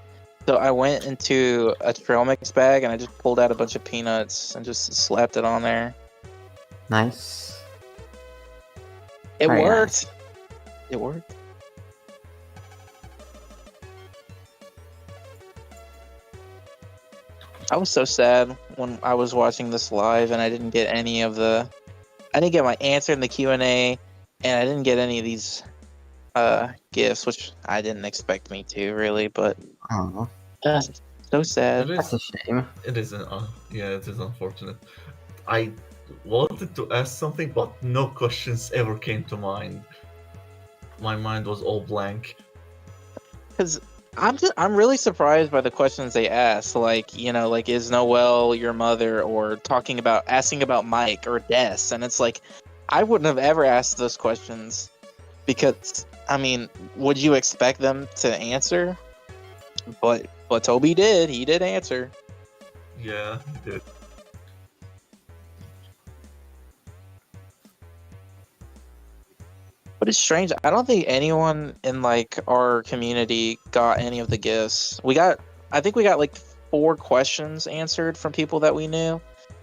S1: So I went into a trail mix bag and I just pulled out a bunch of peanuts and just slapped it on there.
S4: Nice.
S1: It
S4: Very
S1: worked.
S4: nice.
S1: It worked. I was so sad when I was watching this live and I didn't get any of the. I didn't get my answer in the Q&A, and I didn't get any of these gifts, which I didn't expect me to really, but
S4: Oh,
S1: so sad.
S3: It
S4: that's
S3: is.
S4: a shame.
S3: It is. Yeah, it is unfortunate. I wanted to ask something, but no questions ever came to mind. My mind was all blank.
S1: Because I'm really surprised by the questions they ask, like, you know, like, is Noelle your mother, or asking about Mike or Des, and it's like, I wouldn't have ever asked those questions, because I mean, would you expect them to answer? But Toby did. He did answer.
S3: Yeah, he did.
S1: But it's strange. I don't think anyone in like our community got any of the gifts. I think we got like 4 questions answered from people that we knew,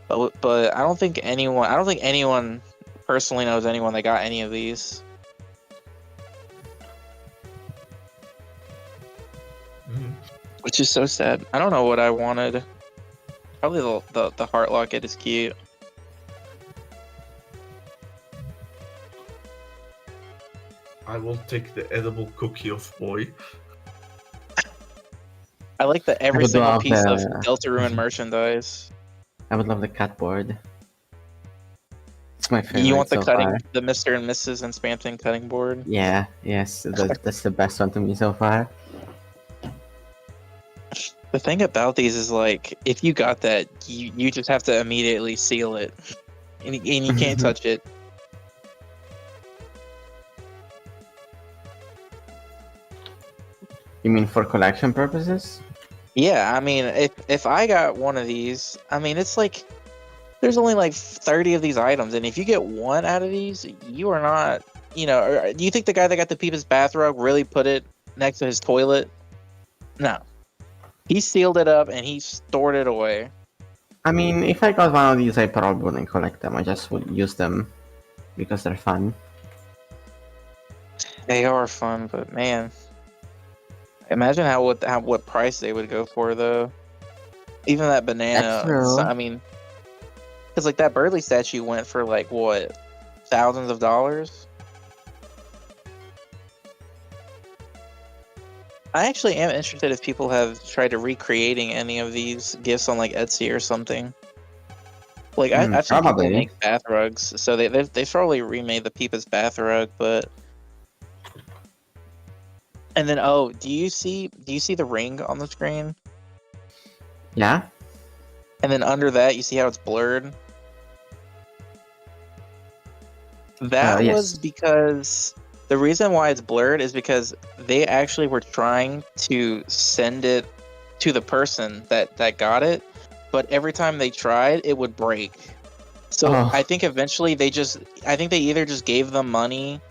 S1: but I don't think anyone personally knows anyone that got any of these.
S3: Mhm.
S1: Which is so sad. I don't know what I wanted. Probably the heart locket is cute.
S3: I will take the edible cookie of boy.
S1: I like the every
S4: would
S1: single
S4: love
S1: piece of
S4: the-
S1: Deltarune merchandise.
S4: I would love the cat board. It's my favorite
S1: You want the
S4: so far.
S1: the Mr. and Mrs. and Spamton cutting board?
S4: Yeah, yes, that's the best one to me so far.
S1: The thing about these is, like, if you got that, you just have to immediately seal it, and you can't touch it.
S4: You mean for collection purposes?
S1: Yeah, I mean, if I got one of these, I mean, it's like there's only like 30 of these items, and if you get one out of these, you are not, you know. Do you think the guy that got the Peepus bathrobe really put it next to his toilet? No, he sealed it up and he stored it away.
S4: I mean, if I got one of these, I probably wouldn't collect them. I just would use them because they're fun.
S1: They are fun, but man, imagine what price they would go for though. Even that banana.
S4: That's true.
S1: I mean, because like that Birdly statue went for like what, thousands of dollars. I actually am interested if people have tried to recreating any of these gifts on like Etsy or something. Like I've seen people
S4: Probably.
S1: make bath rugs, so they've probably remade the Peepus bath rug, but. And then, oh, do you see the ring on the screen?
S4: Yeah?
S1: And then under that, you see how it's blurred? That
S4: Yes.
S1: was because the reason why it's blurred is because they actually were trying to send it to the person that got it, but every time they tried, it would break. So
S4: Oh.
S1: I think eventually they either just gave them money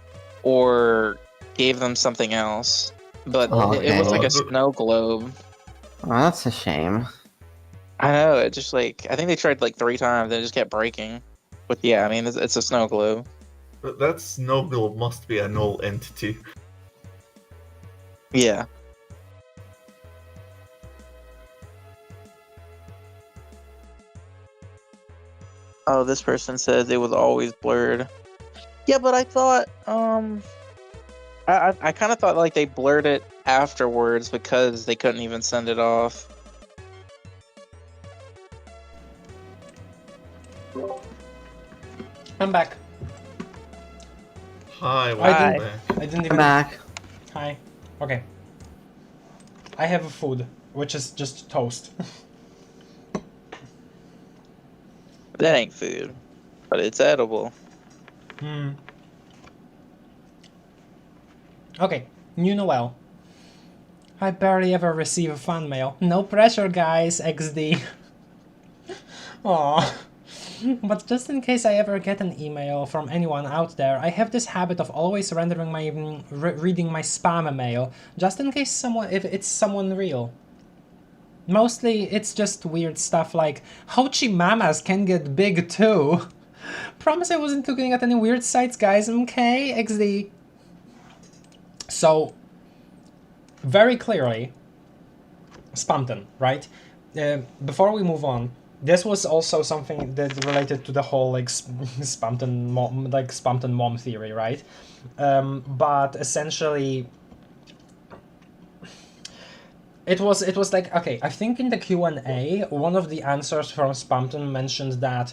S1: or gave them something else. But it was like a
S3: Okay.
S1: snow globe.
S4: Oh, that's a shame.
S1: I know, it just like, I think they tried like 3 times and it just kept breaking. But yeah, I mean, it's a snow globe.
S3: That snow globe must be a null entity.
S1: Yeah. Oh, this person says it was always blurred. Yeah, but I thought, I kind of thought like they blurred it afterwards because they couldn't even send it off.
S2: I'm back.
S3: Hi,
S2: I
S3: welcome
S2: didn't-
S3: back.
S2: I didn't
S4: I'm
S2: even.
S4: back.
S2: Hi. Okay. I have a food, which is just toast.
S1: That ain't food, but it's edible.
S2: Hmm. Okay, new Noelle. I barely ever receive fan mail. No pressure, guys, XD. Aww. But just in case I ever get an email from anyone out there, I have this habit of always rendering my reading my spam mail, just in case if it's someone real. Mostly it's just weird stuff like Houchi mamas can get big too. Promise I wasn't looking at any weird sites, guys. Okay, XD. So very clearly, Spamton, right? Before we move on. This was also something that related to the whole like Spamton mom theory, right? But essentially, it was like, okay, I think in the Q&A, one of the answers from Spamton mentioned that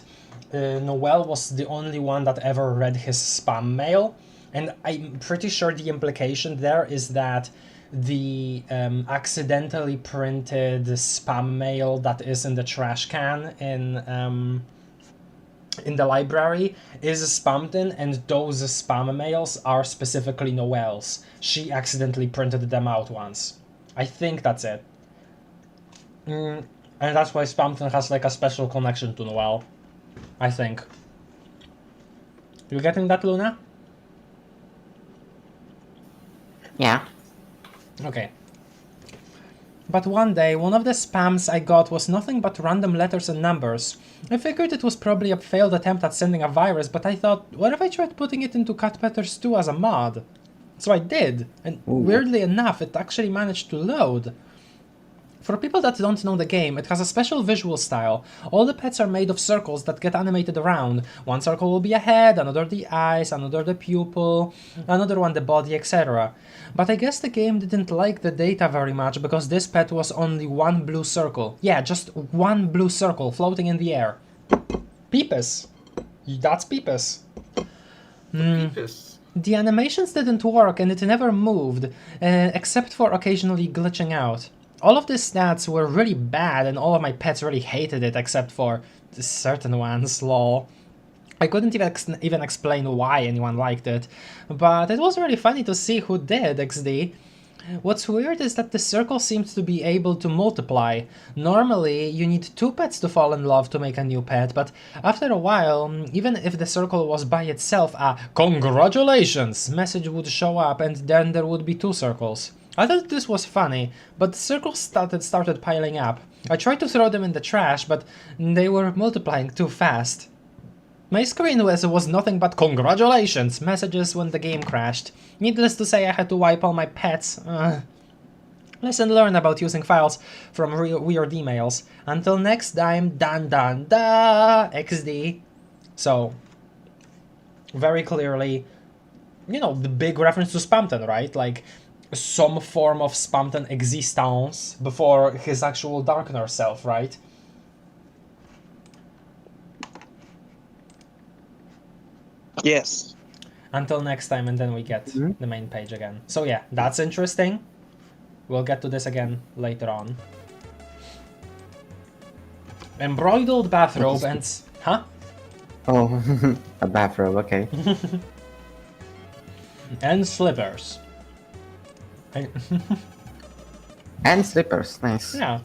S2: Noel was the only one that ever read his spam mail, and I'm pretty sure the implication there is that the accidentally printed spam mail that is in the trash can in the library is Spamton, and those spam mails are specifically Noel's. She accidentally printed them out once. I think that's it. And that's why Spamton has like a special connection to Noel. I think. You getting that, Luna?
S5: Yeah.
S2: Okay. But one day, one of the spams I got was nothing but random letters and numbers. I figured it was probably a failed attempt at sending a virus, but I thought, what if I tried putting it into Cat Petters 2 as a mod? So I did, and weirdly enough, it actually managed to load. For people that don't know the game, it has a special visual style. All the pets are made of circles that get animated around. One circle will be a head, another the eyes, another the pupil, another one the body, etc. But I guess the game didn't like the data very much because this pet was only one blue circle. Yeah, just one blue circle floating in the air. Peepus. That's Peepus.
S3: Peepus.
S2: The animations didn't work and it never moved, except for occasionally glitching out. All of the stats were really bad and all of my pets really hated it except for certain ones, lol. I couldn't even explain why anyone liked it, but it was really funny to see who did, XD. What's weird is that the circle seems to be able to multiply. Normally, you need 2 pets to fall in love to make a new pet, but after a while, even if the circle was by itself, a "Congratulations" message would show up and then there would be 2 circles. I thought this was funny, but the circles started piling up. I tried to throw them in the trash, but they were multiplying too fast. My screen was nothing but "Congratulations" messages when the game crashed. Needless to say, I had to wipe all my pets. Lesson learned about using files from weird emails. Until next time, dan dan da, XD. So, very clearly, you know, the big reference to Spamton, right? Like, some form of Spamton existence before his actual Darkener self, right?
S1: Yes.
S2: Until next time, and then we get the main page again. So yeah, that's interesting. We'll get to this again later on. Embroidered bathrobe and... Huh?
S4: Oh, a bathrobe, okay.
S2: And slippers.
S4: And slippers, nice.
S2: Yeah.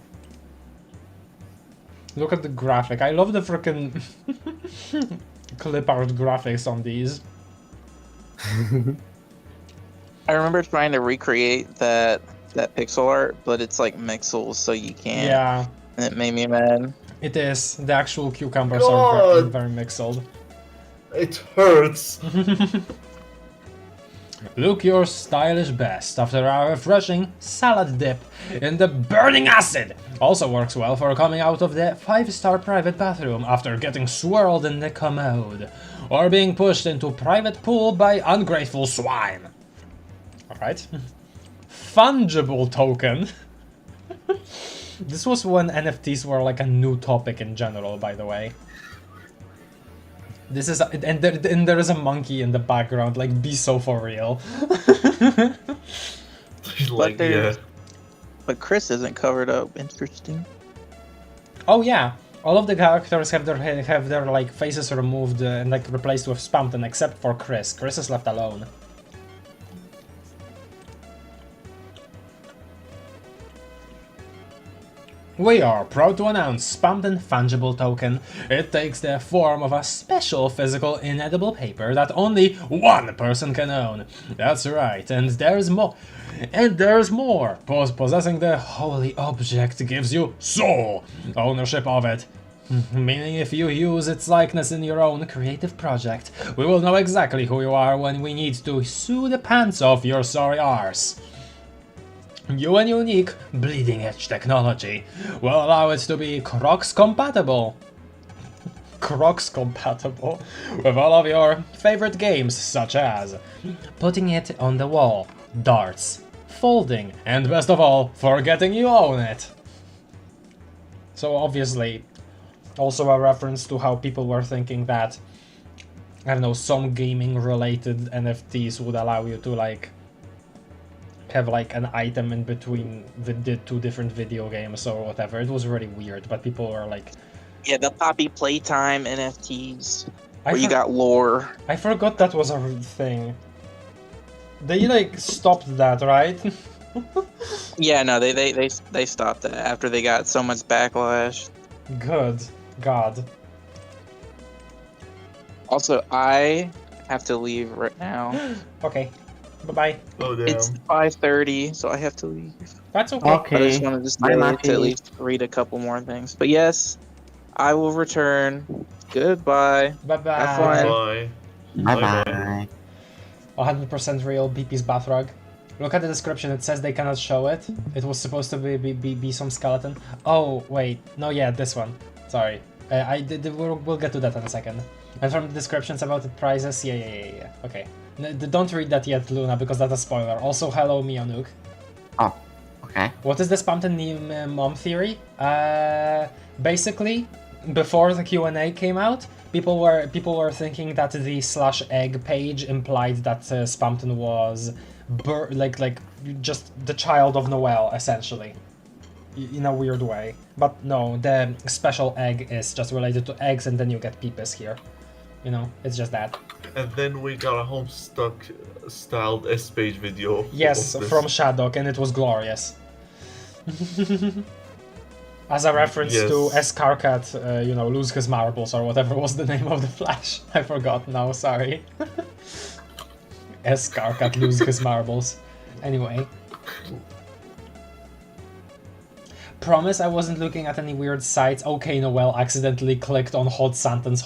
S2: Look at the graphic. I love the frickin' clip art graphics on these.
S1: I remember trying to recreate that pixel art, but it's like mixels, so you can't.
S2: Yeah.
S1: And it made me mad.
S2: It is. The actual cucumbers are
S3: God.
S2: very mixed.
S3: It hurts.
S2: Look your stylish best after our refreshing salad dip in the burning acid. Also works well for coming out of the 5-star private bathroom after getting swirled in the commode or being pushed into private pool by ungrateful swine. Alright. Fungible token. This was when NFTs were like a new topic in general, by the way. This is and there is a monkey in the background. Like, be so for real.
S3: Like, yeah.
S1: But Chris isn't covered up. Interesting.
S2: Oh yeah, all of the characters have their like faces removed and like replaced with Spamton, except for Chris. Chris is left alone. We are proud to announce Spamton Fungible Token. It takes the form of a special physical inedible paper that only one person can own. That's right, and there's more. And there's more. Possessing the holy object gives you sole ownership of it. Meaning if you use its likeness in your own creative project, we will know exactly who you are when we need to sue the pants off your sorry arse. New and unique bleeding-edge technology will allow it to be Crocs compatible. Crocs compatible with all of your favorite games, such as putting it on the wall, darts, folding, and best of all, forgetting you own it. So obviously, also a reference to how people were thinking that, I don't know, some gaming-related NFTs would allow you to like have like an item in between the two different video games or whatever. It was really weird, but people were like,
S1: Yeah, the Poppy Playtime NFTs,
S2: I
S1: where you got lore.
S2: I forgot that was a thing. They like stopped that, right?
S1: Yeah, no, they stopped that after they got so much backlash.
S2: Good God.
S1: Also, I have to leave right now.
S2: Okay. Bye-bye.
S3: Oh damn.
S1: It's 5:30, so I have to leave.
S2: That's okay.
S1: But I
S4: Okay.
S1: just wanted to
S4: Bye,
S1: stay
S4: Matty.
S1: to at least read a couple more things. But yes, I will return. Goodbye.
S2: Bye-bye.
S1: Have fun.
S3: Bye.
S4: Bye
S3: Bye-bye.
S4: bye.
S2: 100% real BP's bath rug. Look at the description, it says they cannot show it. It was supposed to be some skeleton. Oh, wait. No, yeah, this one. Sorry. We'll get to that in a second. And from the descriptions about the prizes, yeah. Okay. Don't read that yet, Luna, because that's a spoiler. Also, hello, Mionuk.
S5: Oh, okay.
S2: What is the Spamton mom theory? Basically, before the Q&A came out, people were thinking that the /egg page implied that Spamton was like just the child of Noel, essentially, in a weird way. But no, the special egg is just related to eggs, and then you get peepus here. You know, it's just that.
S3: And then we got a Homestuck styled S-page video.
S2: Yes,
S3: of this.
S2: from Shadok, and it was glorious. As a reference to
S3: Yes.
S2: Escarcat, lose his marbles, or whatever was the name of the Flash. I forgot now, sorry. Escarcat lose his marbles. Anyway. Promise I wasn't looking at any weird sites. Okay, Noel accidentally clicked on Hot Santa's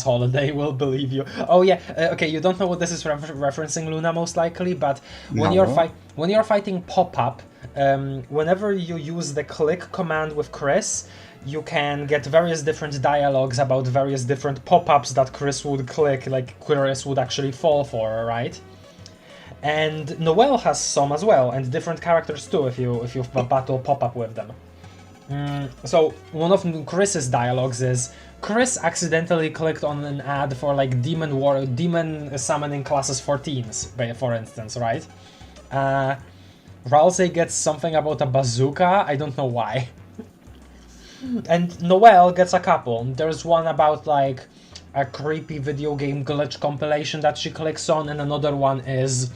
S2: Holiday, will believe you. Oh yeah, okay, you don't know what this is referencing, Luna, most likely, but when you're fighting pop-up, whenever you use the click command with Chris, you can get various different dialogues about various different pop-ups that Chris would click, like Chris would actually fall for, right? And Noel has some as well, and different characters too if you battle pop-up with them. So one of Chris's dialogues is, Chris accidentally clicked on an ad for like demon summoning classes for teens, for instance, right? Ralsei gets something about a bazooka, I don't know why. And Noel gets a couple. There's one about like a creepy video game glitch compilation that she clicks on, and another one is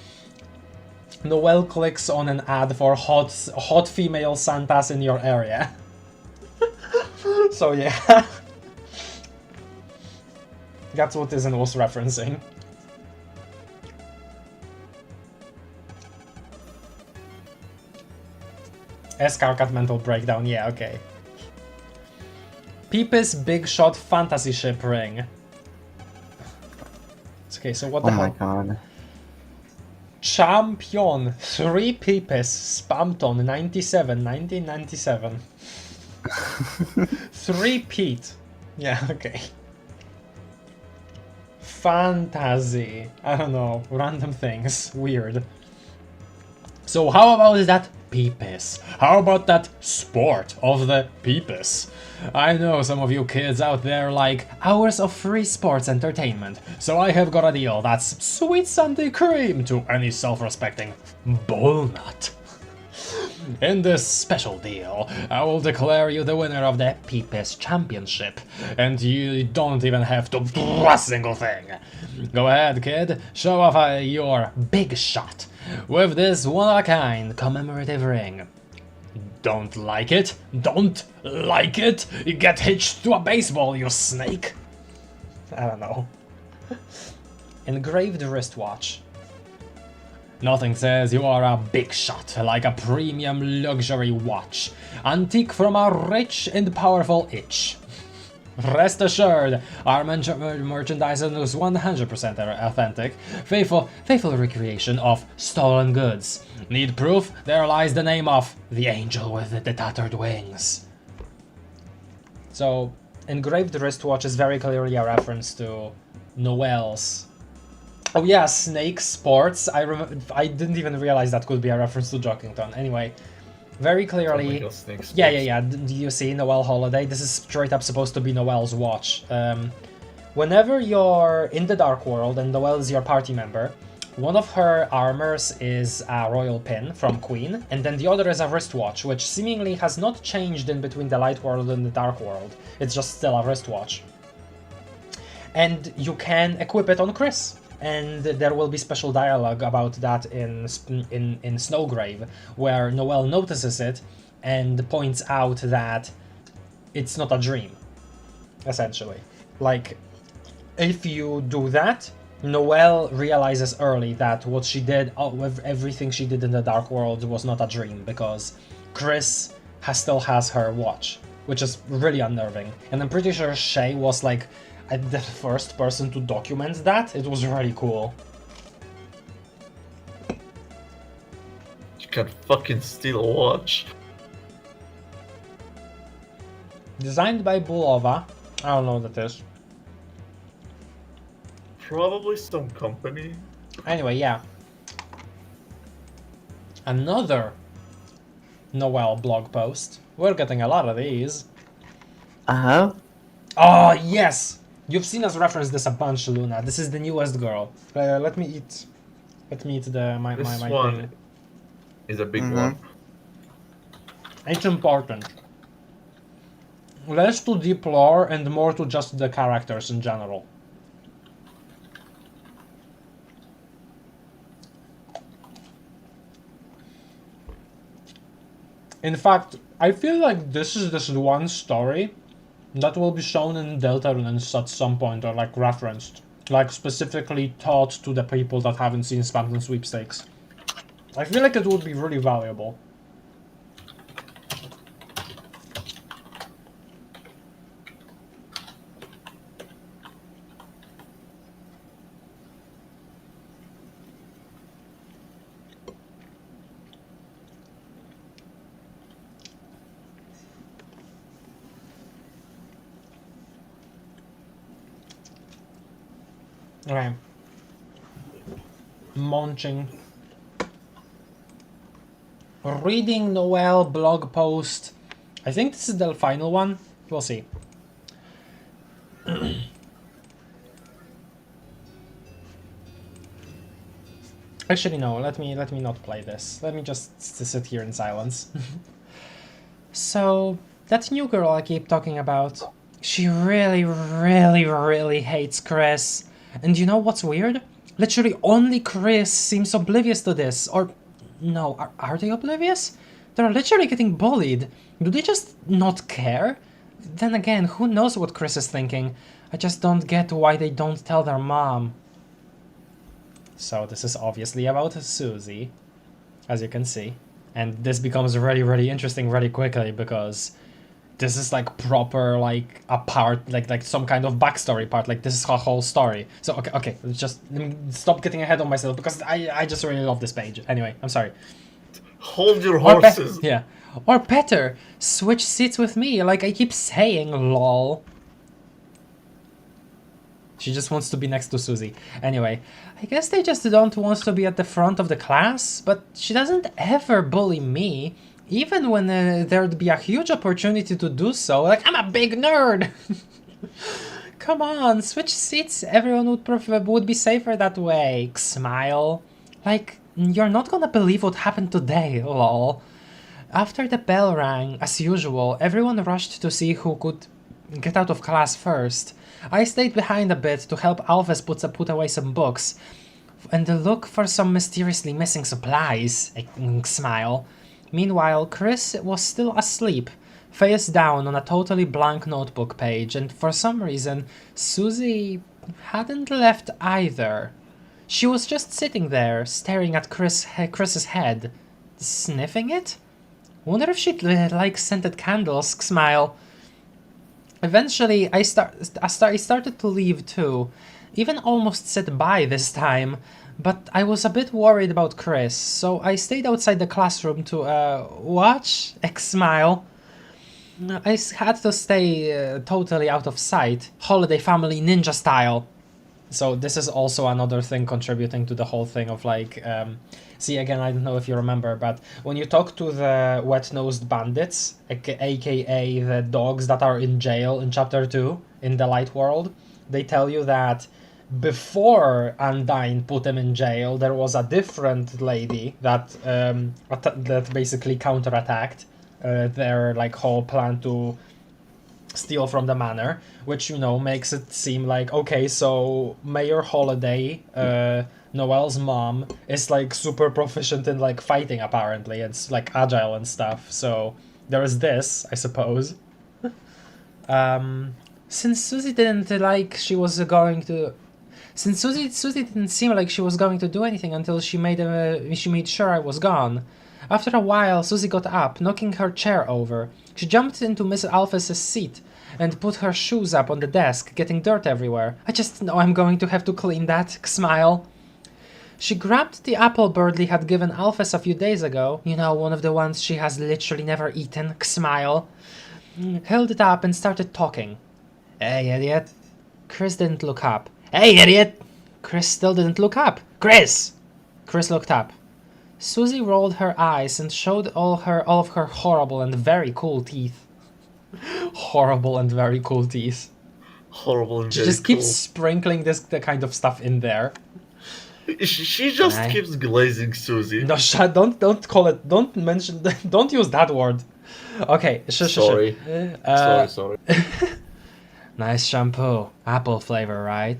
S2: Noel clicks on an ad for hot female Santas in your area. So yeah. That's what Izen was referencing. Escarcat mental breakdown, yeah, okay. Peepus Big Shot Fantasy Ship Ring. Okay, so what the
S5: Oh my
S2: hell?
S5: god.
S2: Champion 3 Peepus Spamton 97 1997. 3 Pete. Yeah, okay. Fantasy. I don't know. Random things. Weird. So how about that Peepus? How about that sport of the Peepus? I know some of you kids out there like hours of free sports entertainment, so I have got a deal that's sweet Sunday cream to any self-respecting bullnut. In this special deal, I will declare you the winner of the Peepus Championship, and you don't even have to do a single thing. Go ahead, kid, show off your big shot with this one-of-a-kind commemorative ring. Don't like it? Don't like it? You get hitched to a baseball, you snake! I don't know. Engraved wristwatch. Nothing says you are a big shot like a premium luxury watch. Antique from a rich and powerful itch. Rest assured, our merchandise is 100% authentic, faithful recreation of stolen goods. Need proof? There lies the name of the angel with the tattered wings. So, engraved wristwatch is very clearly a reference to Noel's. Oh yeah, Snake Sports. I didn't even realize that could be a reference to Jockington. Anyway, very clearly. Yeah. Do you see Noel Holiday? This is straight up supposed to be Noel's watch. Whenever you're in the Dark World and Noel is your party member, one of her armors is a royal pin from Queen, and then the other is a wristwatch, which seemingly has not changed in between the Light World and the Dark World. It's just still a wristwatch. And you can equip it on Chris. And there will be special dialogue about that in Snowgrave, where Noel notices it and points out that it's not a dream, essentially. Like, if you do that, Noel realizes early that what she did, everything she did in the Dark World was not a dream, because Chris still has her watch, which is really unnerving. And I'm pretty sure Shay was like the first person to document that. It was really cool.
S3: You can fucking steal a watch.
S2: Designed by Bulova. I don't know what that is.
S3: Probably some company.
S2: Anyway, yeah. Another Noel blog post. We're getting a lot of these.
S4: Uh-huh.
S2: Oh, yes! You've seen us reference this a bunch, Luna. This is the newest girl. Let me eat my
S3: This
S2: my
S3: one
S2: thing.
S3: is a big one.
S2: It's important. Less to deep lore and more to just the characters in general. In fact, I feel like this is this one story that will be shown in Deltarune at some point, or like referenced, like specifically taught to the people that haven't seen Spamton Sweepstakes. I feel like it would be really valuable. Okay. Munching. Reading Noel blog post. I think this is the final one. We'll see. Actually, no. Let me not play this. Let me just sit here in silence. So that new girl I keep talking about, she really hates Chris. And you know what's weird? Literally only Chris seems oblivious to this. Or, no, are they oblivious? They're literally getting bullied. Do they just not care? Then again, who knows what Chris is thinking? I just don't get why they don't tell their mom. So this is obviously about Susie, as you can see. And this becomes really interesting really quickly, because this is like proper, like a part, like some kind of backstory part. Like this is her whole story. So okay, just let me stop getting ahead of myself, because I just really love this page. Anyway, I'm sorry.
S3: Hold your horses.
S2: Yeah, or better, switch seats with me. Like I keep saying, lol. She just wants to be next to Susie. Anyway, I guess they just don't want to be at the front of the class. But she doesn't ever bully me. Even when there'd be a huge opportunity to do so, like, I'm a big nerd! Come on, switch seats, everyone would be safer that way, smile. Like, you're not gonna believe what happened today, lol. After the bell rang, as usual, everyone rushed to see who could get out of class first. I stayed behind a bit to help Alves put away some books, and look for some mysteriously missing supplies, smile. Meanwhile, Chris was still asleep, face down on a totally blank notebook page, and for some reason, Susie hadn't left either. She was just sitting there, staring at Chris's head, sniffing it? Wonder if she'd like scented candles, smile. Eventually, I started to leave too, even almost said bye this time, but I was a bit worried about Chris, so I stayed outside the classroom to, watch? Smile. I had to stay totally out of sight, holiday family ninja style. So this is also another thing contributing to the whole thing of like, see again, I don't know if you remember, but when you talk to the wet-nosed bandits, aka the dogs that are in jail in chapter 2 in the light world, they tell you that before Undyne put them in jail, there was a different lady that that basically counterattacked their like whole plan to steal from the manor, which, you know, makes it seem like, okay, so Mayor Holiday, Noelle's mom, is like super proficient in like fighting apparently, it's like agile and stuff, so there is this, I suppose. Since Susie didn't like she was going to Since Susie didn't seem like she was going to do anything until she made sure I was gone. After a while, Susie got up, knocking her chair over. She jumped into Miss Alphys's seat and put her shoes up on the desk, getting dirt everywhere. I just know I'm going to have to clean that. Smile. She grabbed the apple Birdie had given Alphys a few days ago. You know, one of the ones she has literally never eaten. Smile. Held it up and started talking. Hey, idiot. Chris didn't look up. Hey, idiot! Chris still didn't look up. Chris! Chris looked up. Susie rolled her eyes and showed all of her horrible and very cool teeth. Horrible and very cool teeth.
S3: Horrible and
S2: She
S3: very
S2: just keeps
S3: cool.
S2: sprinkling the kind of stuff in there.
S3: She just keeps glazing Susie.
S2: No, don't call it. Don't mention. Don't use that word. Okay,
S3: Sorry. Sorry.
S2: Nice shampoo, apple flavor, right?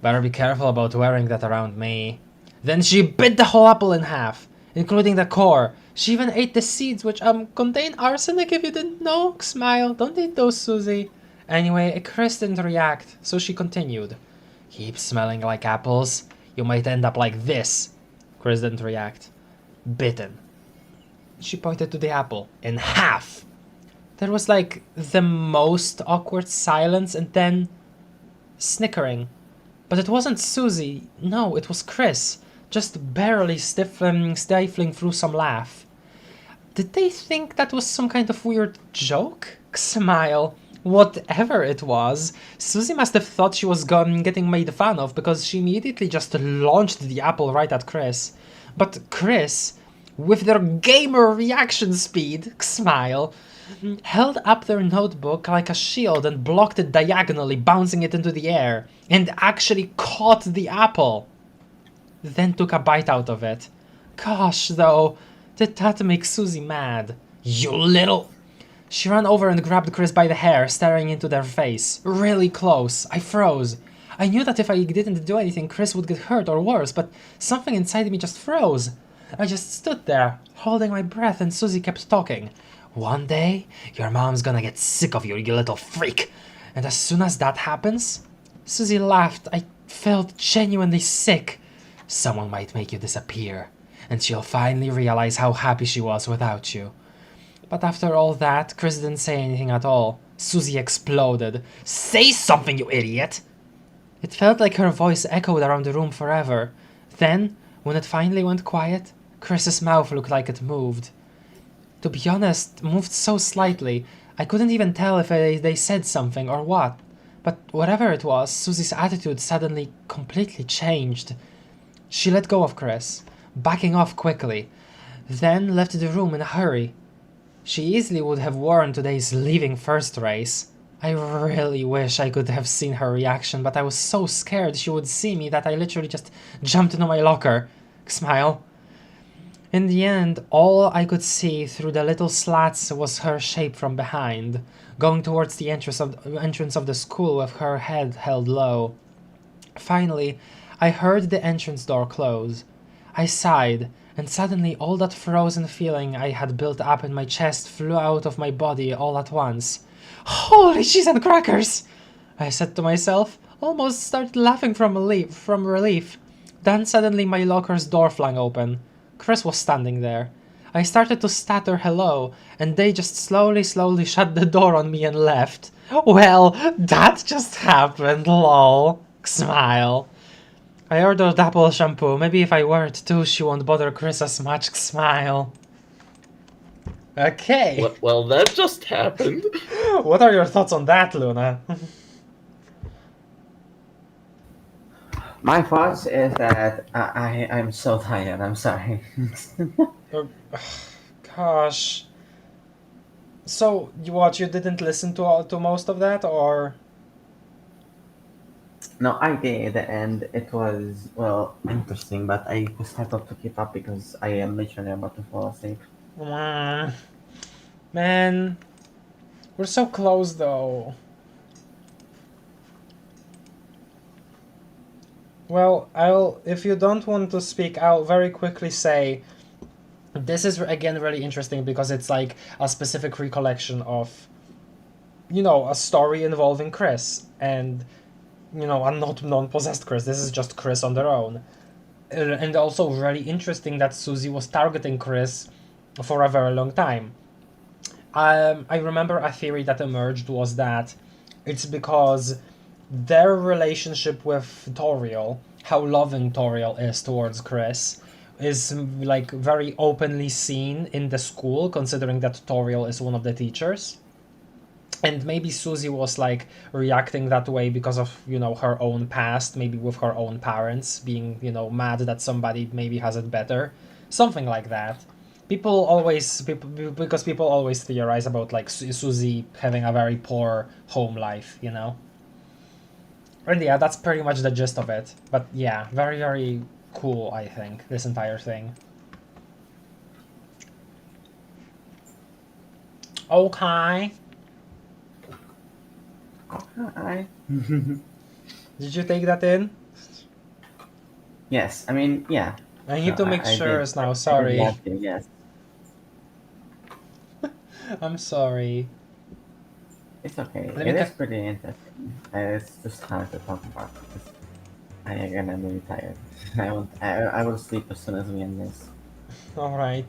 S2: Better be careful about wearing that around me. Then she bit the whole apple in half, including the core. She even ate the seeds, which contain arsenic. If you didn't know, smile. Don't eat those, Susie. Anyway, Chris didn't react, so she continued. Keep smelling like apples. You might end up like this. Chris didn't react. Bitten. She pointed to the apple. In half. There was like the most awkward silence and then snickering. But it wasn't Susie. No, it was Chris. Just barely stifling through some laugh. Did they think that was some kind of weird joke? Smile. Whatever it was, Susie must have thought she was getting made fun of because she immediately just launched the apple right at Chris. But Chris, with their gamer reaction speed, smile, held up their notebook like a shield and blocked it diagonally, bouncing it into the air, and actually caught the apple. Then took a bite out of it. Gosh, though, did that make Susie mad? You little... She ran over and grabbed Chris by the hair, staring into their face. Really close. I froze. I knew that if I didn't do anything, Chris would get hurt or worse, but something inside me just froze. I just stood there, holding my breath, and Susie kept talking. One day, your mom's gonna get sick of you, you little freak. And as soon as that happens... Susie laughed. I felt genuinely sick. Someone might make you disappear, and she'll finally realize how happy she was without you. But after all that, Chris didn't say anything at all. Susie exploded. Say something, you idiot! It felt like her voice echoed around the room forever. Then, when it finally went quiet, Chris's mouth looked like it moved. To be honest, moved so slightly, I couldn't even tell if they said something or what. But whatever it was, Susie's attitude suddenly completely changed. She let go of Chris, backing off quickly, then left the room in a hurry. She easily would have worn today's leaving first race. I really wish I could have seen her reaction, but I was so scared she would see me that I literally just jumped into my locker. Smile. In the end, all I could see through the little slats was her shape from behind, going towards the entrance of the school with her head held low. Finally, I heard the entrance door close. I sighed and suddenly all that frozen feeling I had built up in my chest flew out of my body all at once. Holy cheese and crackers! I said to myself, almost started laughing from relief. Then suddenly my locker's door flung open. Chris was standing there. I started to stutter hello, and they just slowly shut the door on me and left. Well, that just happened, lol. Smile. I ordered apple shampoo. Maybe if I wear it too, she won't bother Chris as much. Smile. Okay.
S3: Well, that just happened.
S2: What are your thoughts on that, Luna?
S5: My thoughts is that I'm so tired. I'm sorry.
S2: Gosh. So, you didn't listen to most of that, or?
S5: No, I did, and it was, well, interesting, but I was able to keep up because I am literally about to fall asleep.
S2: Man, we're so close though. Well, if you don't want to speak, I'll very quickly say this is again really interesting because it's like a specific recollection of, a story involving Chris and, a not non-possessed Chris. This is just Chris on their own. And also really interesting that Susie was targeting Chris for a very long time. I remember a theory that emerged was that it's because their relationship with Toriel, how loving Toriel is towards Chris, is like very openly seen in the school, considering that Toriel is one of the teachers. And maybe Susie was like reacting that way because of, her own past, maybe with her own parents being, mad that somebody maybe has it better. Something like that. People always theorize about like Susie having a very poor home life, And yeah, that's pretty much the gist of it. But yeah, very, very cool, I think, this entire thing. Okay.
S5: Hi.
S2: Did you take that in?
S5: Yes, I mean, yeah.
S2: I need to make
S5: I
S2: sure
S5: did.
S2: now,
S5: I
S2: sorry.
S5: did that, yes.
S2: I'm sorry.
S5: It's okay.
S2: Let me
S5: It is
S2: ca-
S5: pretty interesting. It's just hard to talk about because again, I'm really tired. I will sleep as soon as we end this.
S2: Alright.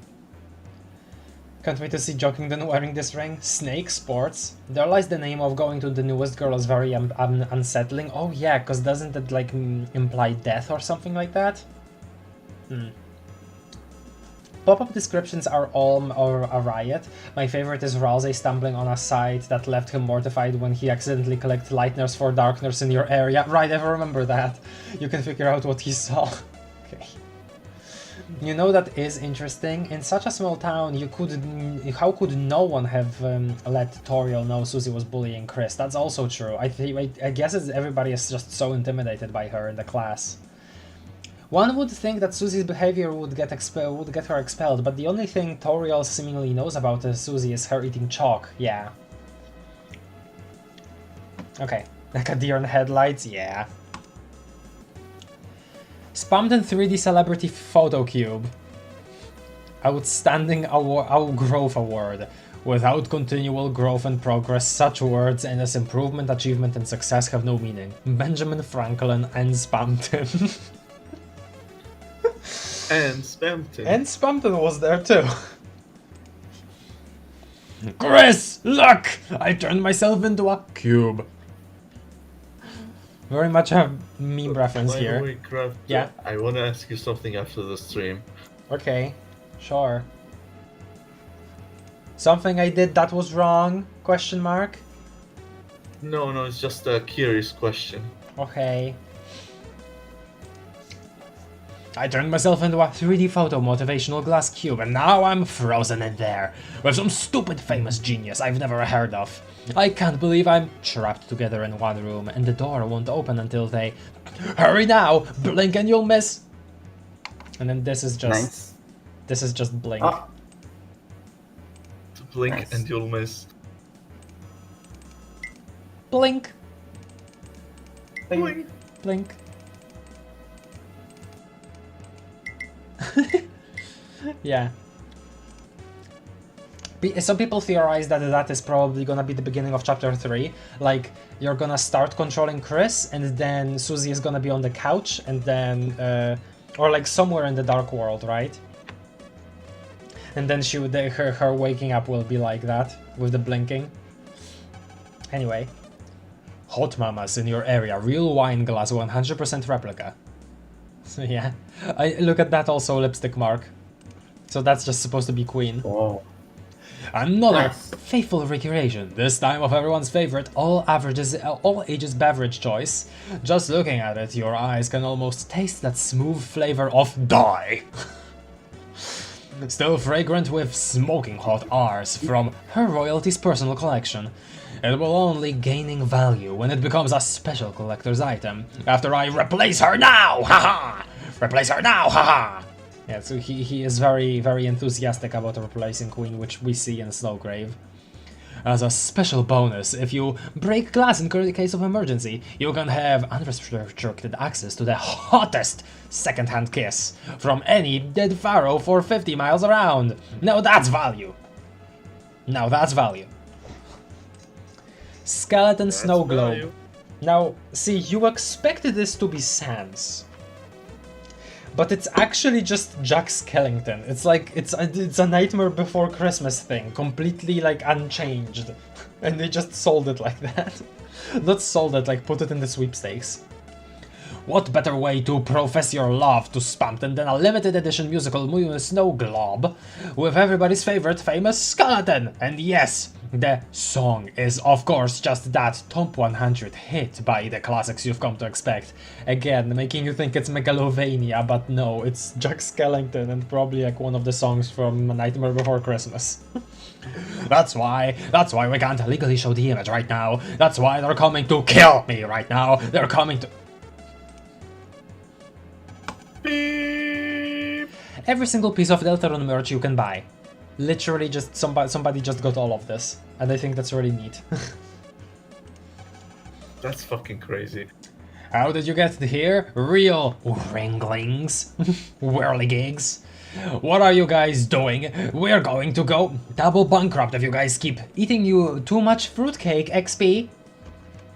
S2: Can't wait to see Jokington wearing this ring. Snake Sports. There lies the name of going to the newest girl is very unsettling. Oh yeah, because doesn't it like imply death or something like that? Pop-up descriptions are all a riot. My favorite is Rousey stumbling on a site that left him mortified when he accidentally collected lighteners for darkness in your area. Right, I remember that. You can figure out what he saw. Okay. That is interesting. In such a small town, how could no one have let Toriel know Susie was bullying Chris? That's also true. I guess everybody is just so intimidated by her in the class. One would think that Susie's behavior would get her expelled, but the only thing Toriel seemingly knows about Susie is her eating chalk. Yeah. Okay. Like a deer in headlights. Yeah. Spamton 3D Celebrity Photo Cube. Outstanding Growth Award. Without continual growth and progress, such words as improvement, achievement, and success have no meaning. Benjamin Franklin and Spamton.
S3: And Spamton.
S2: And Spamton was there too. Chris, look! I turned myself into a cube. Very much a meme reference
S3: By
S2: here.
S3: the way, Kraft,
S2: Yeah.
S3: I want to ask you something after the stream.
S2: Okay, sure. Something I did that was wrong? Question mark.
S3: No, it's just a curious question.
S2: Okay. I turned myself into a 3D photo motivational glass cube and now I'm frozen in there with some stupid famous genius I've never heard of. I can't believe I'm trapped together in one room and the door won't open until they... Hurry now! Blink and you'll miss! And then this is just...
S5: Nice.
S2: This is just blink.
S5: Oh,
S3: Blink
S5: Nice.
S3: and you'll miss.
S2: Blink!
S3: Blink.
S2: Blink. Yeah. Some people theorize that that is probably gonna be the beginning of chapter 3. Like, you're gonna start controlling Chris, and then Susie is gonna be on the couch, and then, or like somewhere in the dark world, right? And then she would, her waking up will be like that, with the blinking. Anyway. Hot mamas in your area, real wine glass, 100% replica. So yeah, I look at that also, lipstick mark. So that's just supposed to be Queen.
S5: Whoa.
S2: Another
S5: Nice.
S2: faithful recreation, this time of everyone's favorite all ages beverage choice. Just looking at it, your eyes can almost taste that smooth flavor of dye. Still fragrant with smoking hot R's from Her Royalty's personal collection. It will only gaining value when it becomes a special collector's item. After I replace her now! Haha! Replace her now! Haha! Yeah, so he is very, very enthusiastic about replacing Queen, which we see in Snowgrave. As a special bonus, if you break glass in case of emergency, you can have unrestricted access to the hottest second-hand kiss from any dead pharaoh for 50 miles around. Now that's value. Now that's value. Skeleton Snow Globe.
S3: value.
S2: Now, see, you expected this to be Sans. But it's actually just Jack Skellington. It's like, it's a Nightmare Before Christmas thing, completely like unchanged. And they just sold it like that. Not sold it, like put it in the sweepstakes. What better way to profess your love to Spamton than a limited edition musical Snow Globe with everybody's favorite famous skeleton? And yes, the song is of course just that top 100 hit by the classics you've come to expect. Again, making you think it's Megalovania, but no, it's Jack Skellington and probably like one of the songs from Nightmare Before Christmas. That's why we can't legally show the image right now. That's why they're coming to kill me right now. They're coming to...
S3: Beep.
S2: Every single piece of Deltarune merch you can buy. Literally just somebody just got all of this. And I think that's really neat.
S3: That's fucking crazy.
S2: How did you get here? Real wranglings. Whirligigs. What are you guys doing? We're going to go double bankrupt if you guys keep eating you too much fruitcake XP.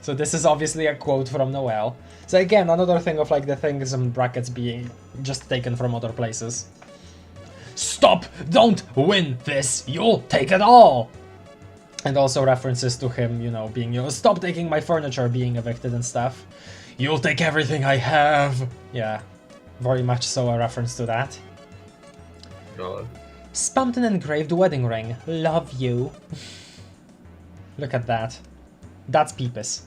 S2: So this is obviously a quote from Noel. So again, another thing of like the things in brackets being just taken from other places. Stop! Don't win this! You'll take it all! And also references to him, you know, being, you know, stop taking my furniture, being evicted and stuff. You'll take everything I have! Yeah, very much so a reference to that.
S3: God.
S2: Spamton engraved wedding ring. Love you. Look at that. That's Peepus.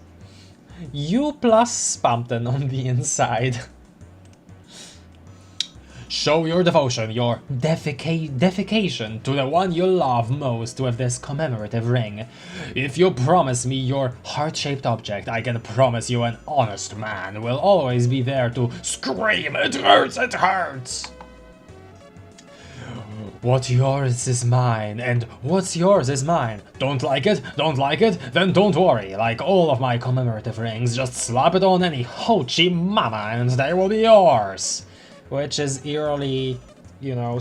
S2: You plus Spamton on the inside. Show your devotion, your defecation to the one you love most with this commemorative ring. If you promise me your heart-shaped object, I can promise you an honest man will always be there to scream, it hurts, it hurts! What's yours is mine, and what's yours is mine. Don't like it? Don't like it? Then don't worry. Like all of my commemorative rings, just slap it on any hoochie mama and they will be yours. Which is eerily, you know,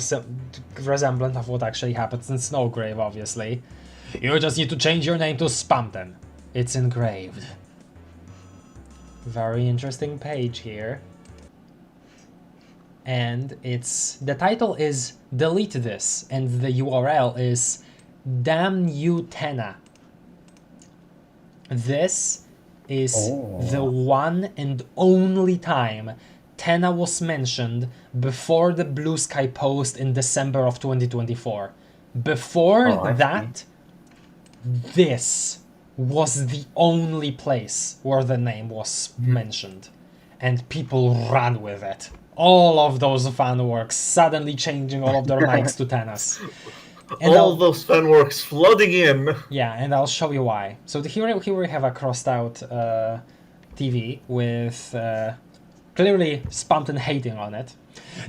S2: resemblant of what actually happens in Snowgrave, obviously. You just need to change your name to Spamton. It's engraved. Very interesting page here. And it's, the title is Delete This, and the URL is Damn You Tenna. This is the one and only time Tenna was mentioned before the BlueSky post in December of 2024. Before that, this was the only place where the name was mentioned. And people ran with it. All of those fan works suddenly changing all of their likes to Tennas. And
S3: all those fan works flooding in.
S2: Yeah, and I'll show you why. So here we have a crossed out TV with clearly Spamton hating on it.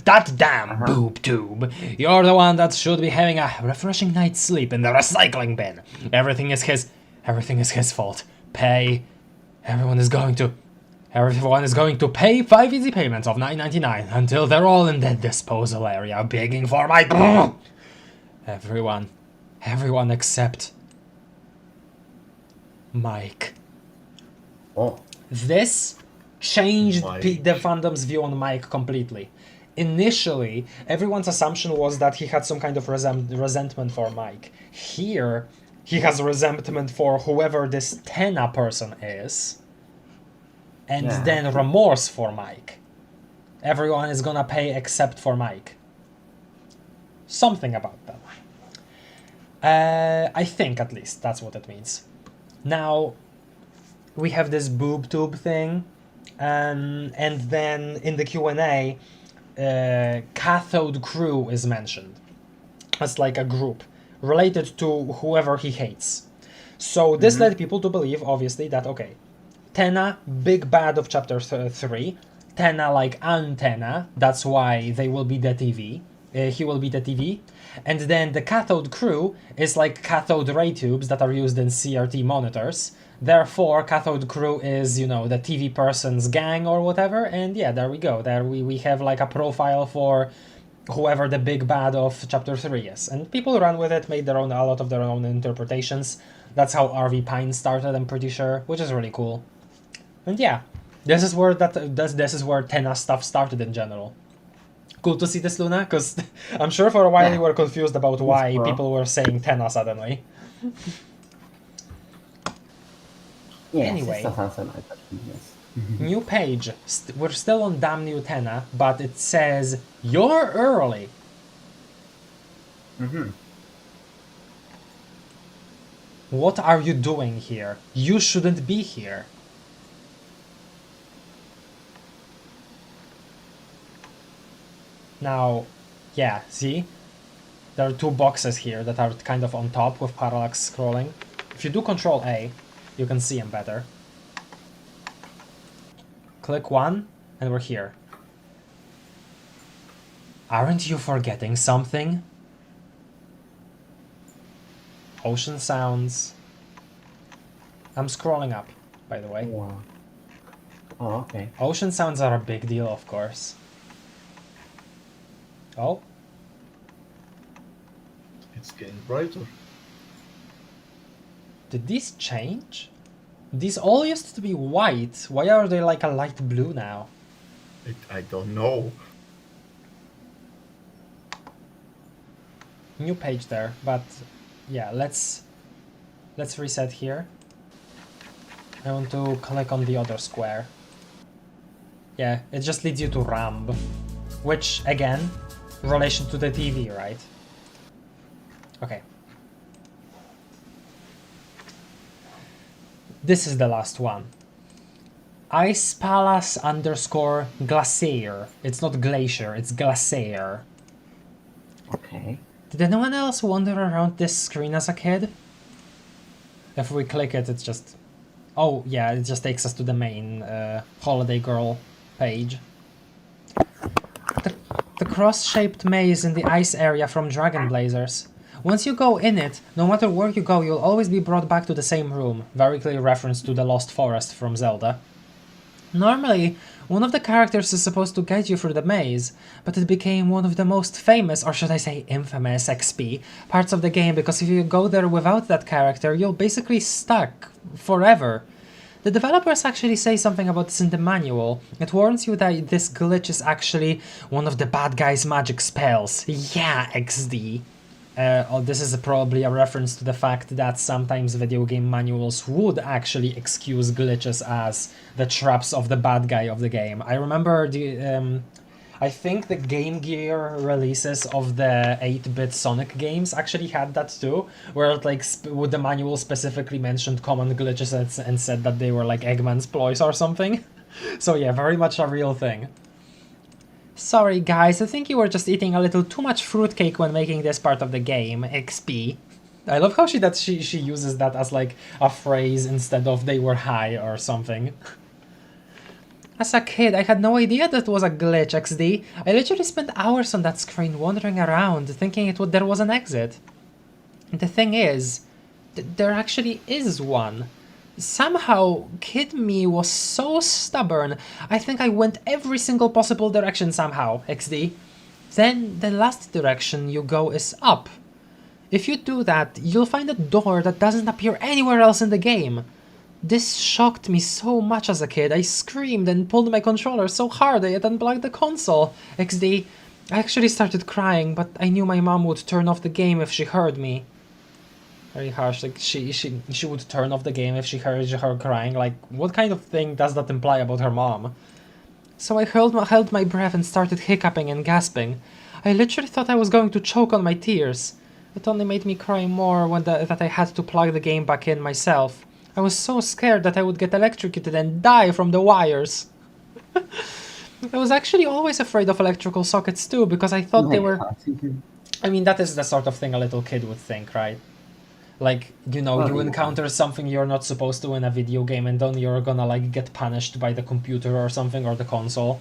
S2: That damn boob tube. You're the one that should be having a refreshing night's sleep in the recycling bin. Everything is his fault. Pay. Everyone is going to Everyone is going to pay 5 easy payments of $9.99 until they're all in the disposal area begging for my... Everyone except... Mike.
S5: Oh,
S2: This changed
S3: Mike.
S2: the fandom's view on Mike completely. Initially, everyone's assumption was that he had some kind of resentment for Mike. Here, he has resentment for whoever this Tenna person is. And
S5: Yeah.
S2: then remorse for Mike. Everyone is gonna pay except for Mike. Something about that. I think, at least, that's what it means. Now, we have this boob tube thing, and then in the Q&A, Cathode Crew is mentioned as like a group related to whoever he hates. So this led people to believe, obviously, that okay, Tenna, big bad of chapter 3, Tenna like antenna, that's why they will be the TV. He will be the TV. And then the Cathode Crew is like cathode ray tubes that are used in CRT monitors. Therefore, Cathode Crew is, you know, the TV person's gang or whatever. And yeah, there we go. There we have like a profile for whoever the big bad of chapter 3 is. And people ran with it, made a lot of their own interpretations. That's how RV Pine started, I'm pretty sure, which is really cool. And yeah, this is where this is where Tenna stuff started in general. Cool to see this, Luna, because I'm sure for a while you were confused about why people were saying Tenna suddenly.
S5: yes,
S2: Anyway.
S5: it sounds like that, yes.
S2: New page. We're still on Damn New Tenna, but it says, "You're early." What are you doing here? You shouldn't be here. Now, yeah, see? There are two boxes here that are kind of on top with parallax scrolling. If you do Control A, you can see them better. Click one, and we're here. Aren't you forgetting something? Ocean sounds. I'm scrolling up, by the way.
S5: Wow. Oh, okay.
S2: Ocean sounds are a big deal, of course. Oh,
S3: It's getting brighter.
S2: did these change? These all used to be white. Why are they like a light blue now?
S3: I don't know.
S2: New page there, but yeah, let's reset here. I want to click on the other square. Yeah, it just leads you to Ramb, which again, relation to the TV, right? Okay. This is the last one. Ice Palace _ Glacier. It's not glacier, it's glacier.
S5: Okay.
S2: Did anyone else wander around this screen as a kid? If we click it, it's just... Oh, yeah, it just takes us to the main Holiday Girl page. The cross-shaped maze in the ice area from Dragon Blazers. Once you go in it, no matter where you go, you'll always be brought back to the same room. Very clear reference to the Lost Forest from Zelda. Normally, one of the characters is supposed to guide you through the maze, but it became one of the most famous, or should I say infamous, XP parts of the game, because if you go there without that character, you'll basically stuck forever. The developers actually say something about this in the manual. It warns you that this glitch is actually one of the bad guy's magic spells. Yeah, XD. This is probably a reference to the fact that sometimes video game manuals would actually excuse glitches as the traps of the bad guy of the game. I remember I think the Game Gear releases of the 8-bit Sonic games actually had that too, where it, like the manual specifically mentioned common glitches and said that they were like Eggman's ploys or something. So yeah, very much a real thing. Sorry guys, I think you were just eating a little too much fruitcake when making this part of the game, XP. I love how she uses that as like a phrase instead of they were high or something. As a kid, I had no idea that was a glitch, XD. I literally spent hours on that screen wandering around, thinking there was an exit. And the thing is, there actually is one. Somehow, Kid Me was so stubborn. I think I went every single possible direction somehow, XD. Then the last direction you go is up. If you do that, you'll find a door that doesn't appear anywhere else in the game. This shocked me so much as a kid. I screamed and pulled my controller so hard I had unplugged the console. XD. I actually started crying, but I knew my mom would turn off the game if she heard me. Very harsh, like she would turn off the game if she heard her crying. Like, what kind of thing does that imply about her mom? So I held my breath and started hiccuping and gasping. I literally thought I was going to choke on my tears. It only made me cry more when that I had to plug the game back in myself. I was so scared that I would get electrocuted and die from the wires. I was actually always afraid of electrical sockets too, because I thought they were... I mean, that is the sort of thing a little kid would think, right? Like, you know, you encounter something you're not supposed to in a video game and then you're gonna, like, get punished by the computer or something, or the console.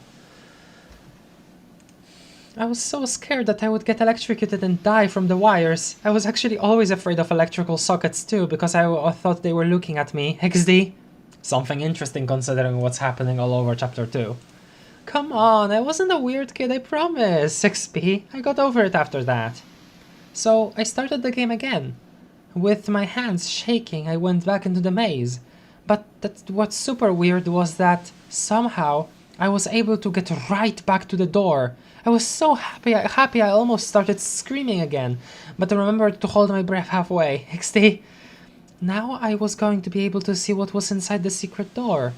S2: I was so scared that I would get electrocuted and die from the wires. I was actually always afraid of electrical sockets too, because I thought they were looking at me. XD. Something interesting considering what's happening all over Chapter 2. Come on, I wasn't a weird kid, I promise. XP. I got over it after that. So, I started the game again. With my hands shaking, I went back into the maze. But what's super weird was that, somehow, I was able to get right back to the door. I was so happy I almost started screaming again, but I remembered to hold my breath halfway. XD. Now I was going to be able to see what was inside the secret door.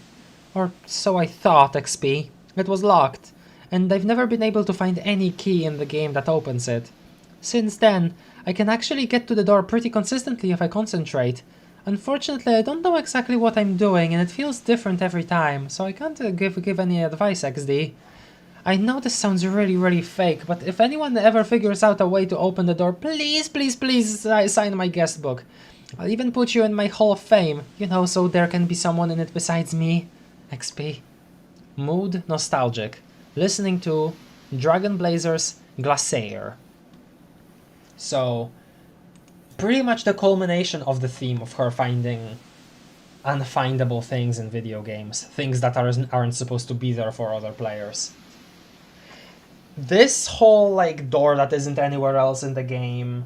S2: Or so I thought, XP. It was locked, and I've never been able to find any key in the game that opens it. Since then, I can actually get to the door pretty consistently if I concentrate. Unfortunately, I don't know exactly what I'm doing, and it feels different every time, so I can't give any advice, XD. I know this sounds really fake, but if anyone ever figures out a way to open the door, please sign my guest book. I'll even put you in my Hall of Fame, you know, so there can be someone in it besides me. XP. Mood nostalgic. Listening to Dragon Blazer's Glacier. So, pretty much the culmination of the theme of her finding unfindable things in video games. Things that aren't supposed to be there for other players. This whole, like, door that isn't anywhere else in the game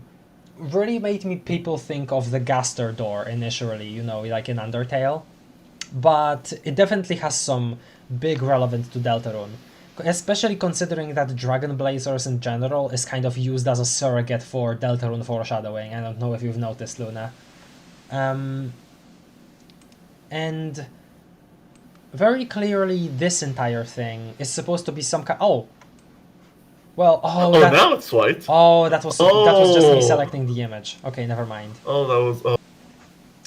S2: really made people think of the Gaster door initially, you know, like in Undertale. But it definitely has some big relevance to Deltarune. Especially considering that Dragon Blazers in general is kind of used as a surrogate for Deltarune foreshadowing. I don't know if you've noticed, Luna. And very clearly this entire thing is supposed to be some kind... Oh! Well,
S3: now it's white.
S2: Oh, that was just me selecting the image. Okay, never mind.
S3: Oh, that was...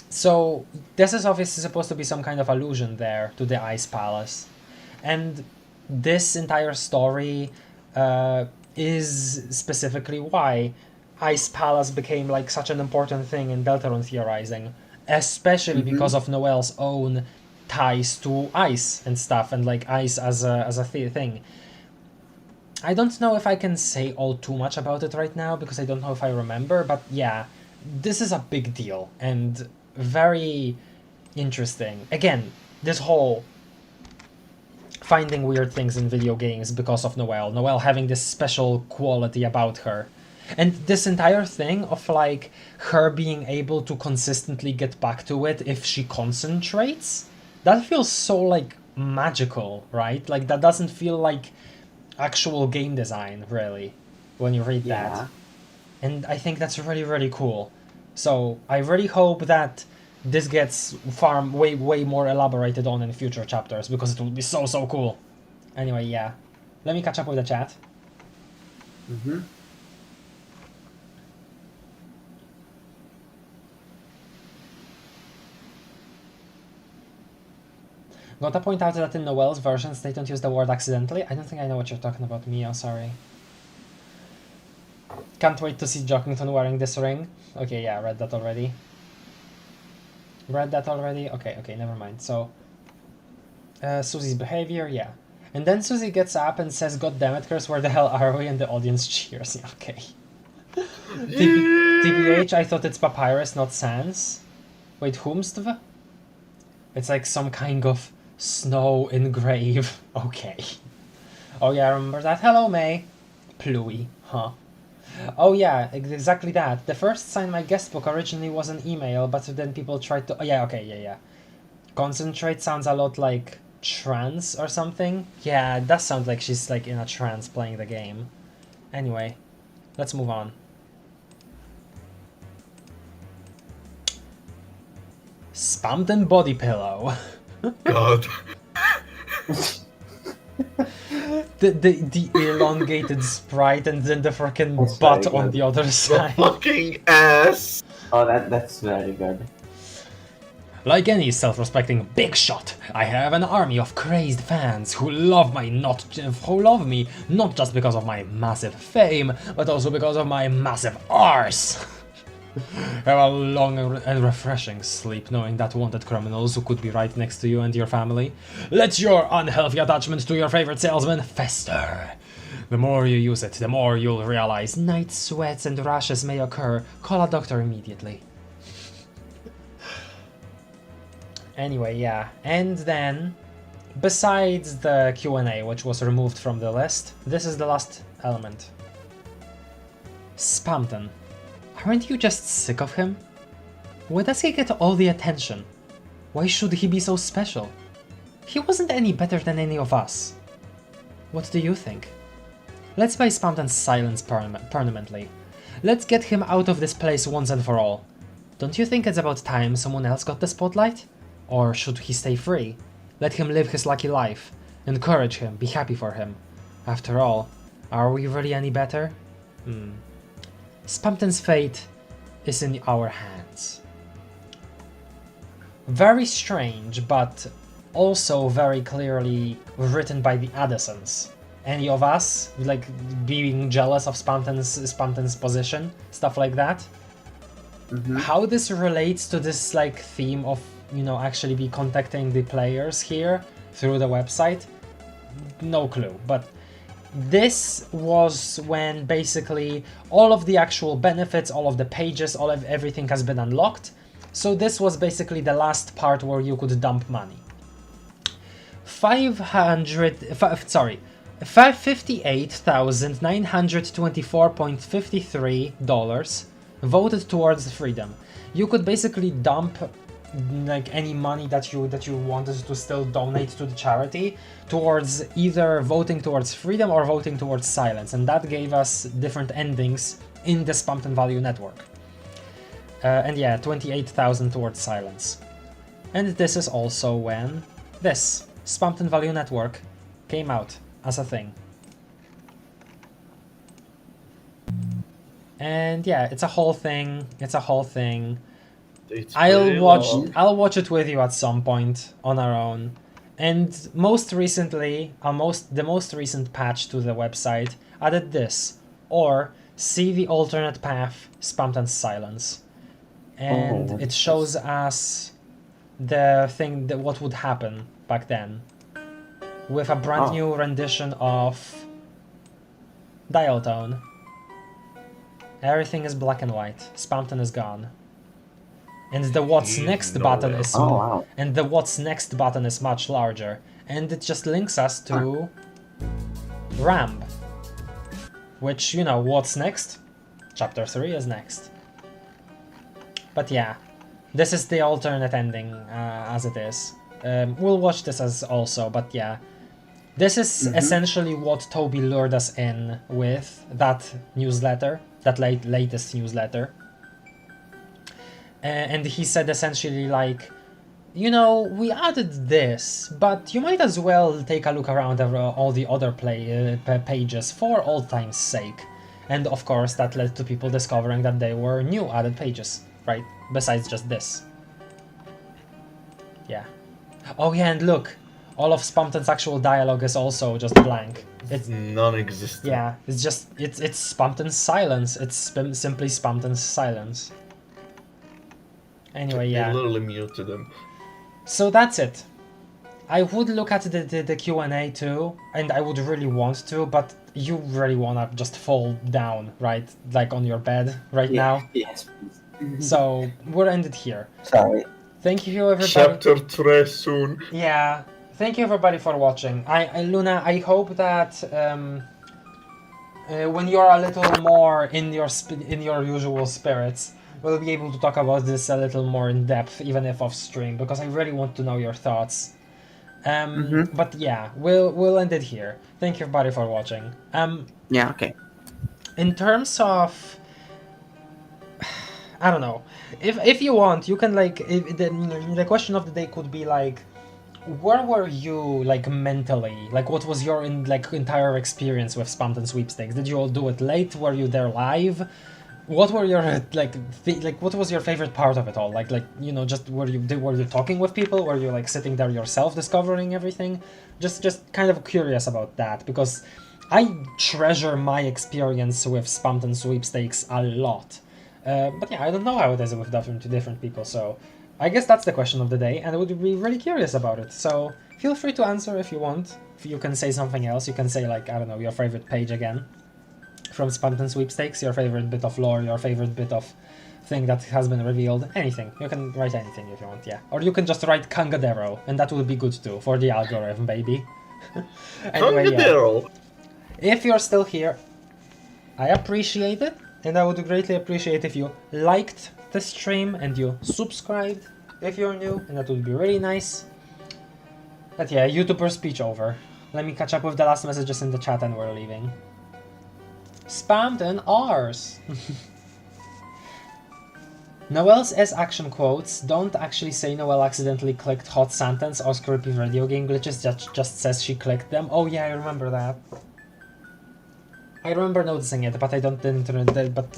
S2: So, this is obviously supposed to be some kind of allusion there to the Ice Palace. And this entire story is specifically why Ice Palace became like such an important thing in Deltarune theorizing. Especially because of Noelle's own ties to ice and stuff, and like ice as a thing. I don't know if I can say all too much about it right now, because I don't know if I remember, but yeah, this is a big deal, and very interesting. Again, this whole finding weird things in video games because of Noelle. Noelle having this special quality about her. And this entire thing of like her being able to consistently get back to it if she concentrates, that feels so like magical, right? Like that doesn't feel like actual game design, really, when you read that. And I think that's really cool. So I really hope that this gets way more elaborated on in future chapters, because it will be so cool. Anyway, yeah. Let me catch up with the chat. Gotta point out that in Noelle's versions they don't use the word accidentally. I don't think I know what you're talking about, Mia, sorry. Can't wait to see Jockington wearing this ring. Okay, yeah, read that already. Okay, never mind. So, Susie's behavior, yeah. And then Susie gets up and says, "God damn it, Chris, where the hell are we?" And the audience cheers. Yeah, okay. TBH, I thought it's Papyrus, not Sans. Wait, Homestuck? It's like some kind of snow engrave. Okay. Oh yeah, I remember that. Hello, May. PLUEY, huh? Oh yeah, exactly that. The first Sign My Guest book originally was an email, but then people tried to... Oh, yeah, okay, yeah. Concentrate sounds a lot like trance or something. Yeah, it does sound like she's like in a trance playing the game. Anyway, let's move on. Spamton body pillow.
S3: God.
S2: the elongated sprite and then the freaking
S5: That's
S2: butt
S5: very
S2: on
S5: good.
S2: the other
S3: The
S2: side.
S3: fucking ass.
S5: Oh, that's very good.
S2: Like any self-respecting big shot, I have an army of crazed fans who love me not just because of my massive fame, but also because of my massive arse. Have a long and refreshing sleep knowing that wanted criminals who could be right next to you and your family. Let your unhealthy attachment to your favorite salesman fester. The more you use it, the more you'll realize night sweats and rashes may occur. Call a doctor immediately. Anyway, yeah, and then, besides the Q&A, which was removed from the list, this is the last element. Spamton. Aren't you just sick of him? Why does he get all the attention? Why should he be so special? He wasn't any better than any of us. What do you think? Let's buy Spamton's silence permanently. Let's get him out of this place once and for all. Don't you think it's about time someone else got the spotlight? Or should he stay free? Let him live his lucky life. Encourage him, be happy for him. After all, are we really any better? Spamton's fate is in our hands. Very strange, but also very clearly written by the Addisons. Any of us, like, being jealous of Spamton's position, stuff like that? How this relates to this, like, theme of, you know, actually be contacting the players here through the website? No clue, but this was when basically all of the actual benefits, all of the pages, everything has been unlocked. So this was basically the last part where you could dump money. $558,924.53 voted towards freedom. You could basically dump like any money that you wanted to still donate to the charity towards either voting towards freedom or voting towards silence, and that gave us different endings in the Spamton Value Network. And yeah, 28,000 towards silence. And this is also when this Spamton Value Network came out as a thing. And yeah, it's a whole thing. I'll watch it with you at some point on our own. And most recently, the most recent patch to the website added this, or see the alternate path, Spamton Silence. And it shows us the thing that what would happen back then with a brand new rendition of Dial Tone. Everything is black and white. Spamton is gone. And the what's next button is and the what's next button is much larger, and it just links us to Ramp, which, you know, what's next? Chapter 3 is next. But yeah, this is the alternate ending as it is. We'll watch this as also, but yeah, this is essentially what Toby lured us in with that newsletter, that latest newsletter. And he said essentially like, you know, we added this, but you might as well take a look around all the other pages for old time's sake. And of course that led to people discovering that they were new added pages, right? Besides just this. Yeah. Oh yeah, and look, all of Spamton's actual dialogue is also just blank.
S3: It's non-existent.
S2: Yeah, it's Spamton's silence. It's simply Spamton's silence. Anyway, yeah.
S3: They literally muted him.
S2: So that's it. I would look at the Q&A too, and I would really want to, but you really wanna just fall down, right? Like on your bed right now.
S5: Yes, please.
S2: So we'll end it here.
S5: Sorry.
S2: Thank you, everybody.
S3: Chapter 3 soon.
S2: Yeah, thank you everybody for watching. Luna, I hope that when you're a little more in your usual spirits, we'll be able to talk about this a little more in depth, even if off stream, because I really want to know your thoughts. But yeah, we'll end it here. Thank you everybody for watching.
S4: Yeah, okay.
S2: In terms of, I don't know, if you want, you can like the question of the day could be like, where were you like mentally? Like, what was your entire experience with Spamton Sweepstakes? Did you all do it late? Were you there live? What were your what was your favorite part of it all? Like just were you talking with people? Were you like sitting there yourself discovering everything? Just kind of curious about that, because I treasure my experience with Spamton Sweepstakes a lot. But yeah, I don't know how it is with different people, so I guess that's the question of the day, and I would be really curious about it. So feel free to answer if you want. If you can say something else, you can say like, I don't know, your favorite page again from Spamton Sweepstakes, your favorite bit of lore, your favorite bit of thing that has been revealed, anything. You can write anything if you want, yeah. Or you can just write Concidering, and that would be good too, for the algorithm, baby. Anyway,
S3: Concidering.
S2: Yeah. If you're still here, I appreciate it, and I would greatly appreciate if you liked the stream and you subscribed if you're new, and that would be really nice. But yeah, YouTuber speech over. Let me catch up with the last messages in the chat and we're leaving. Spamton R's. Noel's S action quotes don't actually say Noel accidentally clicked hot sentence or creepy video game glitches, just says she clicked them. Oh yeah, I remember that. I remember noticing it, but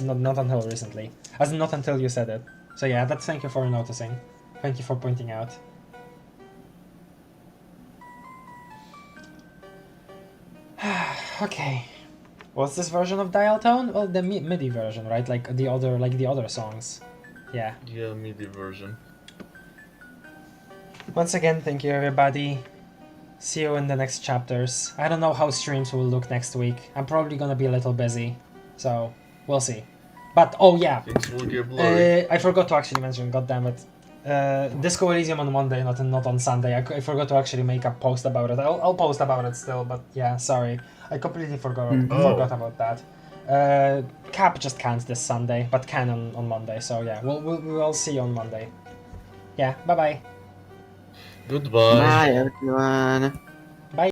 S2: not until recently. As in, not until you said it. So yeah, thank you for noticing. Thank you for pointing out. Okay. What's this version of Dial Tone? Well, the MIDI version, right? Like the other songs. Yeah.
S3: Yeah, MIDI version.
S2: Once again, thank you everybody. See you in the next chapters. I don't know how streams will look next week. I'm probably gonna be a little busy, so we'll see. But oh yeah,
S3: Things will get blurry.
S2: I forgot to actually mention. God damn it, Disco Elysium on Monday, not on Sunday. I forgot to actually make a post about it. I'll post about it still, but yeah, sorry, I completely forgot about that. Cap just can't this Sunday, but can on Monday. So yeah, we'll see you on Monday. Yeah, bye bye.
S3: Goodbye.
S4: Bye, everyone.